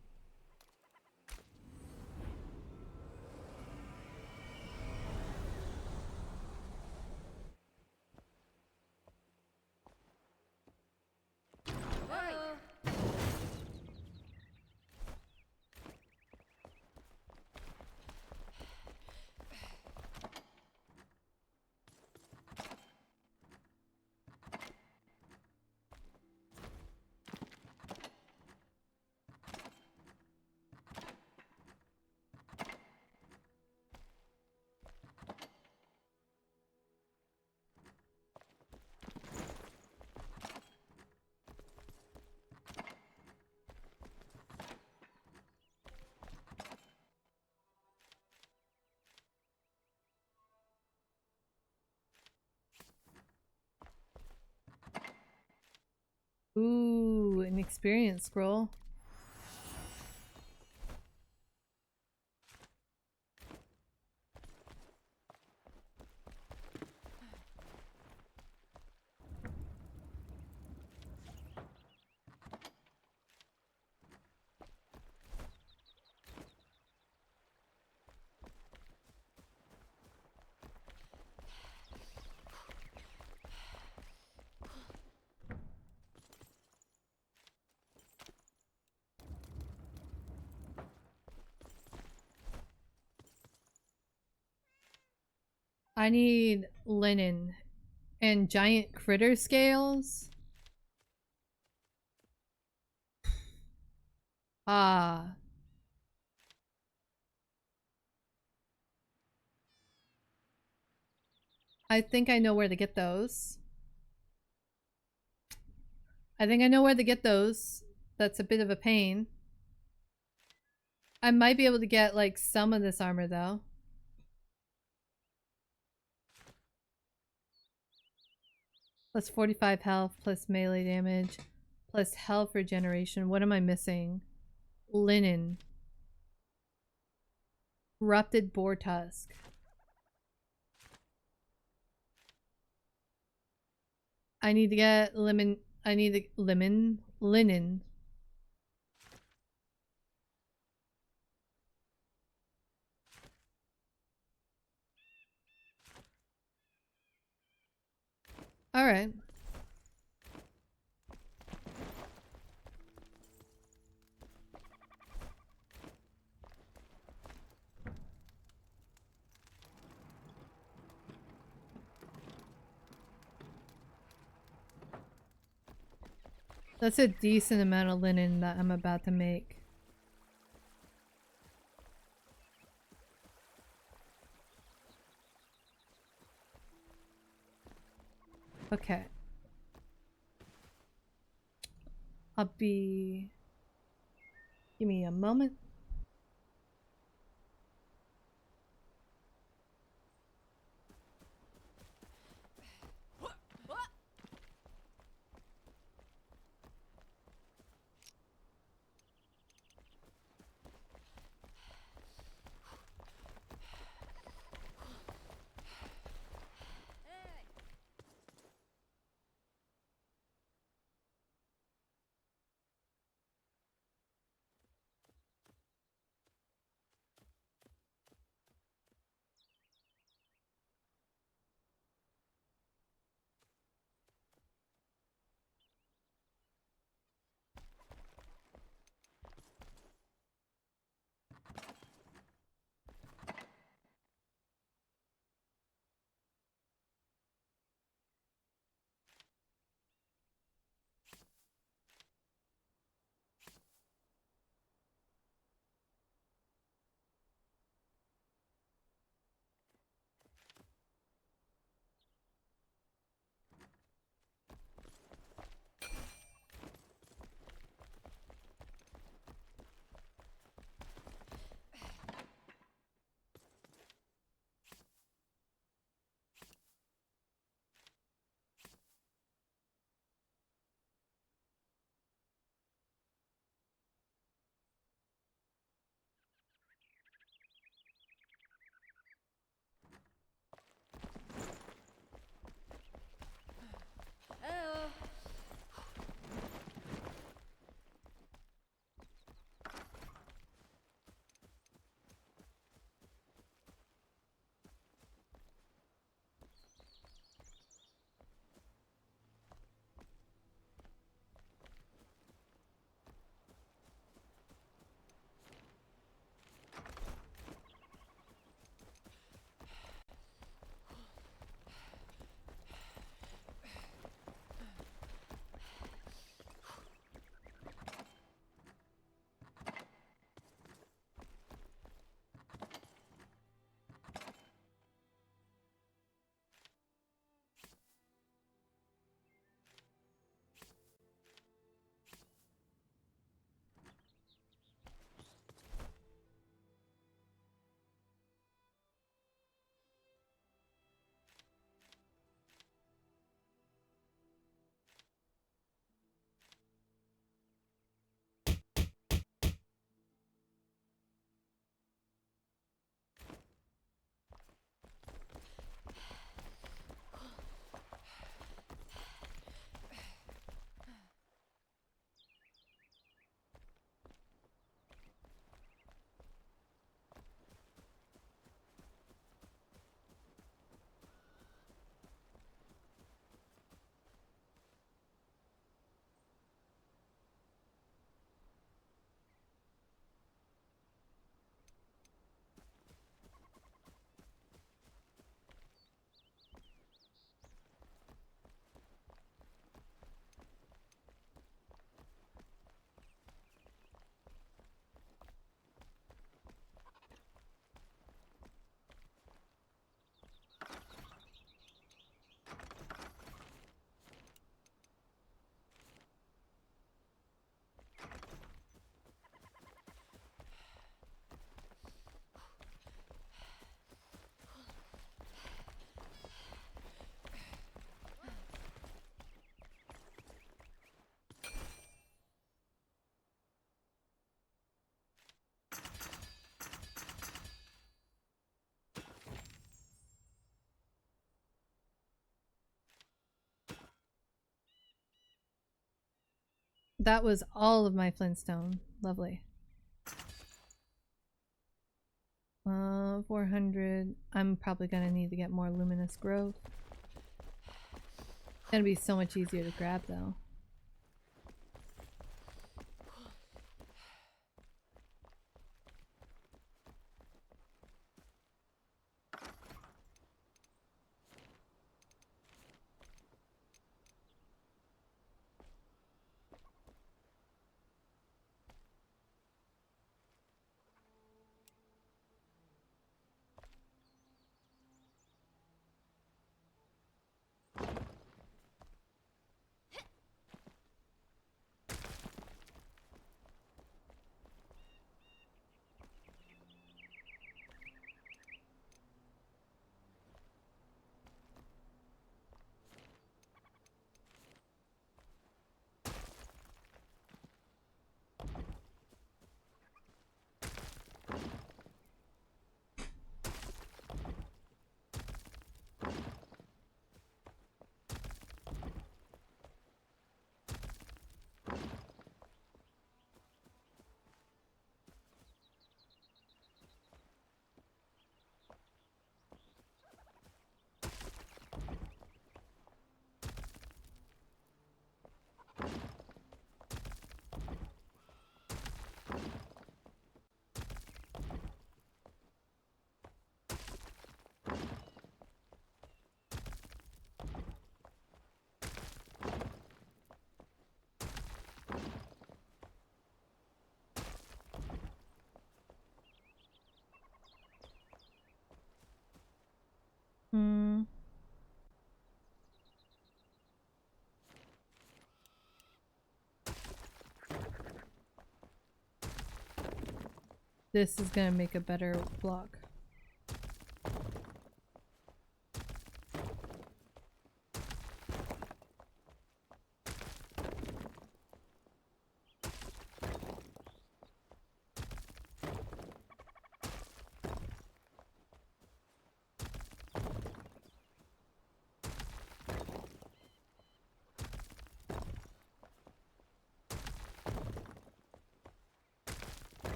Ooh, an experience scroll. I need linen and giant critter scales. Ah. I think I know where to get those. I think I know where to get those. That's a bit of a pain. I might be able to get like some of this armor though. Plus 45 health, plus melee damage, plus health regeneration. What am I missing? Linen. Corrupted boar tusk. I need to get lemon. I need the linen. All right. That's a decent amount of linen that I'm about to make. Okay. I'll be... Give me a moment. That was all of my flintstone. Lovely. 400. I'm probably gonna need to get more luminous growth. It's gonna be so much easier to grab though. Hmm. This is gonna make a better block.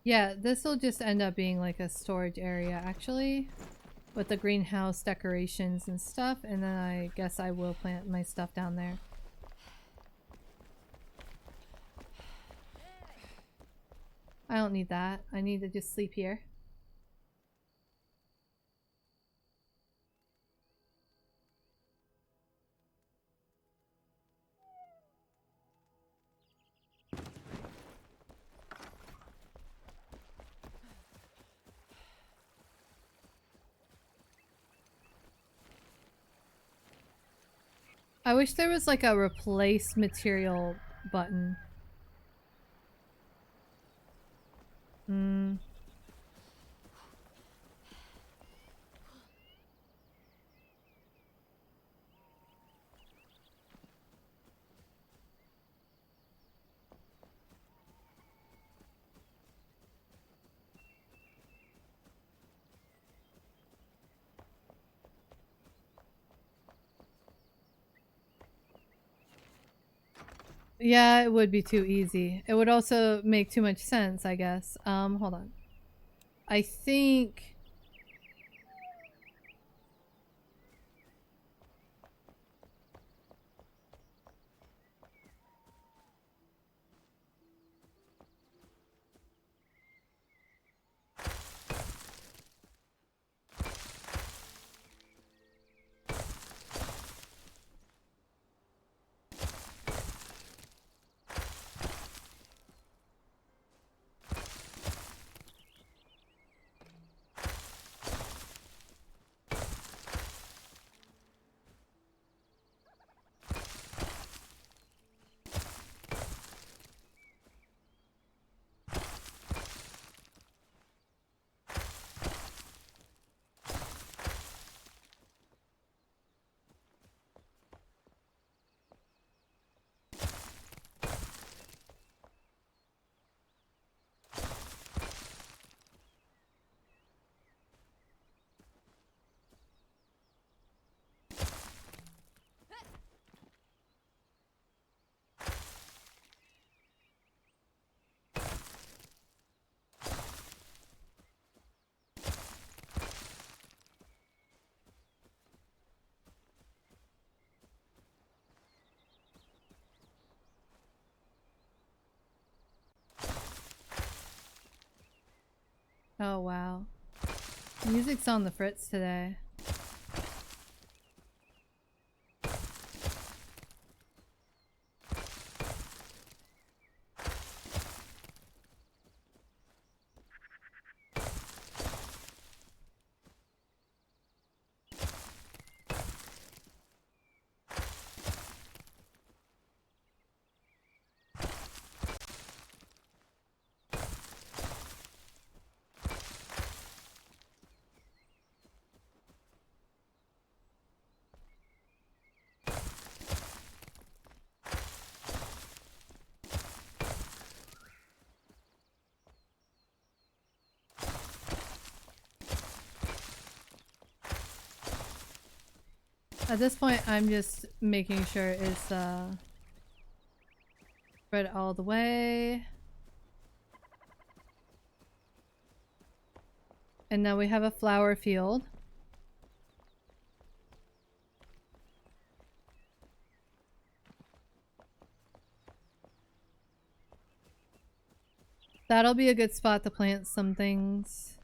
Yeah, this will just end up being like a storage area actually, with the greenhouse decorations and stuff, and then I guess I will plant my stuff down there. I don't need that. I need to just sleep here. I wish there was like a replace material button. Hmm. Yeah, it would be too easy. It would also make too much sense, I guess. Hold on. I think... Oh wow. Music's on the fritz today. At this point, I'm just making sure it's spread all the way. And now we have a flower field. That'll be a good spot to plant some things.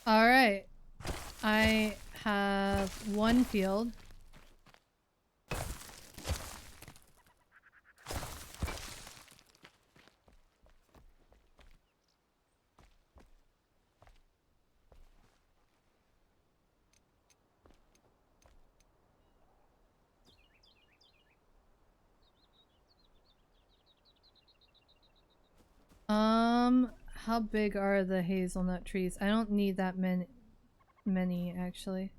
All right. I have one field. How big are the hazelnut trees? I don't need that many actually.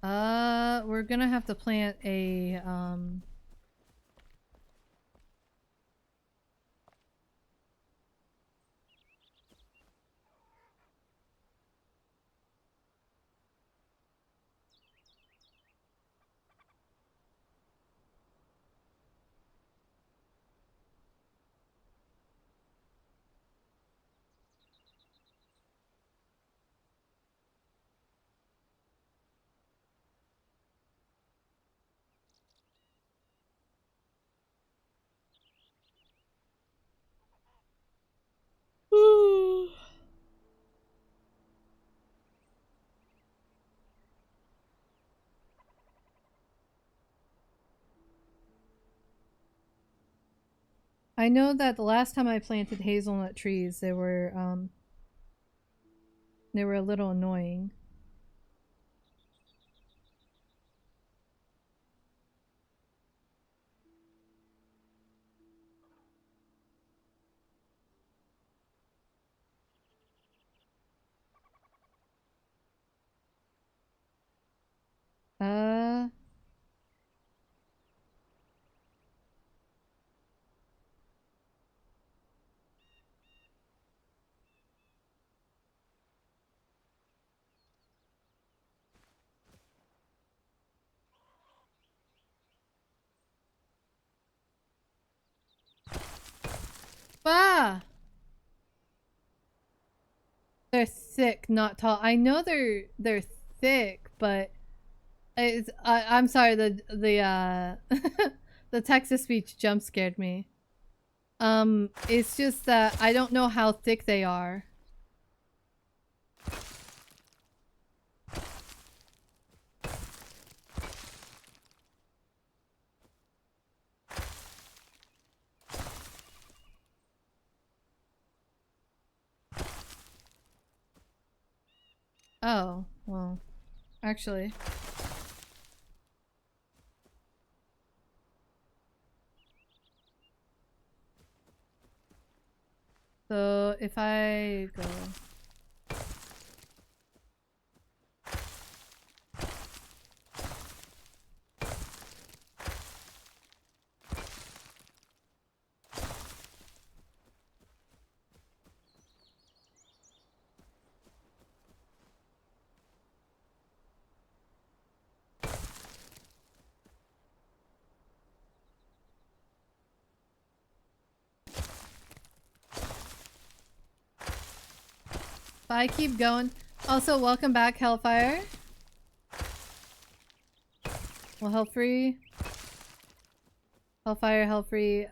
We're gonna have to plant a I know that the last time I planted hazelnut trees, they were a little annoying. Uh Ah! They're thick, not tall. I know they're thick, but I'm sorry, the Texas speech jump scared me. It's just that I don't know how thick they are. Oh, well, actually. So if I go... If I keep going... Also, welcome back, Hellfire. Well, Hellfree. Hellfire, Hellfree,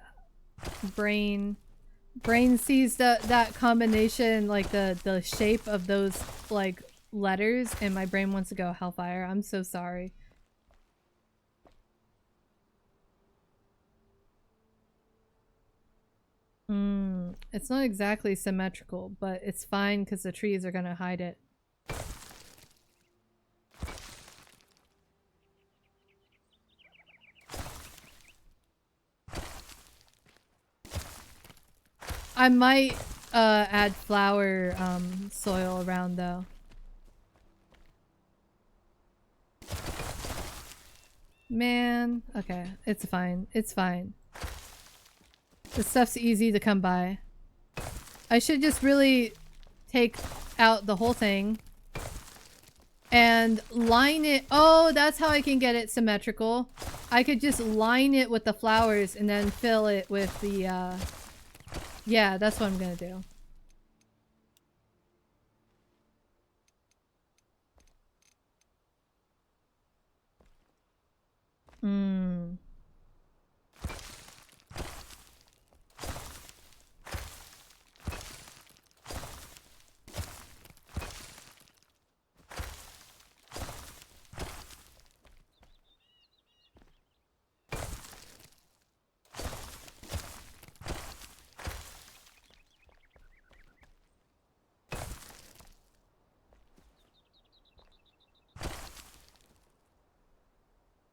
Brain. Brain sees that combination, like the shape of those like letters, and my brain wants to go Hellfire. I'm so sorry. It's not exactly symmetrical, but it's fine because the trees are gonna hide it. I might add flower soil around though. Man, okay, it's fine. It's fine. This stuff's easy to come by. I should just really take out the whole thing and line it. Oh, that's how I can get it symmetrical. I could just line it with the flowers and then fill it with the yeah, that's what I'm gonna do.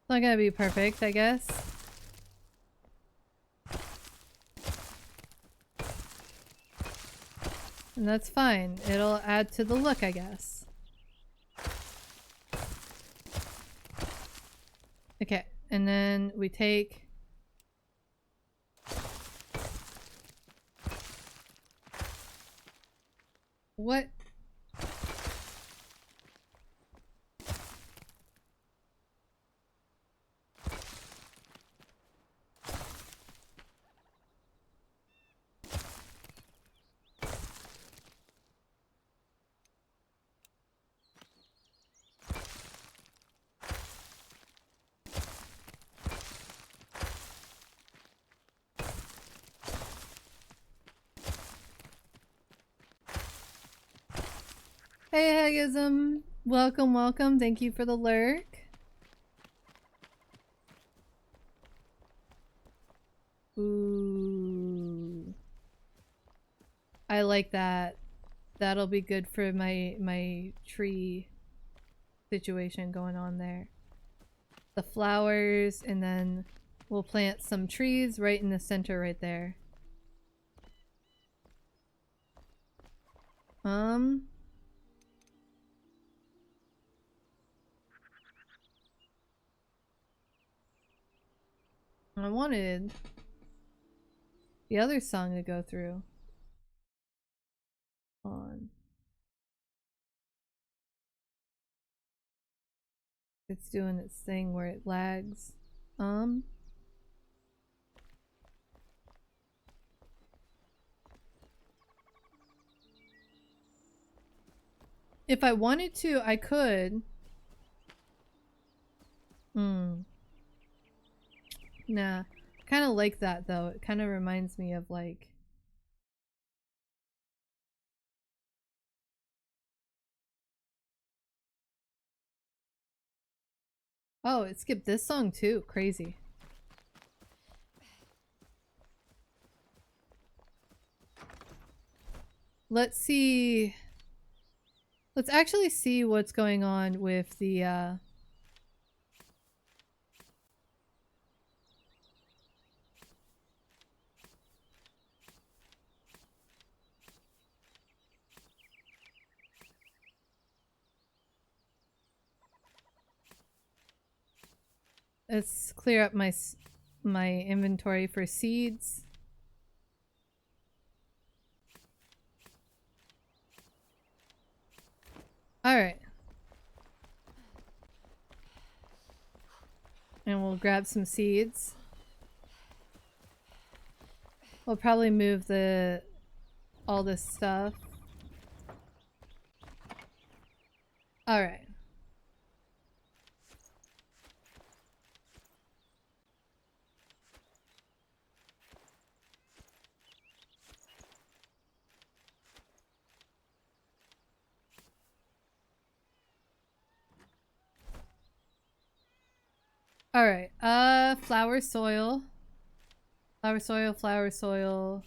It's not gonna be perfect, I guess. And that's fine. It'll add to the look, I guess. Okay, and then we take... What? Hey Hagism! Welcome, welcome. Thank you for the lurk. Ooh. I like that. That'll be good for my tree situation going on there. The flowers, and then we'll plant some trees right in the center right there. I wanted the other song to go through. On. It's doing its thing where it lags. If I wanted to, I could. Hmm. Nah. Kind of like that though. It kind of reminds me of like. Oh, it skipped this song too. Crazy. Let's see. Let's actually see what's going on with the let's clear up my inventory for seeds. All right. And we'll grab some seeds. We'll probably move all this stuff. All right. All right. Flower soil. Flower soil, flower soil.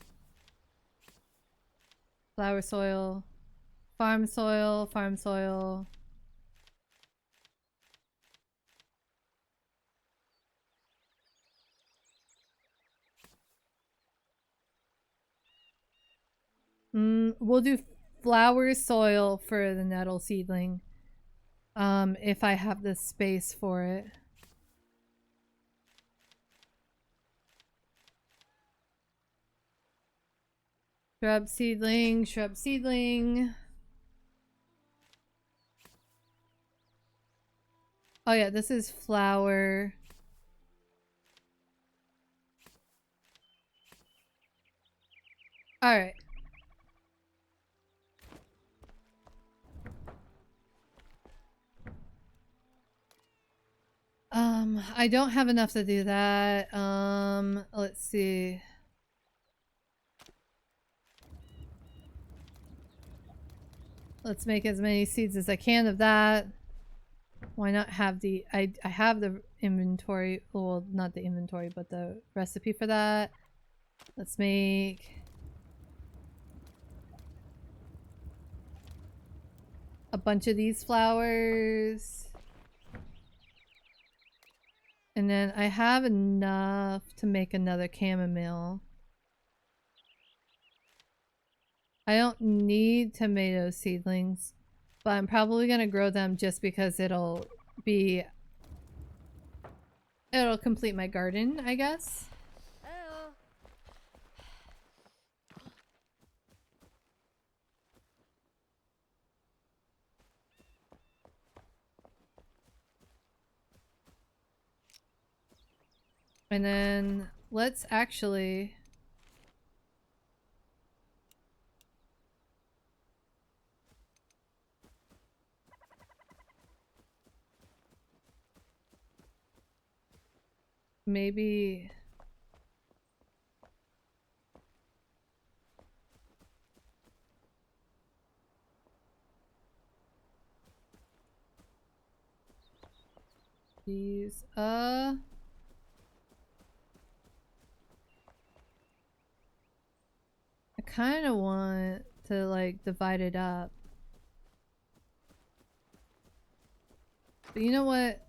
Flower soil. Farm soil, farm soil. We'll do flower soil for the nettle seedling. If I have the space for it. Shrub seedling, shrub seedling. Oh yeah, this is flower. All right. I don't have enough to do that. Let's see. Let's make as many seeds as I can of that. Why not have the I have the inventory, well, not the inventory, but the recipe for that. Let's make a bunch of these flowers. And then I have enough to make another chamomile. I don't need tomato seedlings, but I'm probably gonna grow them just because it'll complete my garden, I guess. And then let's actually maybe these I kind of want to like divide it up. But you know what?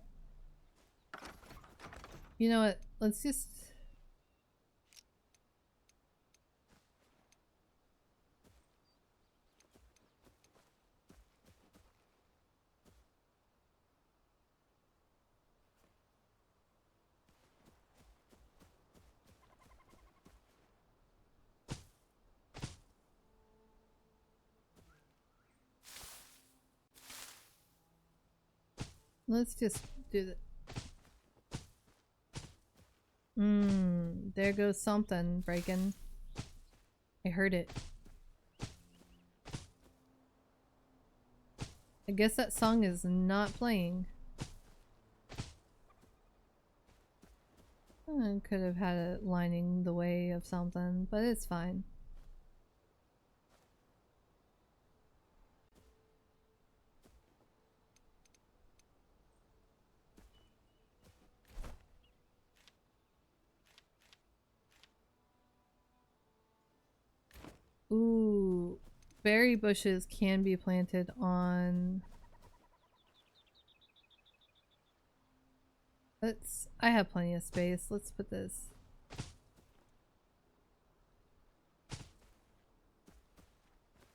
You know what? Let's just do that. There goes something breaking. I heard it. I guess that song is not playing. I could have had it lining the way of something, but it's fine. Ooh, berry bushes can be planted on... I have plenty of space. Let's put this.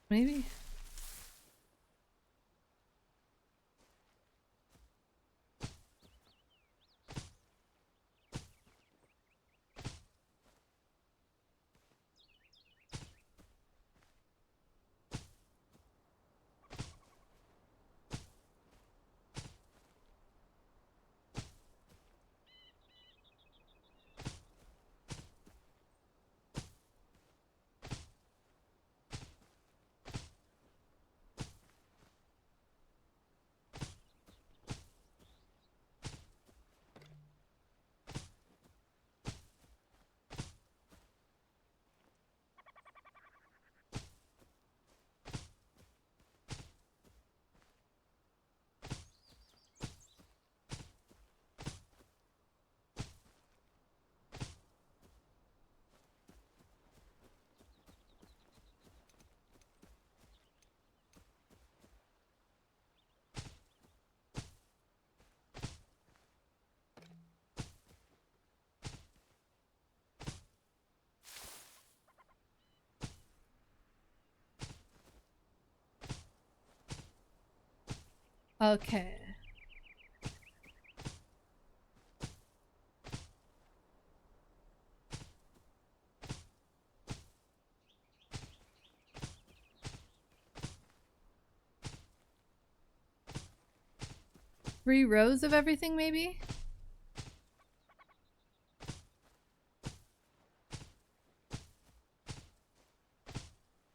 Maybe? Okay. Three rows of everything, maybe?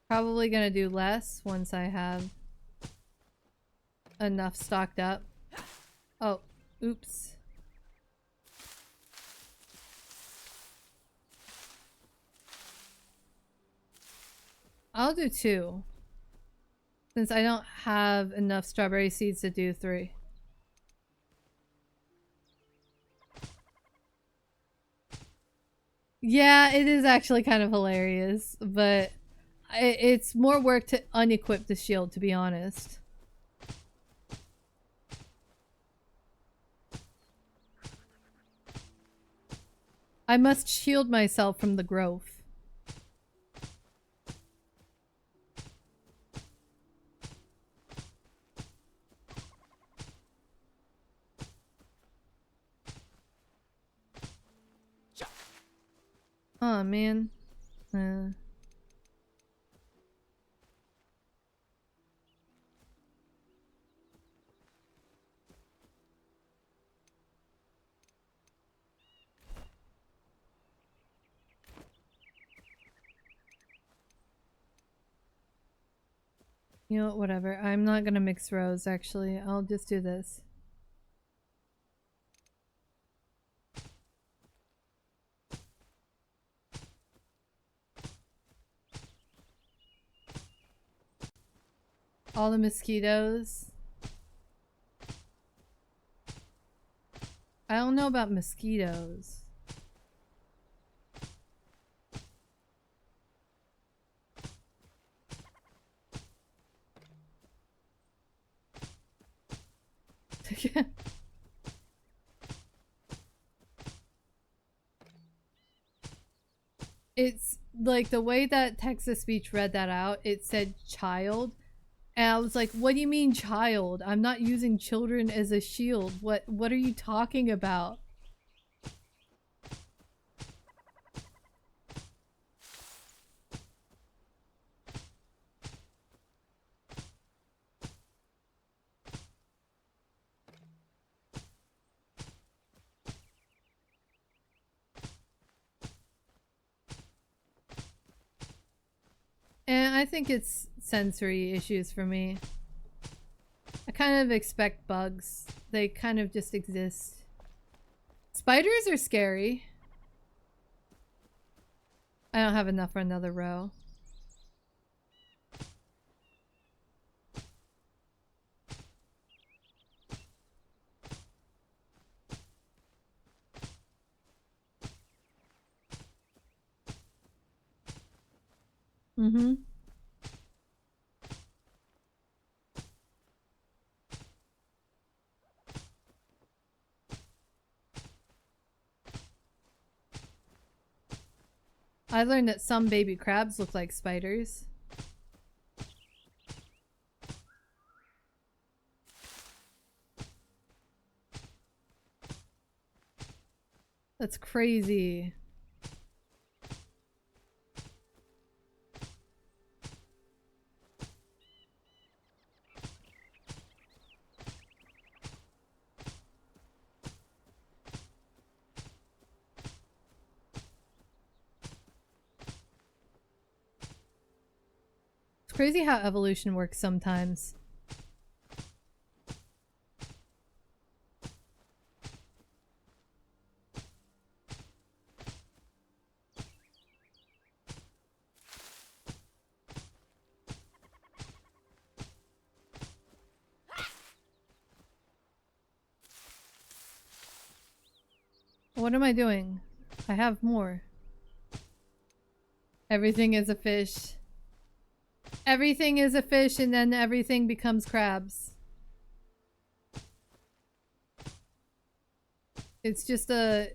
Probably gonna do less once I have enough stocked up. Oh, oops. I'll do 2. Since I don't have enough strawberry seeds to do 3. Yeah, it is actually kind of hilarious, but it's more work to unequip the shield, to be honest. I must shield myself from the growth. Oh man. You know what, whatever. I'm not gonna mix rows, actually. I'll just do this. All the mosquitoes. I don't know about mosquitoes. It's like the way that text-to-speech read that out, it said child. And I was like, what do you mean child? I'm not using children as a shield. What are you talking about? And I think it's sensory issues for me. I kind of expect bugs. They kind of just exist. Spiders are scary. I don't have enough for another row. Mm-hmm. I learned that some baby crabs look like spiders. That's crazy. It's crazy how evolution works sometimes. What am I doing? I have more. Everything is a fish. Everything is a fish and then everything becomes crabs. It's just a...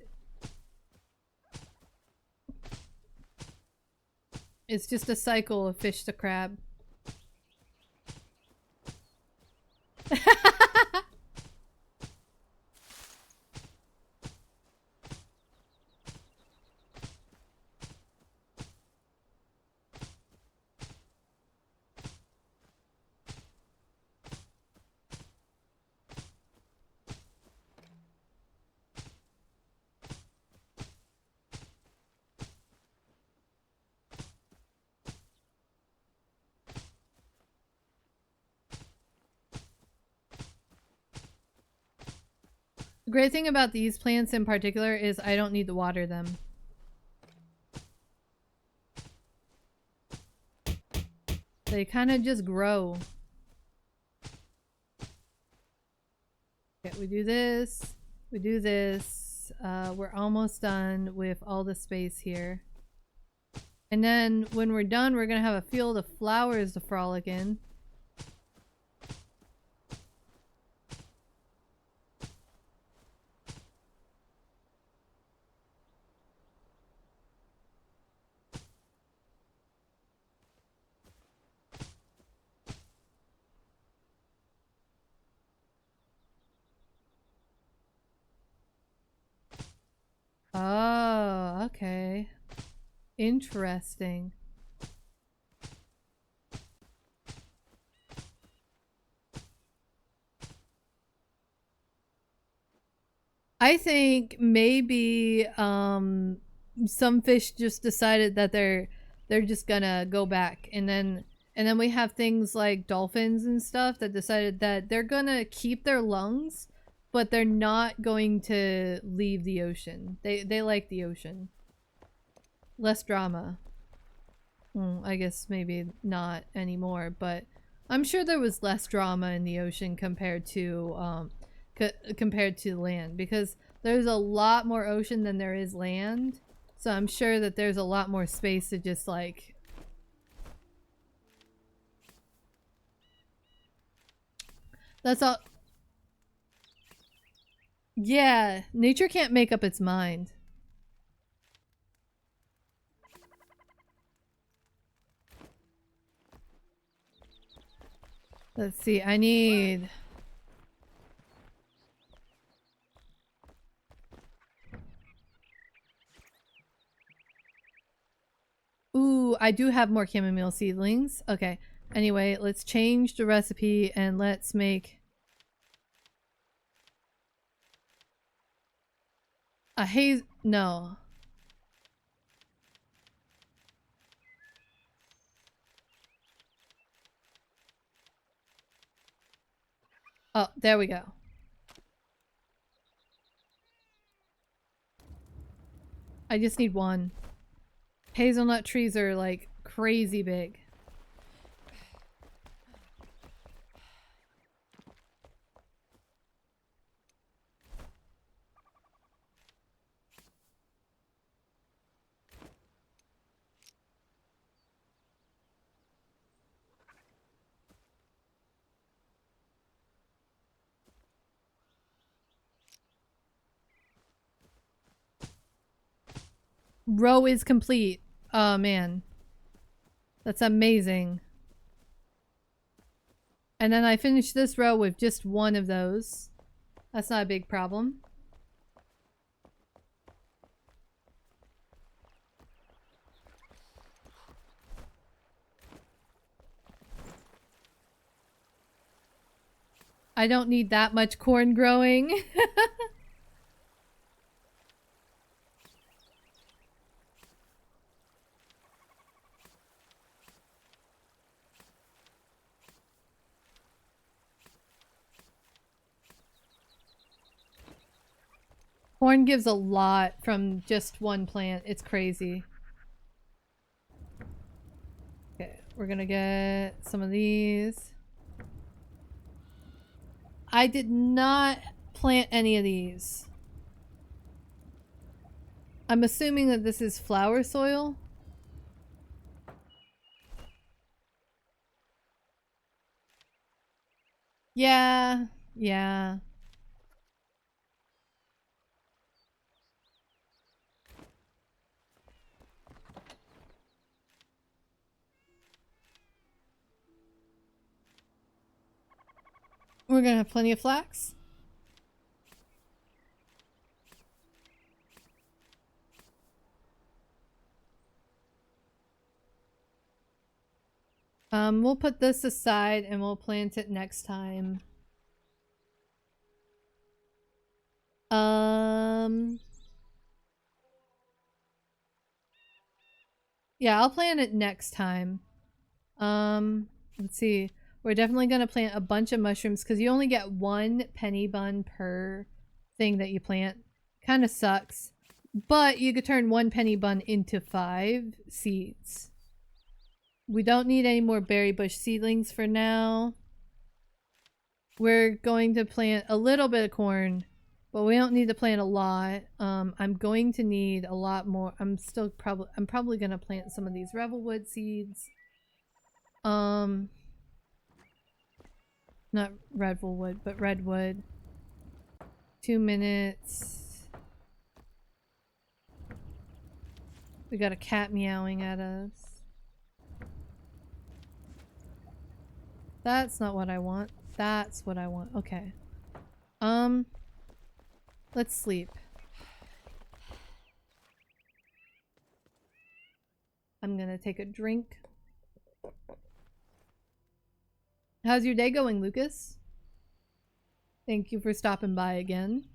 It's just a cycle of fish to crab. The great thing about these plants in particular is I don't need to water them. They kind of just grow. Okay, we do this. We do this. We're almost done with all the space here. And then when we're done, we're gonna have a field of flowers to frolic in. Oh, okay. Interesting. I think maybe some fish just decided that they're just gonna go back, and then we have things like dolphins and stuff that decided that they're gonna keep their lungs, but they're not going to leave the ocean. They like the ocean. Less drama. I guess maybe not anymore, but I'm sure there was less drama in the ocean compared to land, because there's a lot more ocean than there is land. So I'm sure that there's a lot more space to just like... That's all. Yeah, nature can't make up its mind. Let's see, I need... Ooh, I do have more chamomile seedlings. Okay. Anyway, let's change the recipe and let's make a haze... No. Oh, there we go. I just need one. Hazelnut trees are like crazy big. Row is complete. Oh man. That's amazing. And then I finished this row with just one of those. That's not a big problem. I don't need that much corn growing. Corn gives a lot from just one plant. It's crazy. Okay, we're gonna get some of these. I did not plant any of these. I'm assuming that this is flower soil. Yeah, yeah. We're gonna have plenty of flax. We'll put this aside and we'll plant it next time. Yeah, I'll plant it next time. Let's see. We're definitely gonna plant a bunch of mushrooms because you only get one penny bun per thing that you plant. Kind of sucks. But you could turn one penny bun into 5 seeds. We don't need any more berry bush seedlings for now. We're going to plant a little bit of corn, but we don't need to plant a lot. I'm going to need a lot more. I'm probably gonna plant some of these revelwood seeds. Not revelwood, but redwood. 2 minutes. We got a cat meowing at us. That's not what I want. That's what I want. Okay. Let's sleep. I'm gonna take a drink. How's your day going, Lucas? Thank you for stopping by again.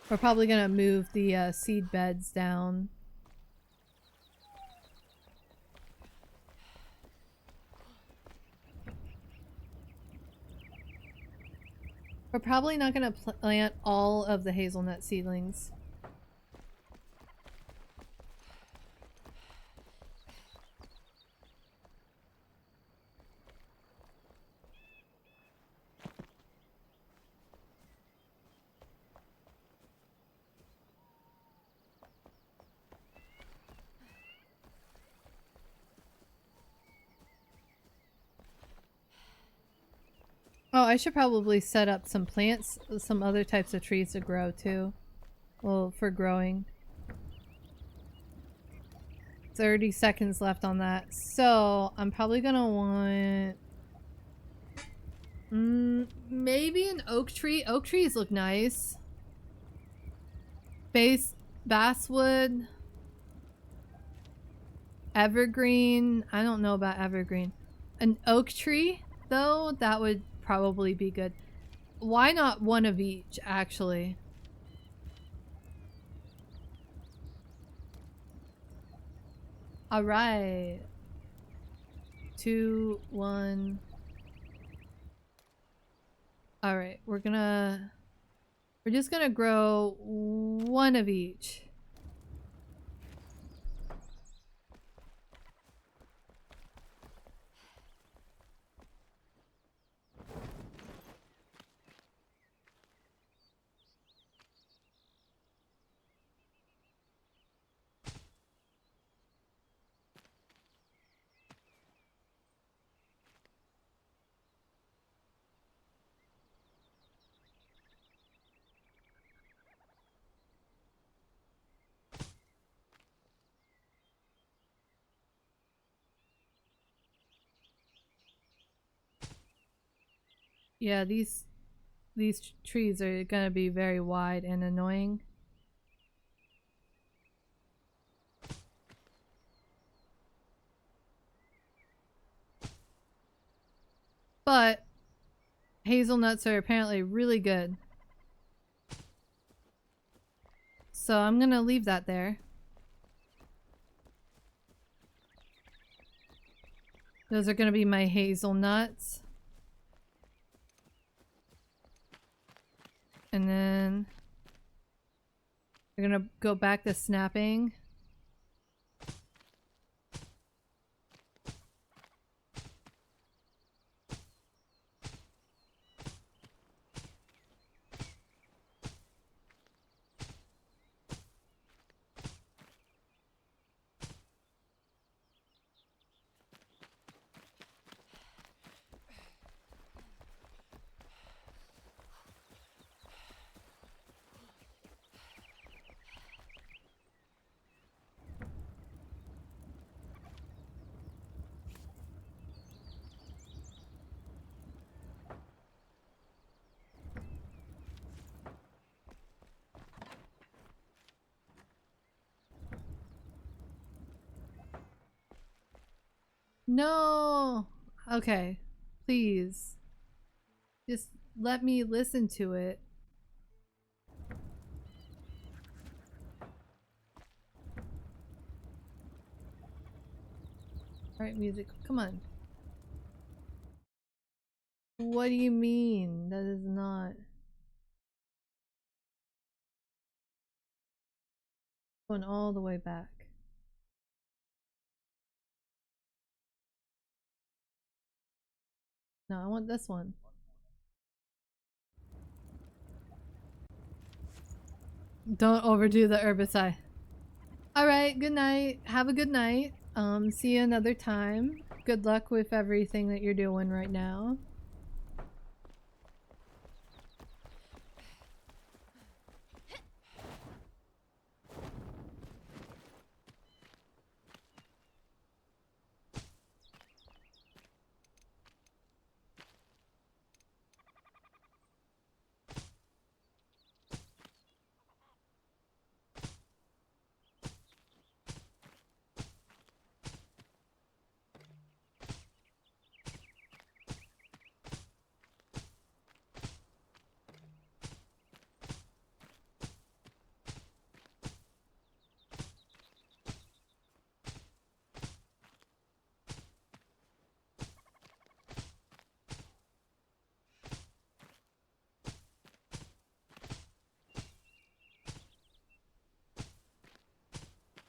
We're probably gonna move the seed beds down. We're probably not gonna plant all of the hazelnut seedlings. Oh, I should probably set up some plants, some other types of trees to grow too. Well, for growing. 30 seconds left on that. So, I'm probably gonna want... maybe an oak tree. Oak trees look nice. Basswood. Evergreen. I don't know about evergreen. An oak tree, though, that would probably be good. Why not one of each, actually? Alright. 2, 1. All right, we're just gonna grow one of each. Yeah, these trees are gonna be very wide and annoying. But hazelnuts are apparently really good. So I'm gonna leave that there. Those are gonna be my hazelnuts. And then we're gonna go back to snapping. No! Okay. Please. Just let me listen to it. Alright, music. Come on. What do you mean? That is not... Going all the way back. No, I want this one. Don't overdo the herbicide. Alright, good night. Have a good night. See you another time. Good luck with everything that you're doing right now.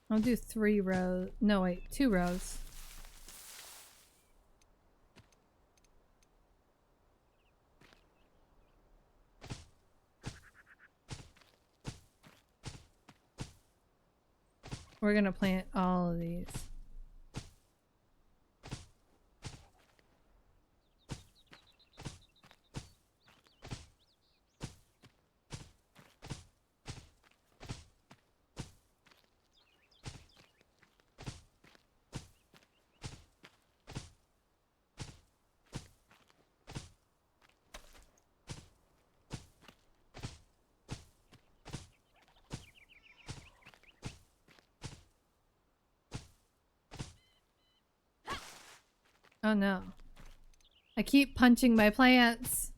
I'll do 3 rows. No, wait, 2 rows. We're gonna plant all of these. Oh no. I keep punching my plants.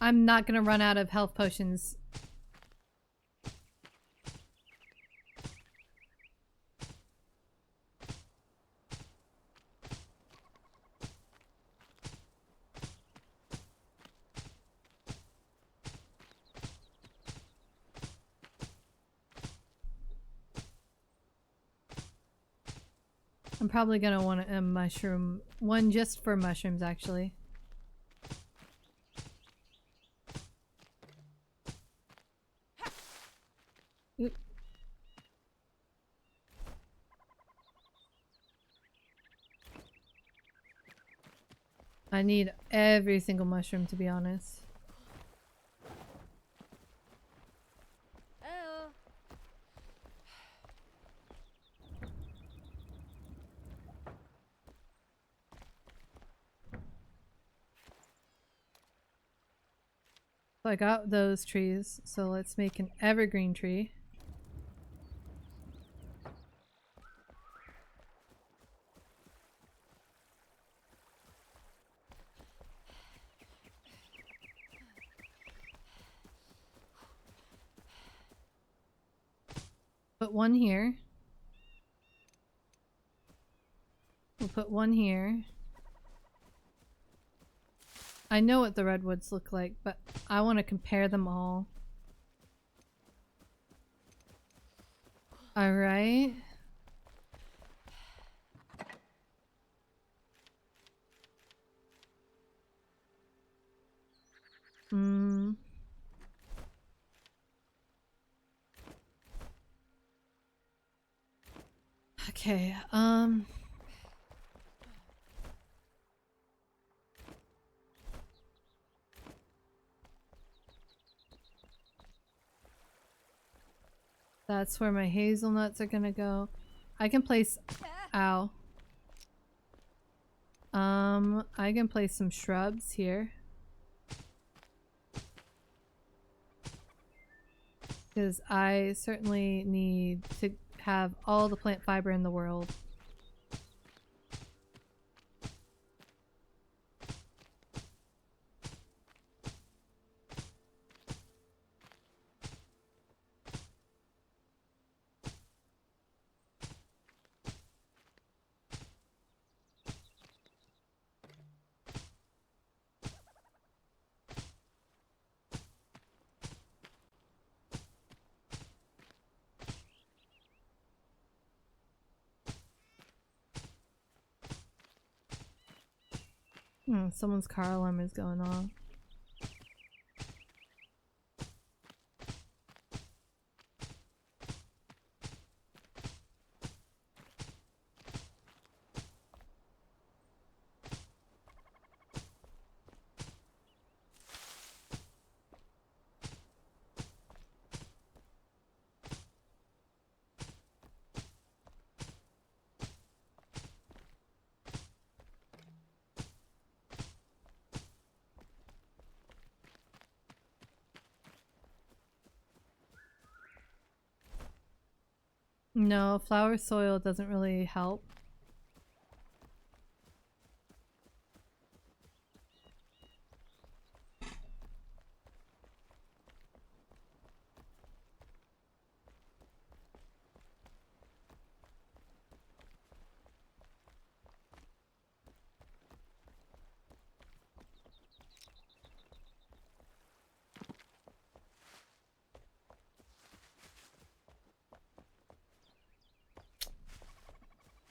I'm not gonna run out of health potions. I'm probably gonna want a mushroom. One just for mushrooms, actually. Oop. I need every single mushroom, to be honest. So I got those trees, so let's make an evergreen tree. Put one here. We'll put one here. I know what the redwoods look like, but I want to compare them all. Alright. Okay, that's where my hazelnuts are gonna go. I can place... Ow. I can place some shrubs here. Because I certainly need to have all the plant fiber in the world. Someone's car alarm is going off. No, flower soil doesn't really help.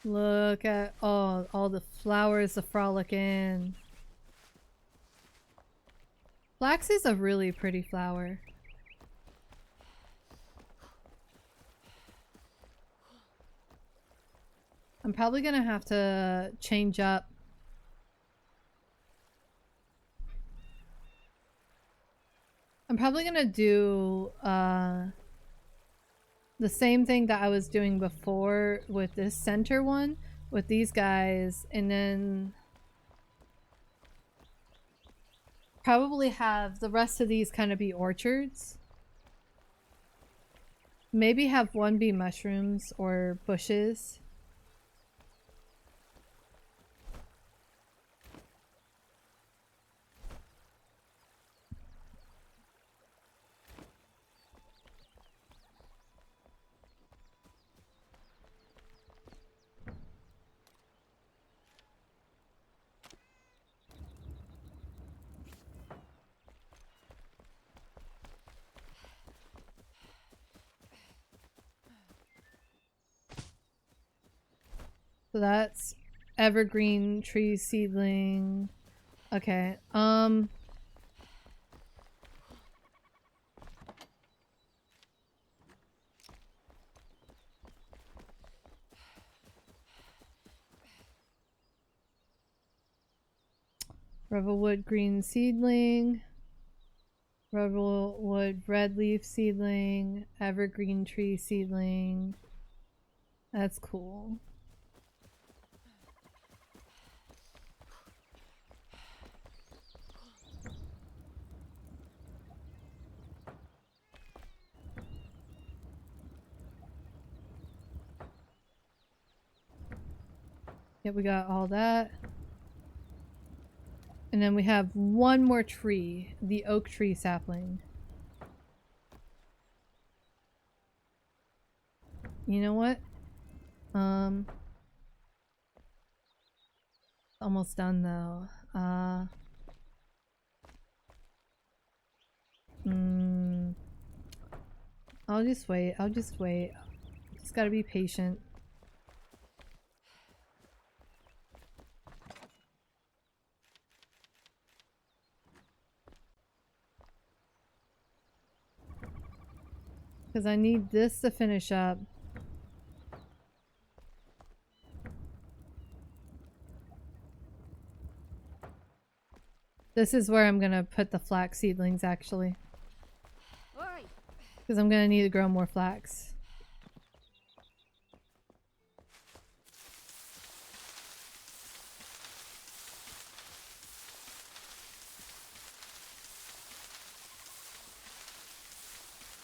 Look at all the flowers to frolic in. Flax is a really pretty flower. I'm probably gonna have to change up. I'm probably gonna do the same thing that I was doing before with this center one, with these guys, and then probably have the rest of these kind of be orchards. Maybe have one be mushrooms or bushes. So that's evergreen tree seedling. Okay. Revelwood green seedling. Revelwood red leaf seedling. Evergreen tree seedling. That's cool. Yep, we got all that. And then we have one more tree, the oak tree sapling. You know what? Almost done though. I'll just wait. I'll just wait. Just gotta be patient. Because I need this to finish up. This is where I'm gonna put the flax seedlings actually. Because I'm gonna need to grow more flax.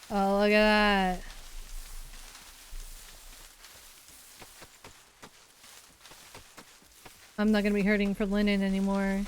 Oh, look at that. I'm not gonna be hurting for linen anymore.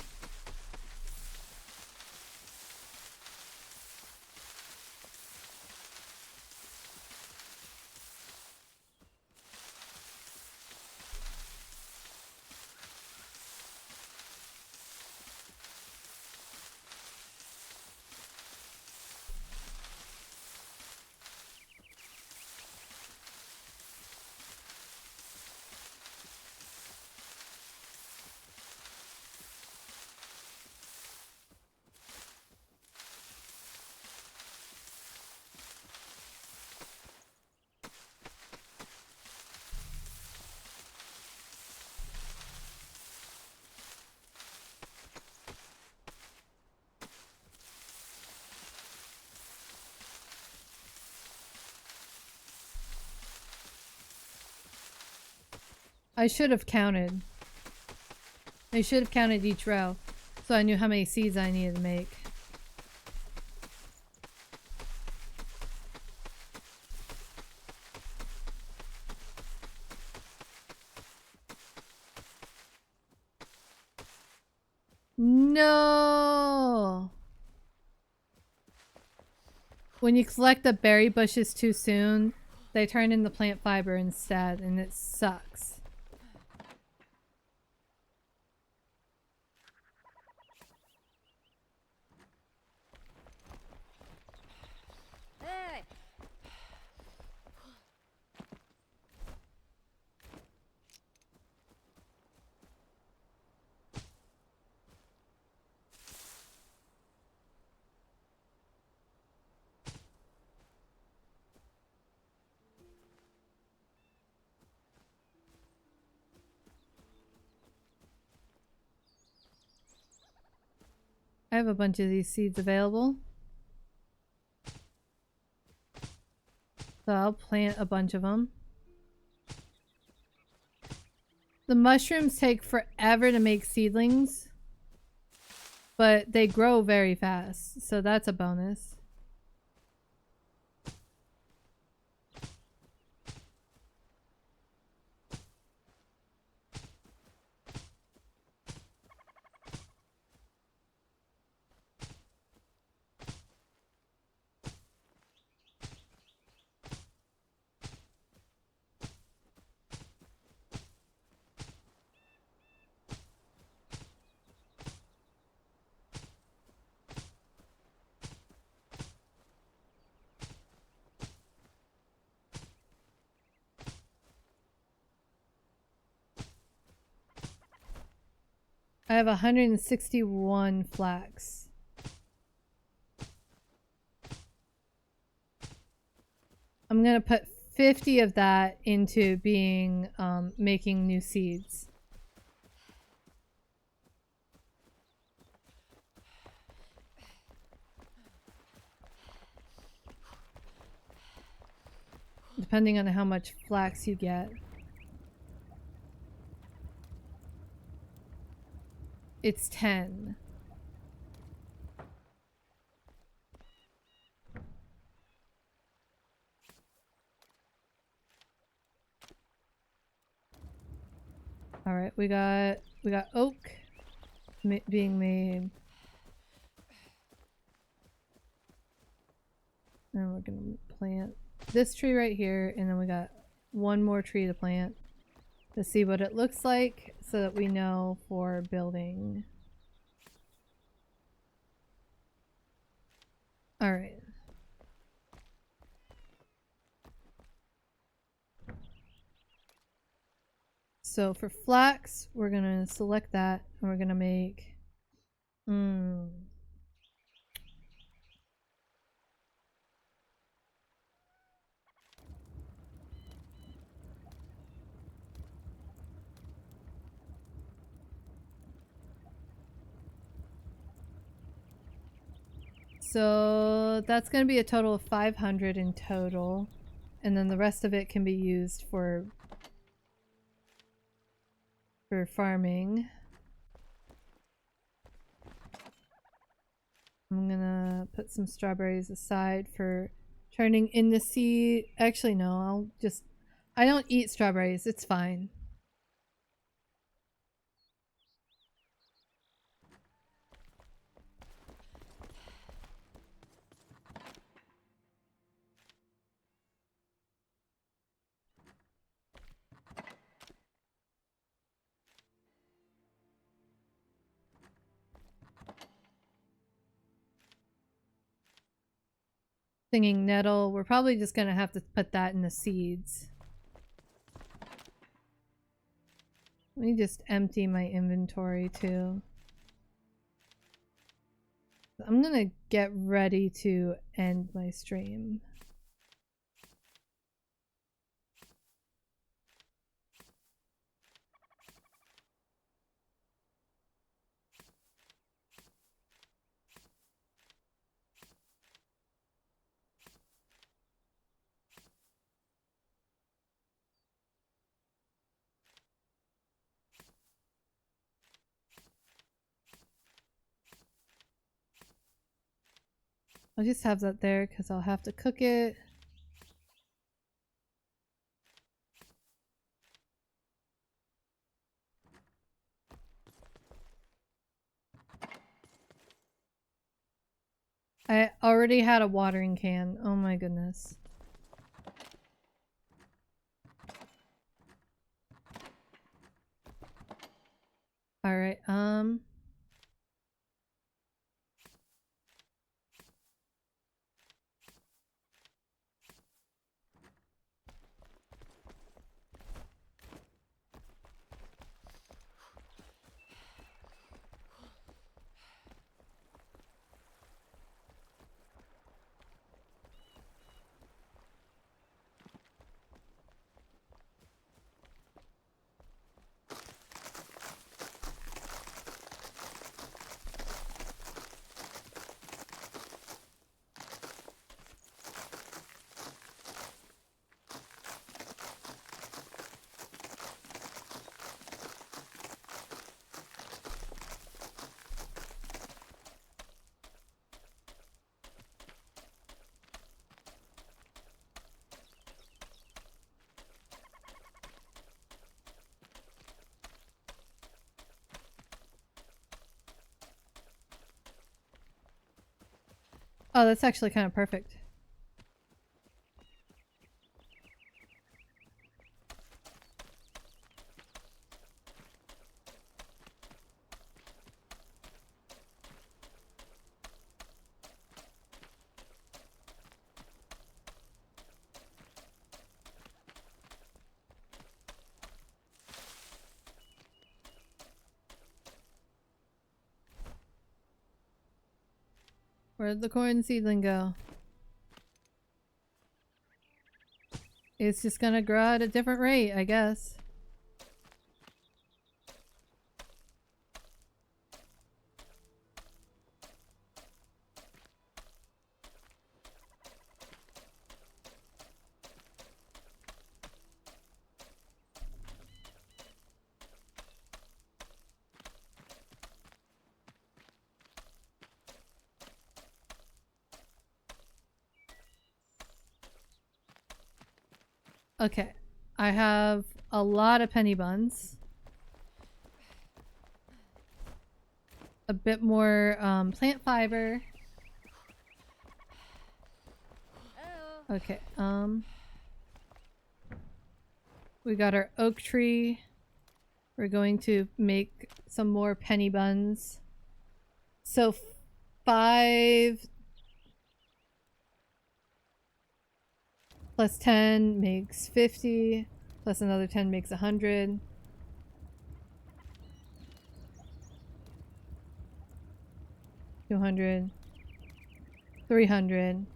I should have counted. I should have counted each row, so I knew how many seeds I needed to make. No! When you collect the berry bushes too soon, they turn into plant fiber instead, and it sucks. I have a bunch of these seeds available. So I'll plant a bunch of them. The mushrooms take forever to make seedlings, but they grow very fast, so that's a bonus. I have 161 flax. I'm gonna put 50 of that into being making new seeds. Depending on how much flax you get. It's 10. All right, we got oak being made. And we're gonna plant this tree right here, and then we got one more tree to plant to see what it looks like so that we know for building. All right. So for flax, we're gonna select that and we're gonna make so that's gonna be a total of 500 in total, and then the rest of it can be used for farming. I'm gonna put some strawberries aside for turning into seed. Actually, no, I don't eat strawberries. It's fine. Singing nettle, we're probably just gonna have to put that in the seeds. Let me just empty my inventory too. I'm gonna get ready to end my stream. I'll just have that there because I'll have to cook it. I already had a watering can. Oh my goodness. All right. Oh, that's actually kind of perfect. Where'd the corn seedling go? It's just gonna grow at a different rate, I guess. Okay, I have a lot of penny buns. A bit more plant fiber. Okay, we got our oak tree. We're going to make some more penny buns. So 5 plus 10 makes 50, plus another 10 makes 100. $200, $300.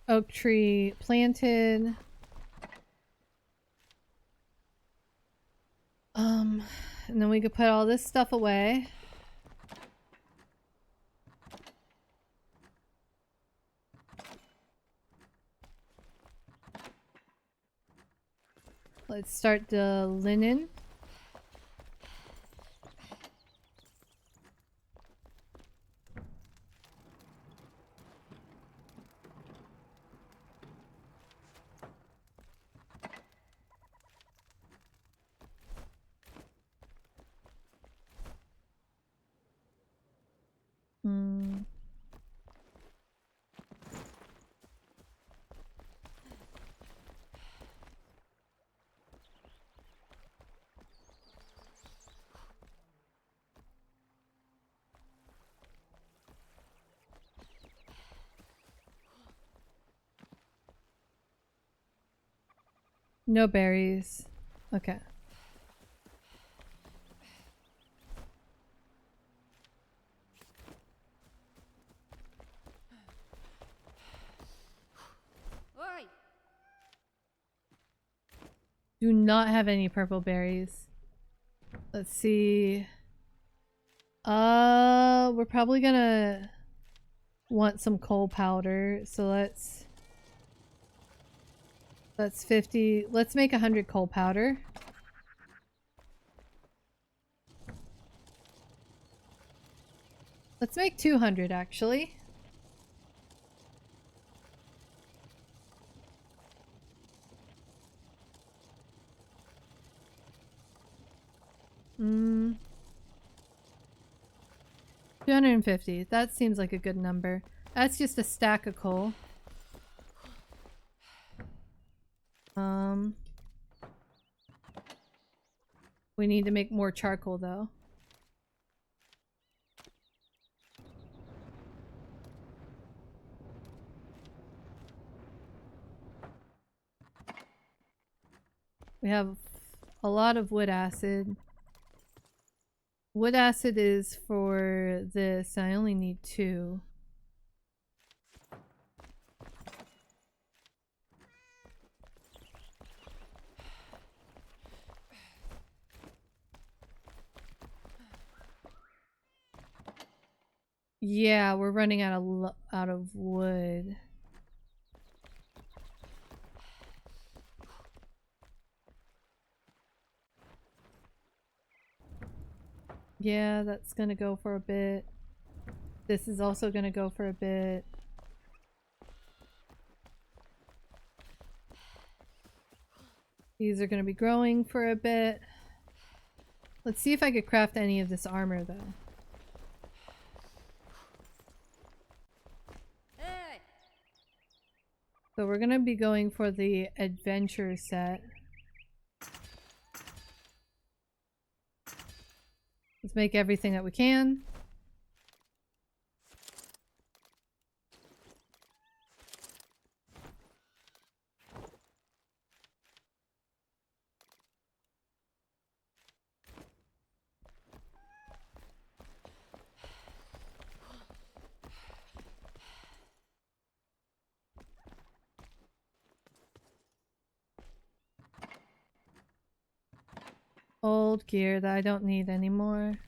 Oak tree planted. And then we could put all this stuff away. Let's start the linen. No berries. Okay. Do not have any purple berries. Let's see. We're probably gonna want some coal powder, so let's 50. Let's make 100 coal powder. Let's make 200 actually. Hmm. 250. That seems like a good number. That's just a stack of coal. We need to make more charcoal though. We have a lot of wood acid. Wood acid is for this. I only need 2. Yeah, we're running out of wood. Yeah, that's gonna go for a bit. This is also gonna go for a bit. These are gonna be growing for a bit. Let's see if I could craft any of this armor though. So we're gonna be going for the adventure set. Let's make everything that we can. Old gear that I don't need anymore.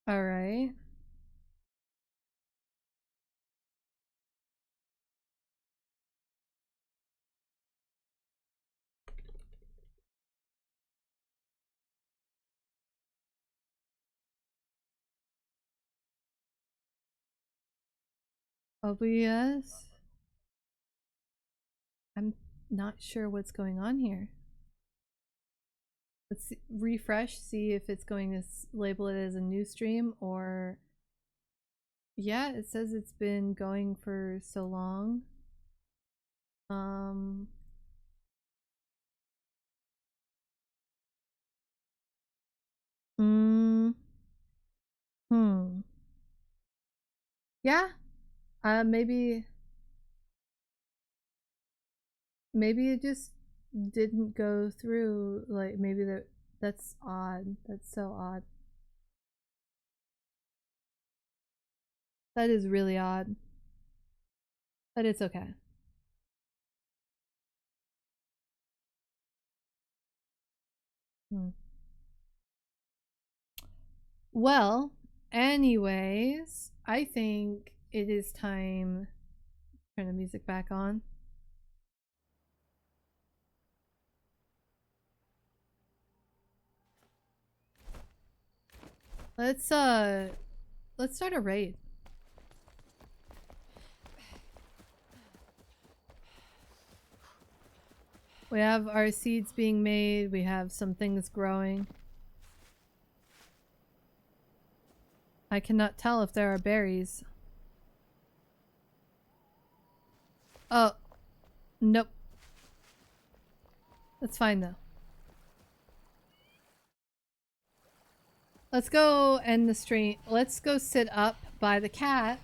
All right. OBS. I'm not sure what's going on here. Let's see, refresh, see if it's going to label it as a new stream or... Yeah, it says it's been going for so long. Mm, hmm. Yeah. Maybe it just didn't go through. Like maybe that's odd. That's so odd. That is really odd. But it's okay. Hmm. Well, anyways, I think it is time. Turn the music back on. Let's start a raid. We have our seeds being made, we have some things growing. I cannot tell if there are berries. Oh, nope. That's fine though. Let's go end the stream. Let's go sit up by the cat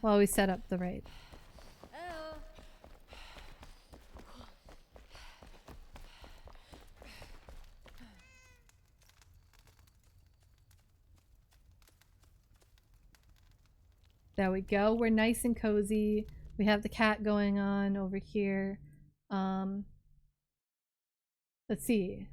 while we set up the raid. There we go. We're nice and cozy. We have the cat going on over here. Let's see.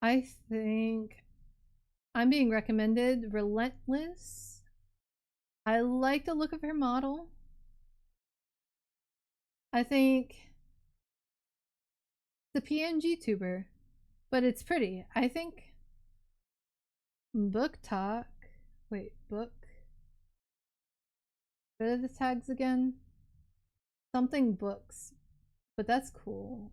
I think I'm being recommended Relentless. I like the look of her model. I think The PNG tuber, but it's pretty. I think book talk. Wait, book. What are the tags again? Something books, but that's cool.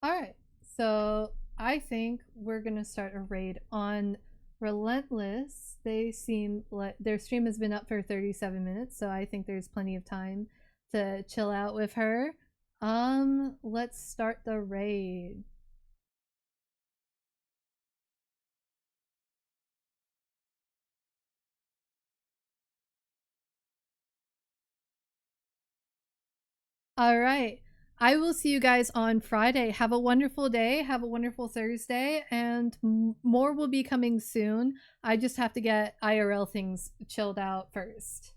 All right, so I think we're gonna start a raid on Relentless. They seem like their stream has been up for 37 minutes, so I think there's plenty of time to chill out with her. Let's start the raid. All right. I will see you guys on Friday. Have a wonderful day. Have a wonderful Thursday. And more will be coming soon. I just have to get IRL things chilled out first.